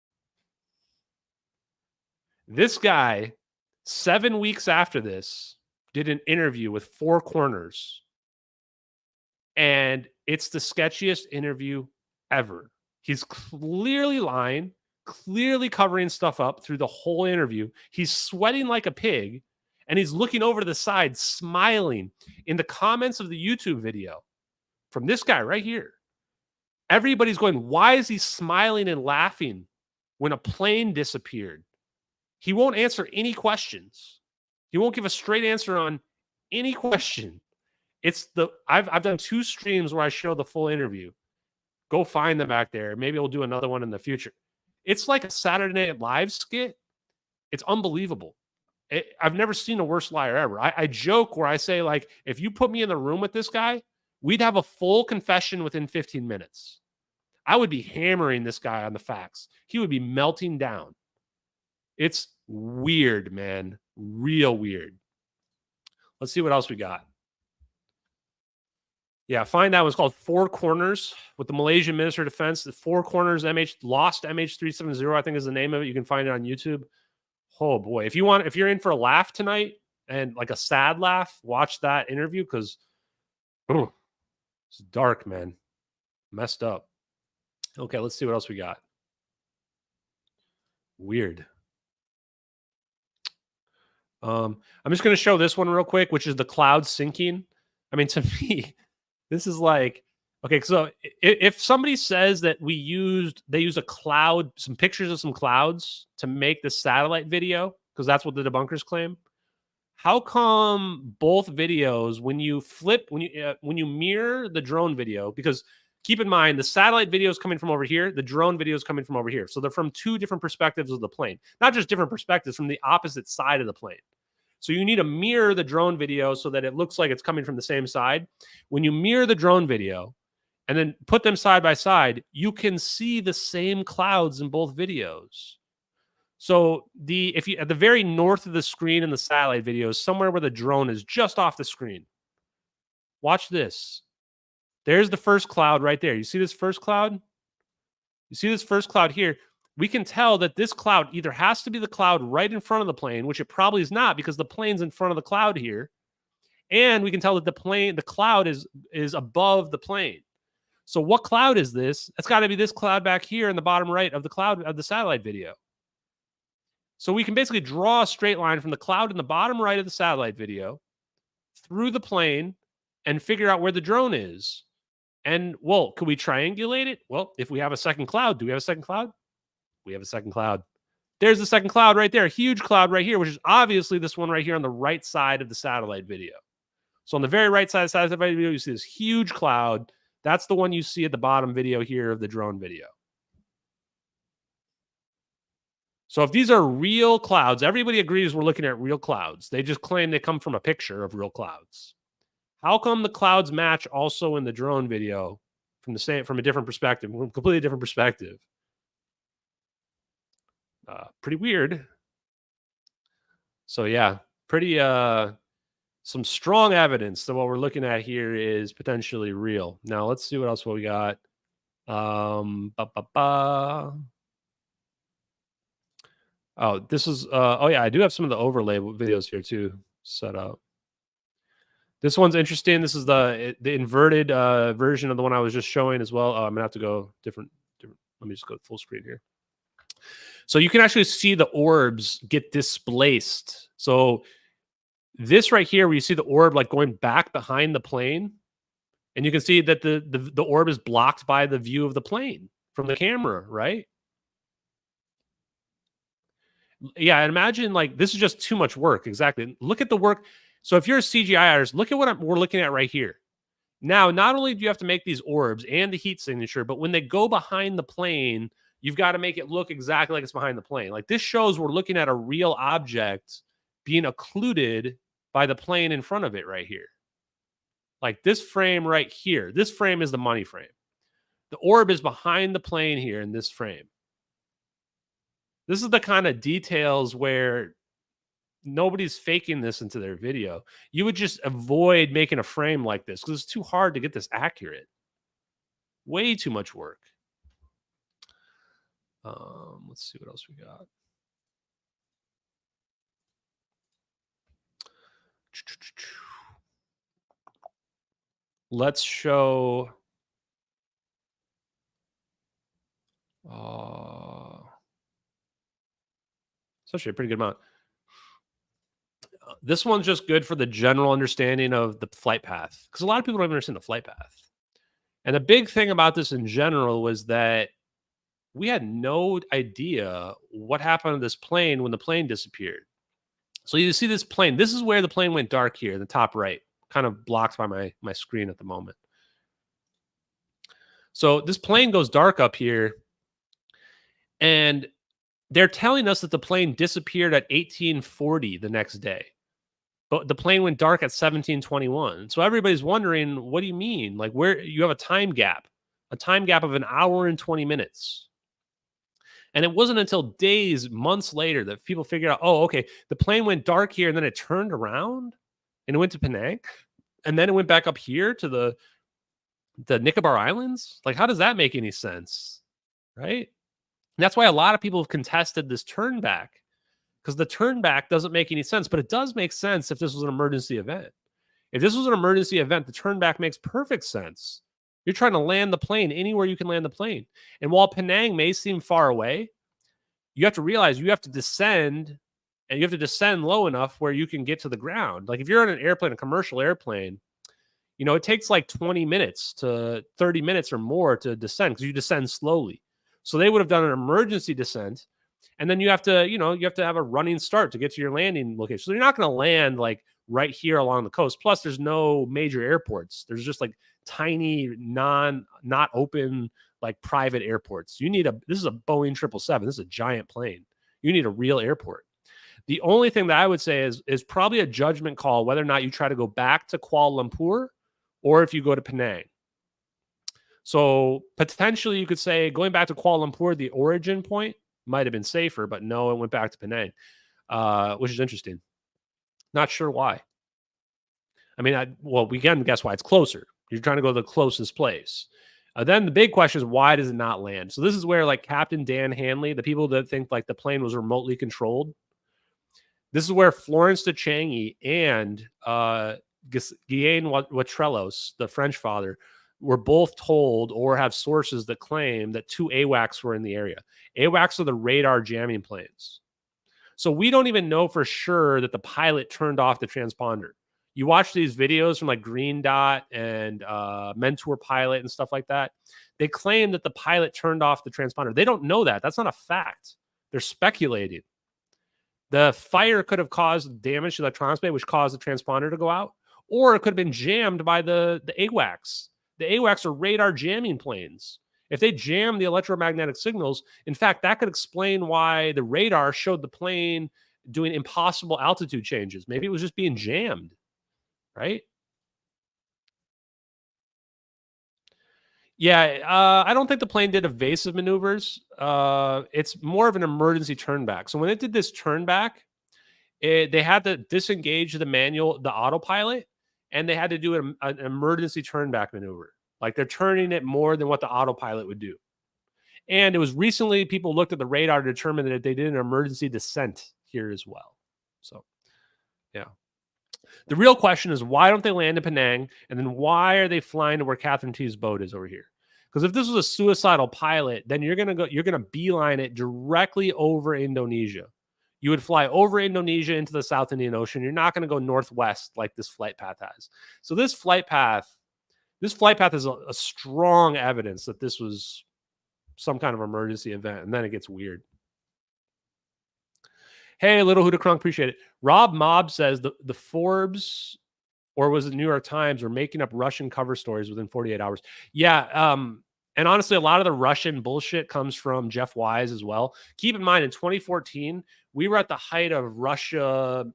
This guy, 7 weeks after this, did an interview with Four Corners. And it's the sketchiest interview ever. He's clearly lying, clearly covering stuff up through the whole interview. He's sweating like a pig, and he's looking over to the side, smiling in the comments of the YouTube video from this guy right here. Everybody's going, why is he smiling and laughing when a plane disappeared? He won't answer any questions. He won't give a straight answer on any question. I've done 2 streams where I show the full interview. Go find them back there. Maybe we'll do another one in the future. It's like a Saturday Night Live skit. It's unbelievable. I've never seen a worse liar ever. I joke where I say, like, if you put me in the room with this guy, we'd have a full confession within 15 minutes. I would be hammering this guy on the facts. He would be melting down. It's weird, man. Real weird. Let's see what else we got. Yeah, find that one's called Four Corners with the Malaysian Minister of Defense. The Four Corners lost MH370, I think is the name of it. You can find it on YouTube. Oh boy, if you're in for a laugh tonight and like a sad laugh, watch that interview because it's dark, man. Messed up. Okay, let's see what else we got. Weird. I'm just going to show this one real quick, which is the cloud sinking. I mean, to me, this is like, okay, so if somebody says that they used a cloud, some pictures of some clouds to make the satellite video, because that's what the debunkers claim, how come both videos, when you mirror the drone video, because keep in mind the satellite video is coming from over here. The drone video is coming from over here. So they're from two different perspectives of the plane, not just different perspectives, from the opposite side of the plane. So you need to mirror the drone video so that it looks like it's coming from the same side. When you mirror the drone video and then put them side by side, you can see the same clouds in both videos. So if you at the very north of the screen in the satellite video is somewhere where the drone is just off the screen. Watch this. There's the first cloud right there. You see this first cloud? You see this first cloud here? We can tell that this cloud either has to be the cloud right in front of the plane, which it probably is not because the plane's in front of the cloud here. And we can tell that the cloud is above the plane. So what cloud is this? It's got to be this cloud back here in the bottom right of the cloud of the satellite video. So we can basically draw a straight line from the cloud in the bottom right of the satellite video through the plane and figure out where the drone is. And, well, could we triangulate it? Well, if we have a second cloud, do we have a second cloud? We have a second cloud. There's the second cloud right there. Huge cloud right here, which is obviously this one right here on the right side of the satellite video. So on the very right side of the satellite video, you see this huge cloud. That's the one you see at the bottom video here of the drone video. So if these are real clouds, everybody agrees we're looking at real clouds. They just claim they come from a picture of real clouds. How come the clouds match also in the drone video from a different perspective, from a completely different perspective? Pretty weird. So yeah, pretty some strong evidence that what we're looking at here is potentially real. Now let's see what else we got. Oh, this is oh yeah, I do have some of the overlay videos here too set up. This one's interesting. This is the inverted version of the one I was just showing as well. I'm gonna have to go different. Let me just go full screen here. So you can actually see the orbs get displaced. So this right here, where you see the orb like going back behind the plane, and you can see that the orb is blocked by the view of the plane from the camera, right? Yeah, and imagine like this is just too much work. Exactly. Look at the work. So if you're a CGI artist, look at what we're looking at right here. Now, not only do you have to make these orbs and the heat signature, but when they go behind the plane, you've got to make it look exactly like it's behind the plane. Like this shows we're looking at a real object being occluded by the plane in front of it right here. Like this frame right here. This frame is the money frame. The orb is behind the plane here in this frame. This is the kind of details where nobody's faking this into their video. You would just avoid making a frame like this because it's too hard to get this accurate. Way too much work. Let's see what else we got. Let's show. It's actually a pretty good amount. This one's just good for the general understanding of the flight path because a lot of people don't understand the flight path. And the big thing about this in general was that we had no idea what happened to this plane when the plane disappeared. So you see this plane. This is where the plane went dark here in the top right, kind of blocked by my screen at the moment. So this plane goes dark up here, and they're telling us that the plane disappeared at 1840 the next day. But the plane went dark at 1721. So everybody's wondering, what do you mean? Like where you have a time gap of an hour and 20 minutes. And it wasn't until days, months later that people figured out, oh, okay, the plane went dark here and then it turned around and it went to Penang and then it went back up here to the Nicobar Islands. Like, how does that make any sense? Right? And that's why a lot of people have contested this turn back because the turn back doesn't make any sense, but it does make sense if this was an emergency event. If this was an emergency event, the turn back makes perfect sense. You're trying to land the plane anywhere you can land the plane. And while Penang may seem far away, you have to realize you have to descend, and you have to descend low enough where you can get to the ground. Like if you're on an airplane, a commercial airplane, you know, it takes like 20 minutes to 30 minutes or more to descend because you descend slowly. So they would have done an emergency descent. And then you have to, you know, you have to have a running start to get to your landing location. So you're not going to land like right here along the coast. Plus, there's no major airports. There's just like tiny, not open, like private airports. This is a Boeing 777. This is a giant plane. You need a real airport. The only thing that I would say is probably a judgment call whether or not you try to go back to Kuala Lumpur or if you go to Penang. So potentially you could say going back to Kuala Lumpur, the origin point might have been safer, but no, it went back to Penang, which is interesting. Not sure why. I mean, we can guess why. It's closer. You're trying to go to the closest place. Then the big question is, why does it not land? So this is where like Captain Dan Hanley, the people that think like the plane was remotely controlled, this is where Florence de Changy and Guillaume Watrellos, the French father, were both told or have sources that claim that 2 AWACS were in the area. AWACS are the radar jamming planes. So we don't even know for sure that the pilot turned off the transponder. You watch these videos from like Green Dot and Mentor Pilot and stuff like that. They claim that the pilot turned off the transponder. They don't know that. That's not a fact. They're speculating. The fire could have caused damage to the electronics bay, which caused the transponder to go out, or it could have been jammed by the AWACS. The AWACS are radar jamming planes. If they jam the electromagnetic signals, in fact, that could explain why the radar showed the plane doing impossible altitude changes. Maybe it was just being jammed, right? Yeah, I don't think the plane did evasive maneuvers. It's more of an emergency turnback. So when it did this turnback, they had to disengage the autopilot, and they had to do an emergency turnback maneuver. Like they're turning it more than what the autopilot would do. And it was recently people looked at the radar to determine that they did an emergency descent here as well. So, yeah. The real question is, why don't they land in Penang? And then why are they flying to where Catherine T's boat is over here? Because if this was a suicidal pilot, then you're going to beeline it directly over Indonesia. You would fly over Indonesia into the South Indian Ocean. You're not going to go northwest like this flight path has. So this flight path is a strong evidence that this was some kind of emergency event. And then it gets weird. Hey, Little Huda Crunk, appreciate it. Rob Mobb says the Forbes, or was it New York Times, were making up Russian cover stories within 48 hours. Yeah, and honestly, a lot of the Russian bullshit comes from Jeff Wise as well. Keep in mind, in 2014, we were at the height of Russia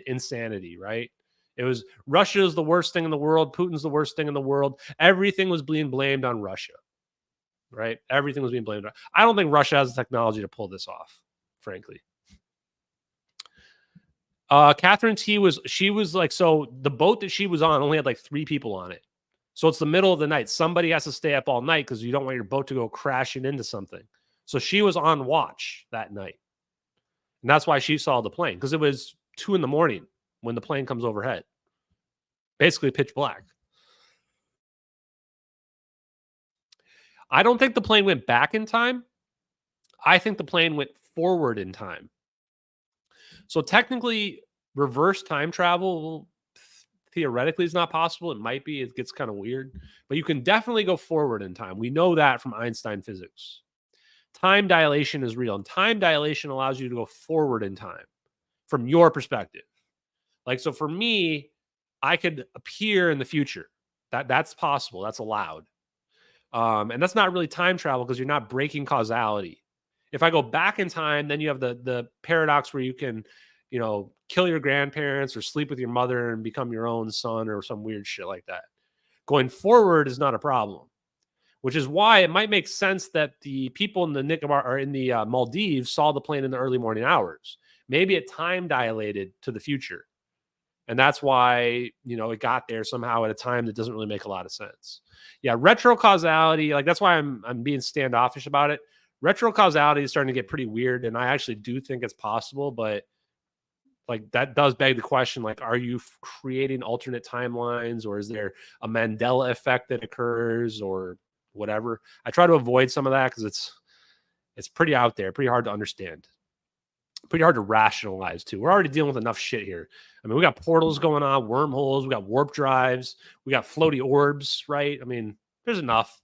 insanity, right? It was Russia is the worst thing in the world. Putin's the worst thing in the world. Everything was being blamed on Russia, right? Everything was being blamed on. I don't think Russia has the technology to pull this off, frankly. Catherine T she was like, so the boat that she was on only had like 3 people on it. So it's the middle of the night. Somebody has to stay up all night because you don't want your boat to go crashing into something. So she was on watch that night. And that's why she saw the plane, because it was 2 a.m. when the plane comes overhead. Basically pitch black. I don't think the plane went back in time. I think the plane went forward in time. So technically, reverse time travel theoretically is not possible. It might be. It gets kind of weird. But you can definitely go forward in time. We know that from Einstein physics. Time dilation is real. And time dilation allows you to go forward in time from your perspective. Like, so for me, I could appear in the future. That's possible. That's allowed. And that's not really time travel because you're not breaking causality. If I go back in time, then you have the paradox where you can, kill your grandparents or sleep with your mother and become your own son or some weird shit like that. Going forward is not a problem, which is why it might make sense that the people in the Nicobar or in the Maldives saw the plane in the early morning hours. Maybe it time dilated to the future. And that's why, it got there somehow at a time that doesn't really make a lot of sense. Yeah, retrocausality, like that's why I'm being standoffish about it. Retrocausality is starting to get pretty weird, and I actually do think it's possible, but like that does beg the question, like, are you creating alternate timelines, or is there a Mandela effect that occurs or whatever? I try to avoid some of that because it's pretty out there, pretty hard to understand. Pretty hard to rationalize too. We're already dealing with enough shit here. I mean, we got portals going on, wormholes, we got warp drives, we got floaty orbs, right? I mean, there's enough.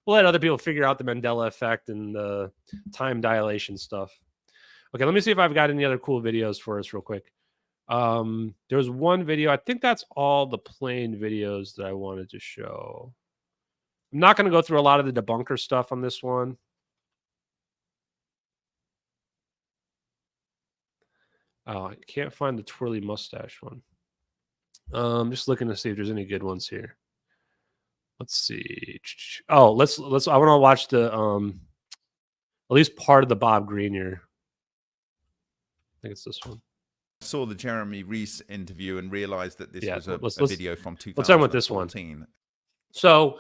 We'll let other people figure out the Mandela effect and the time dilation stuff. Okay, let me see if I've got any other cool videos for us real quick. There was one video. I think that's all the plane videos that I wanted to show. I'm not going to go through a lot of the debunker stuff on this one. Oh, I can't find the twirly mustache one. Just looking to see if there's any good ones here. Let's see. Oh, let's I want to watch the at least part of the Bob Greenyer. I think it's this one. I saw the Jeremy Reese interview and realized that this was a video from 2014. Let's end with this one. So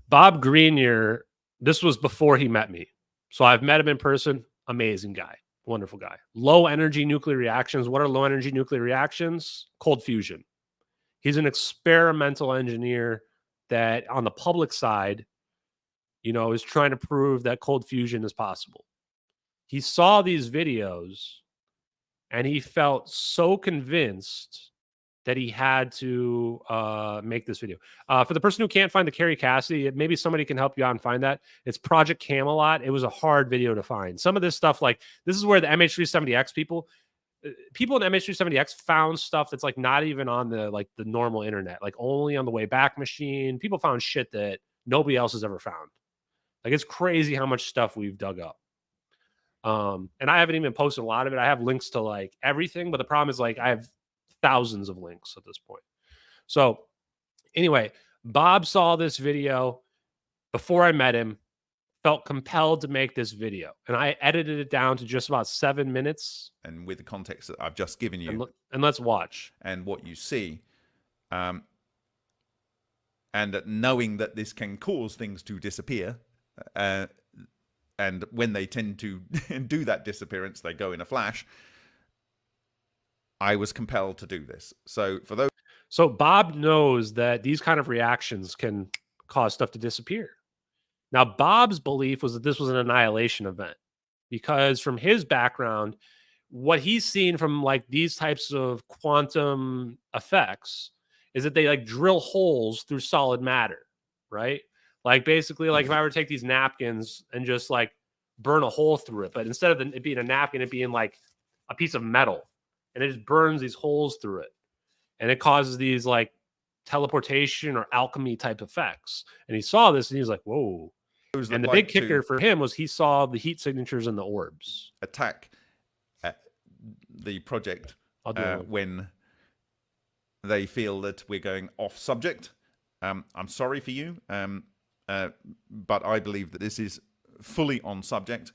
Bob Greenyer, this was before he met me. So I've met him in person. Amazing guy. Wonderful guy. Low energy nuclear reactions. What are low energy nuclear reactions? Cold fusion. He's an experimental engineer that on the public side, you know, is trying to prove that cold fusion is possible. He saw these videos and he felt so convinced that he had to make this video. For the person who can't find the Carrie Cassidy, maybe somebody can help you out and find that. It's Project Camelot. It was a hard video to find. Some of this stuff, like this is where the MH370X people in MH370X found stuff that's like not even on the normal internet, like only on the Wayback Machine. People found shit that nobody else has ever found. Like it's crazy how much stuff we've dug up. And I haven't even posted a lot of it. I have links to like everything, but the problem is like I have thousands of links at this point. So anyway, Bob saw this video before I met him, felt compelled to make this video, and I edited it down to just about 7 minutes. And with the context that I've just given you, and let's watch. And what you see, and knowing that this can cause things to disappear, and when they tend to do that disappearance, they go in a flash. I was compelled to do this. So Bob knows that these kind of reactions can cause stuff to disappear. Now, Bob's belief was that this was an annihilation event because from his background, what he's seen from like these types of quantum effects is that they like drill holes through solid matter, right? Like basically, like if I were to take these napkins and just like burn a hole through it, but instead of it being a napkin, it being like a piece of metal, and it just burns these holes through it, and it causes these like teleportation or alchemy type effects. And he saw this, and he was like, "Whoa!" And the big kicker for him was he saw the heat signatures in the orbs. Attack the project when they feel that we're going off subject. I'm sorry for you. But I believe that this is fully on subject,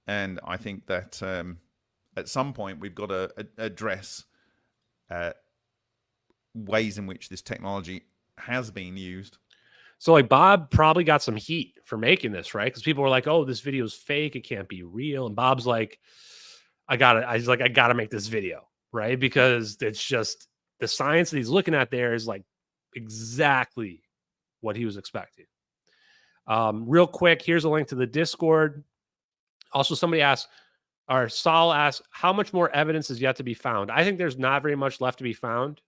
and I think that at some point we've got to address ways in which this technology has been used. So like Bob probably got some heat for making this, right? Because people were like, "Oh, this video is fake. It can't be real." And Bob's like, I gotta make this video, right? Because it's just the science that he's looking at there is like exactly what he was expecting. Real quick, here's a link to the Discord. Also, somebody asked, or Saul asked, how much more evidence is yet to be found? I think there's not very much left to be found.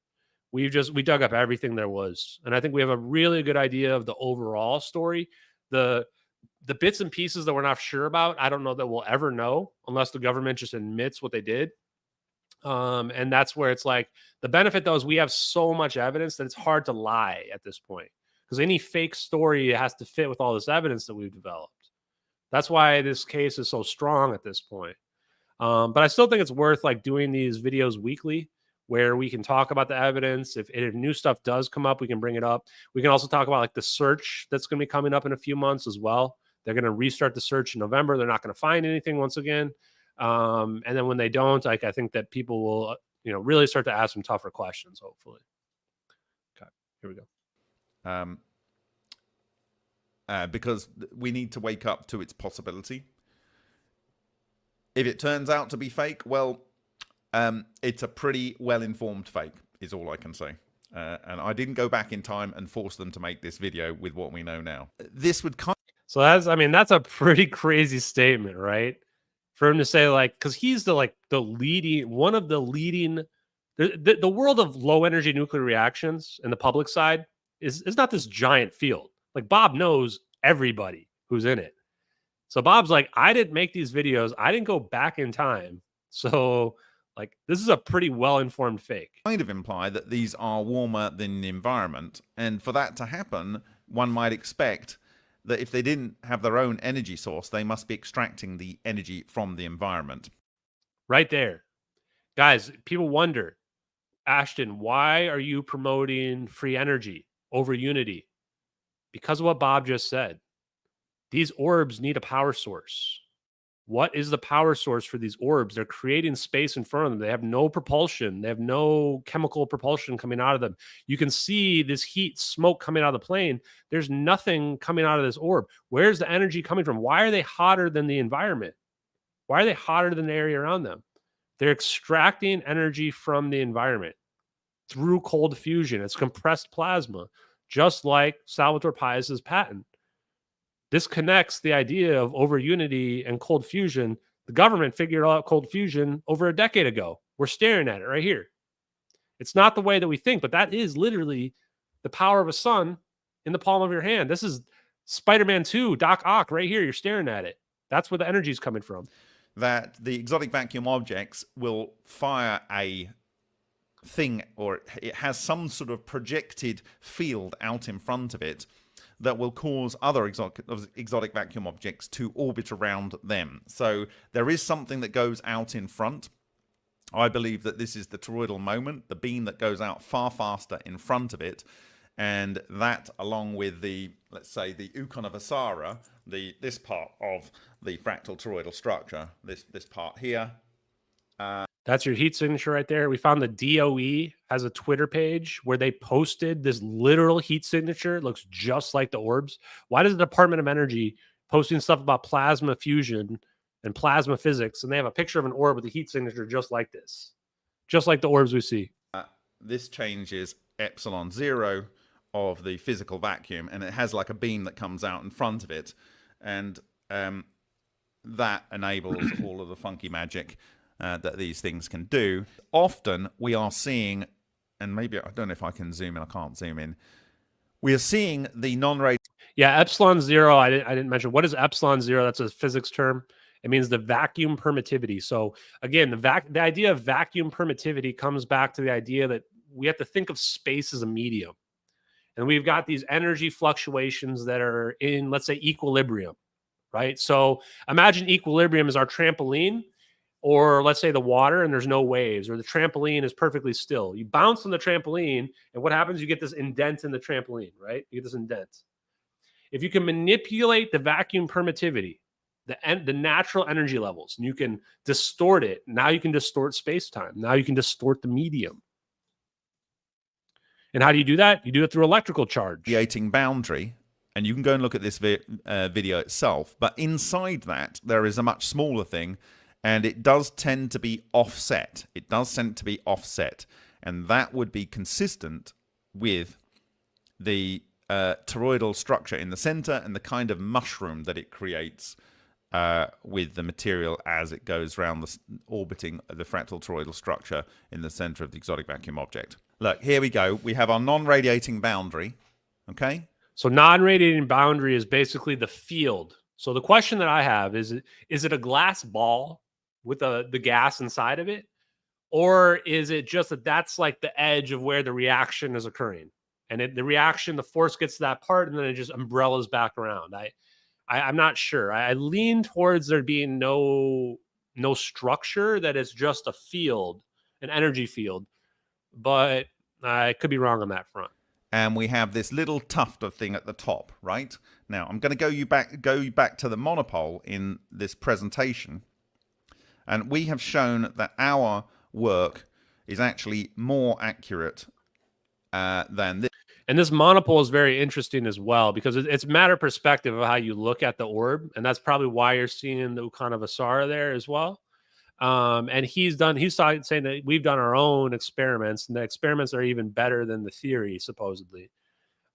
We dug up everything there was. And I think we have a really good idea of the overall story. The bits and pieces that we're not sure about, I don't know that we'll ever know unless the government just admits what they did. And that's where it's like, the benefit though is we have so much evidence that it's hard to lie at this point. Because any fake story has to fit with all this evidence that we've developed. That's why this case is so strong at this point. But I still think it's worth like doing these videos weekly where we can talk about the evidence. If new stuff does come up, we can bring it up. We can also talk about like the search that's going to be coming up in a few months as well. They're going to restart the search in November. They're not going to find anything once again. And then when they don't, like I think that people will, really start to ask some tougher questions, hopefully. Okay, here we go. Because we need to wake up to its possibility. If it turns out to be fake, well, it's a pretty well-informed fake, is all I can say. And I didn't go back in time and force them to make this video with what we know now. This would So that's a pretty crazy statement, right? For him to say like, because he's the world of low energy nuclear reactions in the public side is not this giant field. Like Bob knows everybody who's in it. So Bob's like, I didn't make these videos. I didn't go back in time. So Like, this is a pretty well-informed fake. Kind of imply that these are warmer than the environment. And for that to happen, one might expect that if they didn't have their own energy source, they must be extracting the energy from the environment. Right there. Guys, people wonder, Ashton, why are you promoting free energy over unity? Because of what Bob just said. These orbs need a power source. What is the power source for these orbs? They're creating space in front of them. They have no propulsion. They have no chemical propulsion coming out of them. You can see this heat, smoke coming out of the plane. There's nothing coming out of this orb. Where's the energy coming from? Why are they hotter than the environment? Why are they hotter than the area around them? They're extracting energy from the environment through cold fusion. It's compressed plasma, just like Salvatore Pais' patent. This connects the idea of over unity and cold fusion. The government figured out cold fusion over a decade ago. We're staring at it right here. It's not the way that we think, but that is literally the power of a sun in the palm of your hand. This is Spider-Man 2, Doc Ock right here. You're staring at it. That's where the energy is coming from. That the exotic vacuum objects will fire a thing, or it has some sort of projected field out in front of it that will cause other exotic vacuum objects to orbit around them. So there is something that goes out in front. I believe that this is the toroidal moment, the beam that goes out far faster in front of it. And that, along with the, let's say, the Ukon of Asara, this part of the fractal toroidal structure, this part here. That's your heat signature right there. We found the DOE has a Twitter page where they posted this literal heat signature. It looks just like the orbs. Why does the Department of Energy posting stuff about plasma fusion and plasma physics, and they have a picture of an orb with a heat signature just like this, just like the orbs we see? This changes epsilon 0 of the physical vacuum, and it has like a beam that comes out in front of it, and that enables all of the funky magic that these things can do. Often we are seeing, and maybe, I don't know if I can zoom in, I can't zoom in. We are seeing the non-radiation. Yeah, epsilon 0, I didn't mention. What is epsilon 0? That's a physics term. It means the vacuum permittivity. So again, the idea of vacuum permittivity comes back to the idea that we have to think of space as a medium. And we've got these energy fluctuations that are in, let's say, equilibrium, right? So imagine equilibrium is our trampoline, or let's say the water and there's no waves, or the trampoline is perfectly still. You bounce on the trampoline, and what happens? You get this indent in the trampoline, right? You get this indent. If you can manipulate the vacuum permittivity, the natural energy levels, and you can distort it, now you can distort space-time. Now you can distort the medium. And how do you do that? You do it through electrical charge. Radiating boundary, and you can go and look at this video itself, but inside that, there is a much smaller thing, and it does tend to be offset. It does tend to be offset. And that would be consistent with the toroidal structure in the center and the kind of mushroom that it creates with the material as it goes around orbiting the fractal toroidal structure in the center of the exotic vacuum object. Look, here we go. We have our non-radiating boundary, okay? So non-radiating boundary is basically the field. So the question that I have is it a glass ball with the gas inside of it? Or is it just that's like the edge of where the reaction is occurring? And the reaction, the force gets to that part, and then it just umbrellas back around. I'm not sure. I lean towards there being no structure, that it's just a field, an energy field. But I could be wrong on that front. And we have this little tuft of thing at the top, right? Now, I'm going to go you back to the monopole in this presentation. And we have shown that our work is actually more accurate than this. And this monopole is very interesting as well, because it's a matter of perspective of how you look at the orb. And that's probably why you're seeing the Ukon of Asara there as well. And he's saying that we've done our own experiments, and the experiments are even better than the theory, supposedly.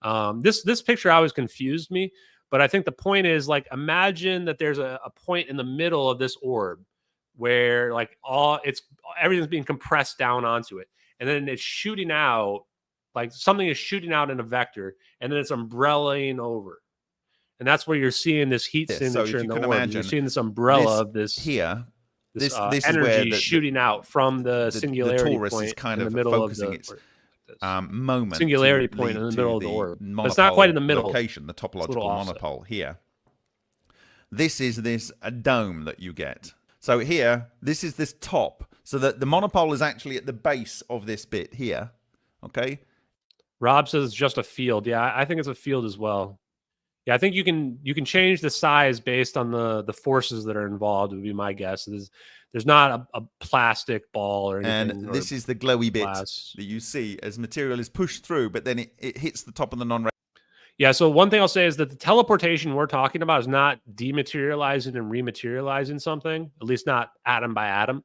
This picture always confused me, but I think the point is, like, imagine that there's a point in the middle of this orb where like everything's being compressed down onto it, and then it's shooting out, like something is shooting out in a vector, and then it's umbrellaing over, and that's where you're seeing this heat signature in the orb. You're seeing this umbrella of this here. this is energy where shooting out from the singularity torus point is kind in of the middle focusing of its moment singularity point in the to middle of the orb. monopole But it's not quite in the middle. location, the topological offset. monopole here. This is a dome that you get. So here, this is this top. So that the monopole is actually at the base of this bit here. Okay. Rob says it's just a field. Yeah, I think it's a field as well. Yeah, I think you can change the size based on the forces that are involved, would be my guess. There's not a plastic ball or anything. And this is the glowy bit that you see as material is pushed through, but then it hits the top of the non. Yeah, so one thing I'll say is that the teleportation we're talking about is not dematerializing and rematerializing something, at least not atom by atom,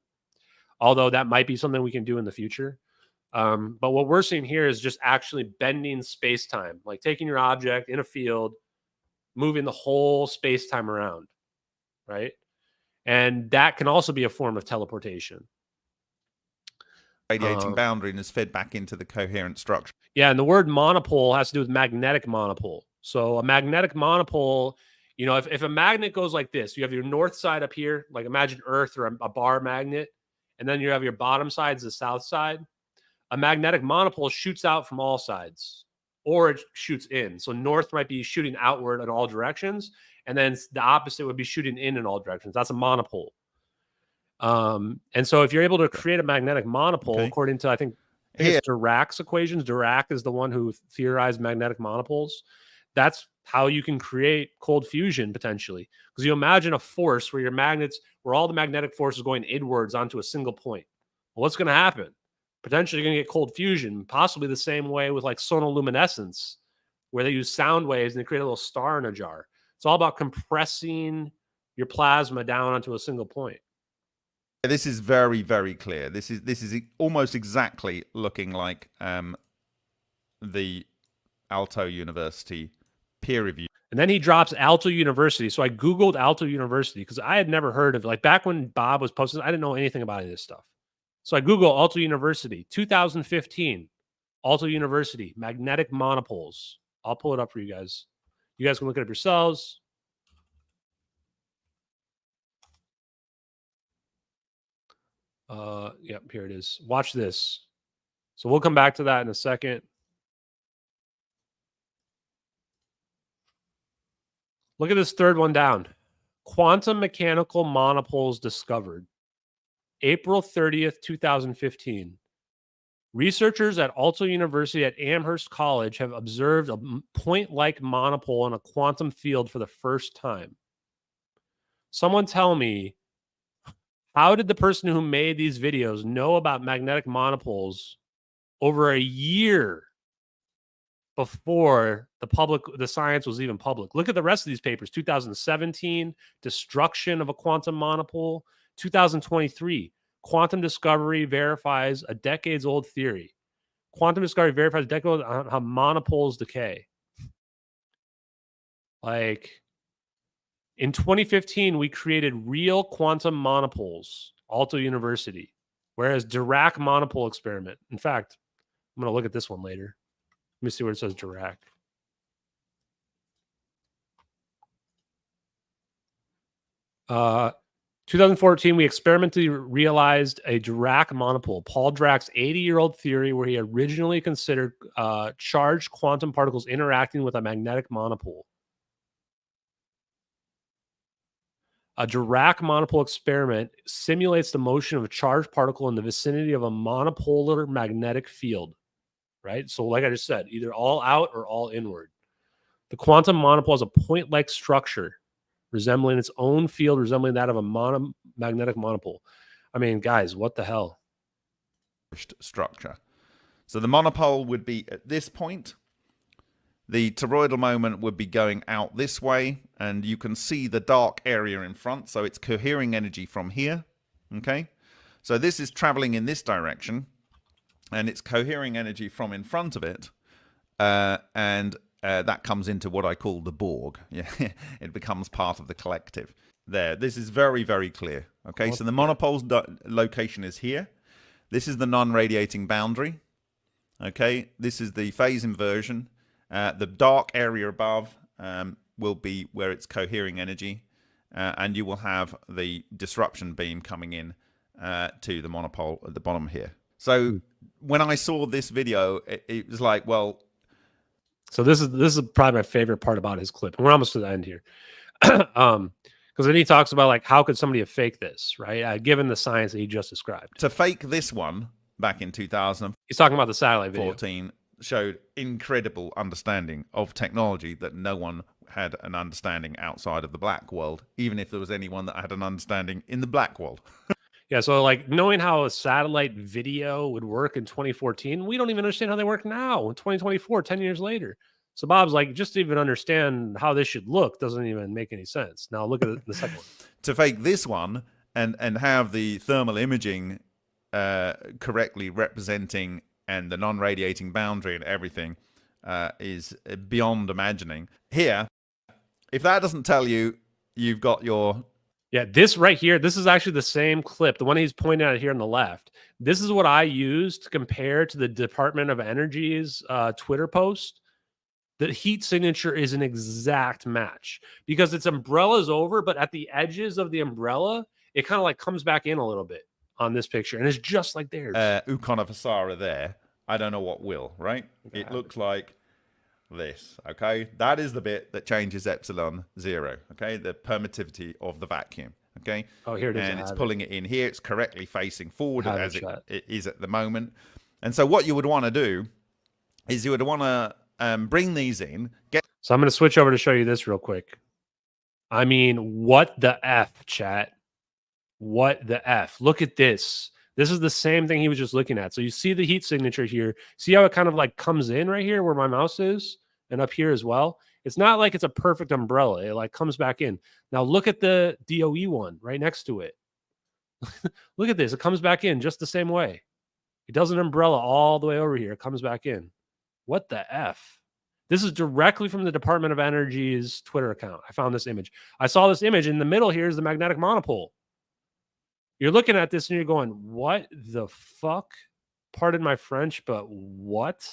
although that might be something we can do in the future. But what we're seeing here is just actually bending space-time, like taking your object in a field, moving the whole space-time around, right? And that can also be a form of teleportation. Radiating boundary and is fed back into the coherent structure. Yeah, and the word monopole has to do with magnetic monopole. So a magnetic monopole, you know, if a magnet goes like this, you have your north side up here, like imagine Earth or a bar magnet, and then you have your bottom side is the south side. A magnetic monopole shoots out from all sides, or it shoots in. So north might be shooting outward in all directions, and then the opposite would be shooting in all directions. That's a monopole. And so if you're able to create a magnetic monopole, according to, I think it's Dirac's equations, Dirac is the one who theorized magnetic monopoles. That's how you can create cold fusion potentially. Because you imagine a force where where all the magnetic force is going inwards onto a single point. Well, what's going to happen? Potentially you're going to get cold fusion, possibly the same way with like sonoluminescence, where they use sound waves and they create a little star in a jar. It's all about compressing your plasma down onto a single point. This is very, very clear. This is almost exactly looking like the Aalto University peer review. And then he drops Aalto University. So I Googled Aalto University because I had never heard of it. Like back when Bob was posting, I didn't know anything about any of this stuff. So I Googled Aalto University, 2015, Aalto University, magnetic monopoles. I'll pull it up for you guys. You guys can look it up yourselves. Yep, here it is. Watch this. So we'll come back to that in a second. Look at this third one down. Quantum mechanical monopoles discovered. April 30th, 2015. Researchers at Aalto University at Amherst College have observed a point-like monopole in a quantum field for the first time. Someone tell me, how did the person who made these videos know about magnetic monopoles over a year before the science was even public? Look at the rest of these papers. 2017, destruction of a quantum monopole. 2023, quantum discovery verifies a decades-old theory. Quantum discovery verifies a decade-old how monopoles decay. Like, in 2015, we created real quantum monopoles, Aalto University, whereas Dirac monopole experiment. In fact, I'm going to look at this one later. Let me see where it says Dirac. Uh, 2014, we experimentally realized a Dirac monopole, Paul Dirac's 80-year-old theory where he originally considered charged quantum particles interacting with a magnetic monopole. A Dirac monopole experiment simulates the motion of a charged particle in the vicinity of a monopolar magnetic field, right? So like I just said, either all out or all inward. The quantum monopole has a point-like structure resembling its own field, resembling that of a magnetic monopole. I mean, guys, what the hell? Structure. So the monopole would be at this point. The toroidal moment would be going out this way, and you can see the dark area in front, so it's cohering energy from here, okay? So this is traveling in this direction, and it's cohering energy from in front of it, and that comes into what I call the Borg. Yeah, it becomes part of the collective. There, this is very, very clear, okay? So the monopole's location is here. This is the non-radiating boundary, okay? This is the phase inversion. The dark area above will be where it's cohering energy, and you will have the disruption beam coming in to the monopole at the bottom here. So when I saw this video, it was like, well. So this is probably my favorite part about his clip. And we're almost to the end here. Because then he talks about like, how could somebody have faked this, right? Given the science that he just described. To fake this one back in 2014, he's talking about the satellite video. Showed incredible understanding of technology that no one had an understanding outside of the black world, even if there was anyone that had an understanding in the black world. Yeah, so like knowing how a satellite video would work in 2014, we don't even understand how they work now in 2024, 10 years later. So Bob's like, just to even understand how this should look doesn't even make any sense. Now look at the second one. To fake this one and have the thermal imaging correctly representing and the non-radiating boundary and everything is beyond imagining. Here, if that doesn't tell you, you've got your... Yeah, this right here, this is actually the same clip, the one he's pointing out here on the left. This is what I used to compare to the Department of Energy's Twitter post. The heat signature is an exact match because its umbrella is over, but at the edges of the umbrella, it kind of like comes back in a little bit on this picture, and it's just like theirs. Ukon of Asara there. I don't know what will, right? It looks like this, okay? That is the bit that changes epsilon 0, okay? The permittivity of the vacuum, okay? Oh, here it is. And it's pulling it in here. It's correctly facing forward as it is at the moment. And so what you would want to do is you would want to bring these in. So I'm going to switch over to show you this real quick. I mean, what the F, chat? What the F? Look at this. This is the same thing he was just looking at. So you see the heat signature here. See how it kind of like comes in right here where my mouse is and up here as well? It's not like it's a perfect umbrella. It like comes back in. Now look at the DOE one right next to it. Look at this. It comes back in just the same way. It does an umbrella all the way over here. It comes back in. What the F? This is directly from the Department of Energy's Twitter account. I found this image. I saw this image. In the middle here is the magnetic monopole. You're looking at this and you're going, what the fuck? Pardon my French, but what?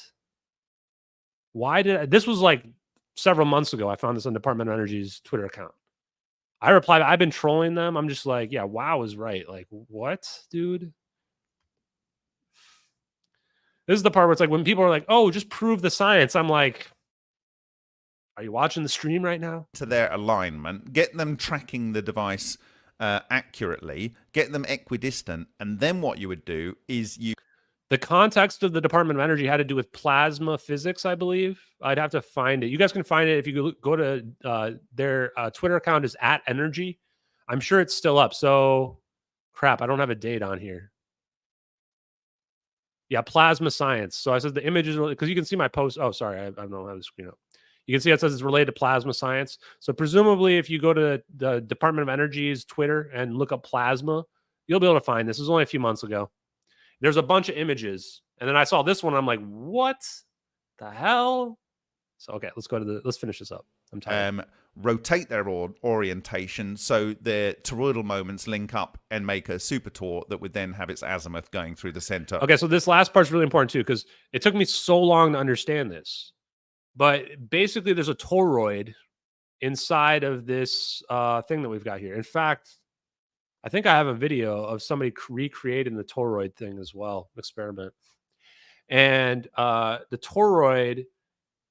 Why did this was like several months ago. I found this on Department of Energy's Twitter account. I replied, I've been trolling them. I'm just like, yeah, wow is right. Like, what, dude? This is the part where it's like when people are like, oh, just prove the science. I'm like, are you watching the stream right now? To their alignment, get them tracking the device accurately, get them equidistant, and then what you would do is the context of the Department of Energy had to do with plasma physics, I believe. I'd have to find it. You guys can find it if you go to their Twitter account is @energy. I'm sure it's still up. So crap, I don't have a date on here. Yeah, plasma science. So I said the image is because you can see my post. Oh, sorry, I don't have the screen up. You can see it says it's related to plasma science. So presumably if you go to the Department of Energy's Twitter and look up plasma, you'll be able to find this. This was only a few months ago. There's a bunch of images. And then I saw this one. And I'm like, what the hell? So, okay, let's finish this up. I'm tired. Rotate their orientation so their toroidal moments link up and make a super tor that would then have its azimuth going through the center. Okay, so this last part's really important too because it took me so long to understand this. But basically, there's a toroid inside of this thing that we've got here. In fact, I think I have a video of somebody recreating the toroid thing as well, experiment. And the toroid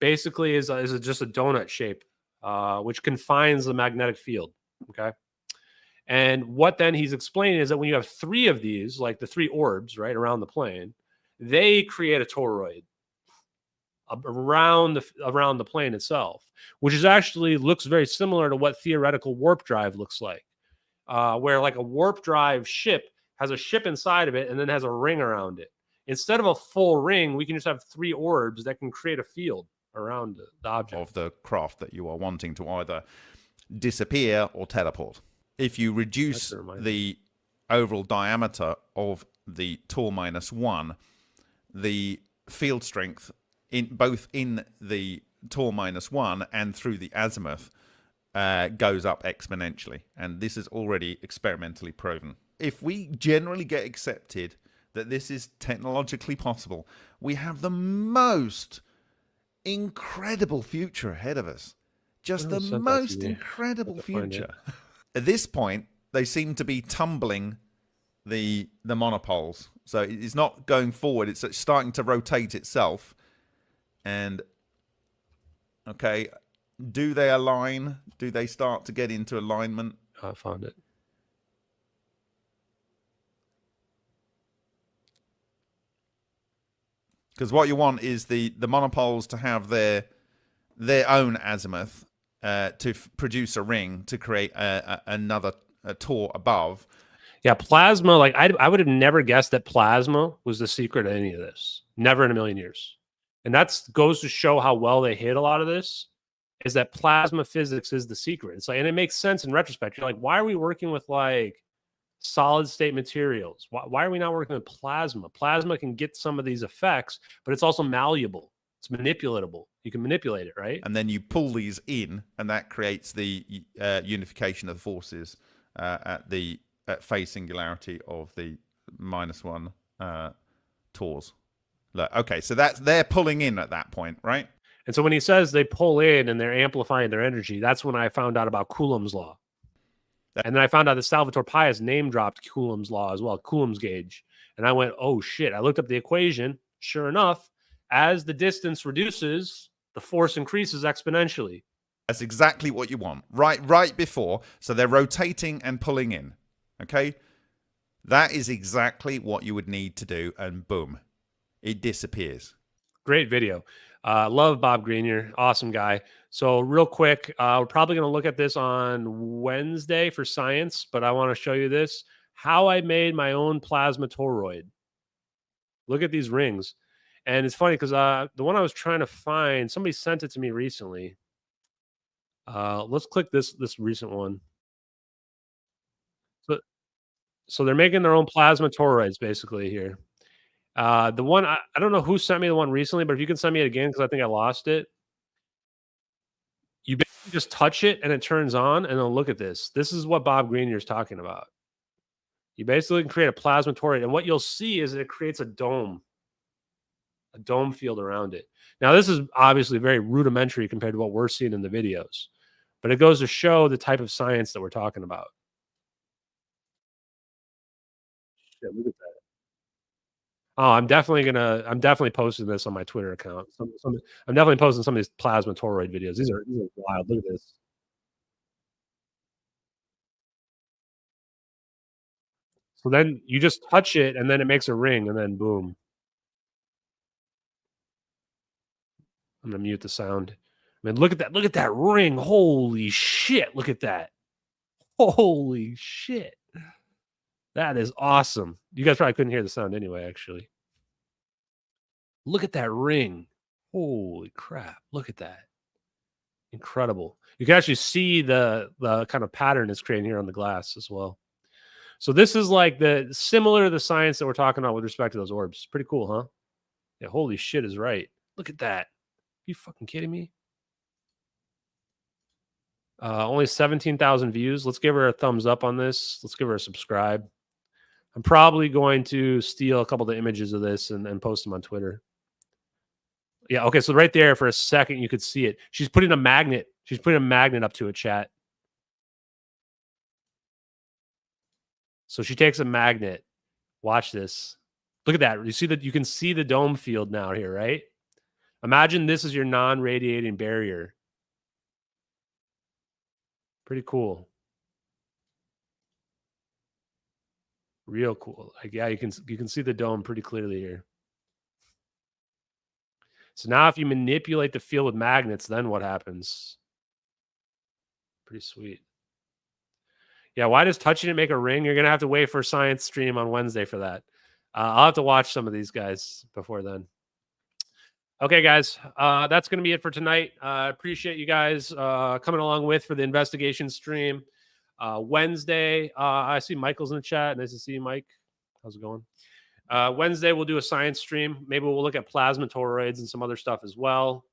basically is just a donut shape, which confines the magnetic field. Okay. And what then he's explaining is that when you have 3 of these, like the 3 orbs, right, around the plane, they create a toroid around the plane itself, which is actually looks very similar to what theoretical warp drive looks like, where like a warp drive ship has a ship inside of it and then has a ring around it. Instead of a full ring, we can just have 3 orbs that can create a field around the object of the craft that you are wanting to either disappear or teleport. If you reduce the overall diameter of the Tor -1, the field strength both in the Tor -1 and through the azimuth goes up exponentially. And this is already experimentally proven. If we generally get accepted that this is technologically possible, we have the most incredible future ahead of us. Just the most incredible future. at this point, they seem to be tumbling the monopoles. So it's not going forward. It's starting to rotate itself. And, okay, do they align? Do they start to get into alignment? I found it. Because what you want is the monopoles to have their own azimuth to produce a ring to create another tour above. Yeah, plasma, like I would have never guessed that plasma was the secret to any of this. Never in a million years. And that goes to show how well they hit a lot of this, is that plasma physics is the secret. It's like, and it makes sense in retrospect. You're like, why are we working with like solid state materials? Why are we not working with plasma? Plasma can get some of these effects, but it's also malleable. It's manipulatable. You can manipulate it, right? And then you pull these in, and that creates the unification of the forces at phase singularity of the -1 tours. Look, okay, so they're pulling in at that point, right? And so when he says they pull in and they're amplifying their energy, that's when I found out about Coulomb's law. And then I found out that Salvatore Pais name dropped Coulomb's law as well, Coulomb's gauge. And I went, oh shit. I looked up the equation. Sure enough, as the distance reduces, the force increases exponentially. That's exactly what you want. Right before. So they're rotating and pulling in. Okay? That is exactly what you would need to do. And boom, it disappears. Great video. Love Bob Grenier. Awesome guy. So real quick, we're probably going to look at this on Wednesday for science, but I want to show you this. How I made my own plasma toroid. Look at these rings. And it's funny because the one I was trying to find, somebody sent it to me recently. Let's click this recent one. So they're making their own plasma toroids basically here. The one, I don't know who sent me the one recently, but if you can send me it again, because I think I lost it. You basically just touch it and it turns on, and then look at this. This is what Bob Grenier is talking about. You basically can create a plasma toroid, and what you'll see is it creates a dome field around it. Now, this is obviously very rudimentary compared to what we're seeing in the videos, but it goes to show the type of science that we're talking about. Shit, look at that. Oh, I'm definitely posting this on my Twitter account. I'm definitely posting some of these plasma toroid videos. These are wild. Look at this. So then you just touch it, and then it makes a ring, and then boom. I'm gonna mute the sound. I mean, look at that! Look at that ring! Holy shit! Look at that! Holy shit! That is awesome. You guys probably couldn't hear the sound anyway, actually. Look at that ring. Holy crap. Look at that. Incredible. You can actually see the kind of pattern it's creating here on the glass as well. So this is like similar to the science that we're talking about with respect to those orbs. Pretty cool, huh? Yeah, holy shit is right. Look at that. Are you fucking kidding me? Only 17,000 views. Let's give her a thumbs up on this. Let's give her a subscribe. I'm probably going to steal a couple of the images of this and post them on Twitter. Yeah, okay, so right there for a second you could see it. She's putting a magnet. She's putting a magnet up to a chat. So she takes a magnet. Watch this. Look at that. You see that you can see the dome field now here, right? Imagine this is your non-radiating barrier. Pretty cool. Real cool. Like, yeah, you can see the dome pretty clearly here. So now if you manipulate the field with magnets, then what happens? Pretty sweet. Yeah, why does touching it make a ring? You're going to have to wait for science stream on Wednesday for that. I'll have to watch some of these guys before then. Okay, guys, that's going to be it for tonight. Appreciate you guys coming along for the investigation stream. Wednesday, I see Michael's in the chat. Nice to see you, Mike. How's it going? Wednesday, we'll do a science stream. Maybe we'll look at plasma toroids and some other stuff as well.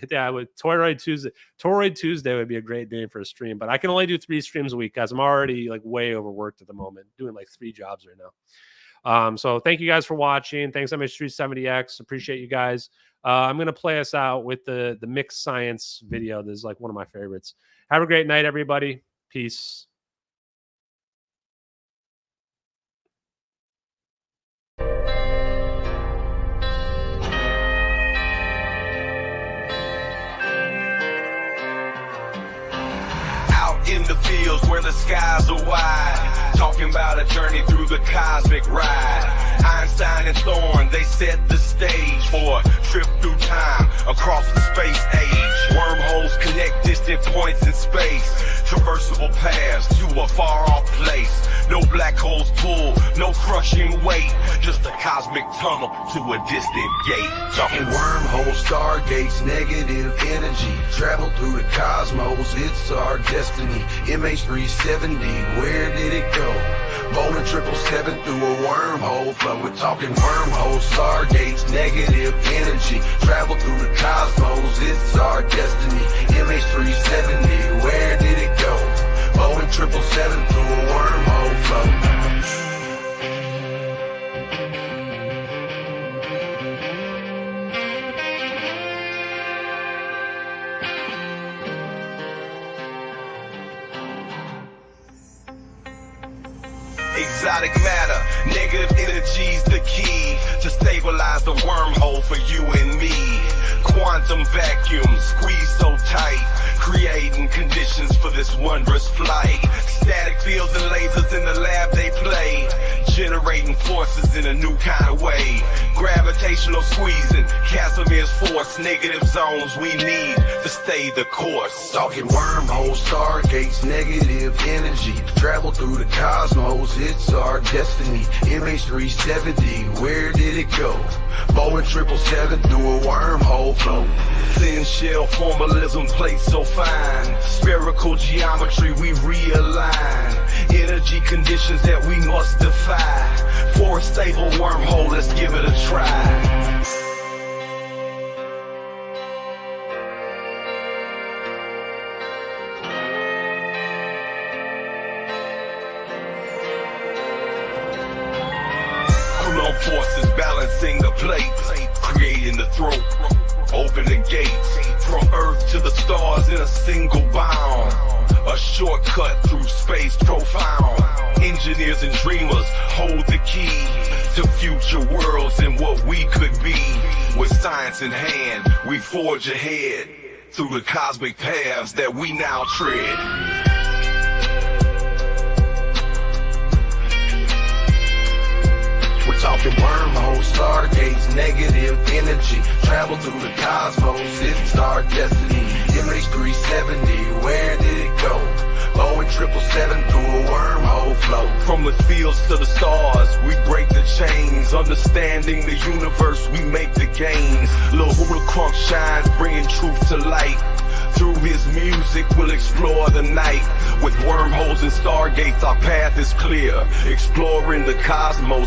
Yeah, with Toroid Tuesday. Toroid Tuesday would be a great name for a stream, but I can only do 3 streams a week, guys. I'm already like way overworked at the moment, doing like 3 jobs right now. So thank you guys for watching. Thanks, MH370X. Appreciate you guys. I'm going to play us out with the mixed science video. This is like one of my favorites. Have a great night, everybody. Peace. in the fields where the skies are wide, talking about a journey through the cosmic ride. Einstein and Thorne, they set the stage for a trip through time across the space age. Wormholes connect distant points in space, traversable paths to a far-off place. No black holes pull, no crushing weight, just a cosmic tunnel to a distant gate. Talking wormholes, stargates, negative energy, travel through the cosmos, it's our destiny. MH370, where did it go? Bowling 777 through a wormhole flow. We're talking wormholes, stargates, negative energy, travel through the cosmos, it's our destiny. MH370, where did it go? Bowling 777 through a wormhole flow. Exotic matter, negative energy's the key to stabilize the wormhole for you and me. Quantum vacuum squeezed so tight, creating conditions for this wondrous flight. Static fields and lasers in the lab they play, generating forces in a new kind of way. Gravitational squeezing, Casimir's force, negative zones we need to stay the course. Talking wormholes, stargates, negative energy, travel through the cosmos, it's our destiny. MH370, where did it go? Boeing 777 through a wormhole flow. Thin shell formalism plates so fine, spherical geometry we realign. Energy conditions that we must defy. For a stable wormhole, let's give it a try. Forces balancing the plates, creating the throat, open the gates, from Earth to the stars in a single bound, a shortcut through space profound. Engineers and dreamers hold the key to future worlds and what we could be. With science in hand, we forge ahead through the cosmic paths that we now tread. We're talking wormholes, stargates, negative energy, travel through the cosmos, it's our destiny. MH370, where did it go? Boeing 777 through a wormhole flow. From the fields to the stars, we break the chains. Understanding the universe, we make the gains. Lil Hula Crunk shines, bringing truth to light. Through his music, we'll explore the night. With wormholes and stargates, our path is clear. Exploring the cosmos.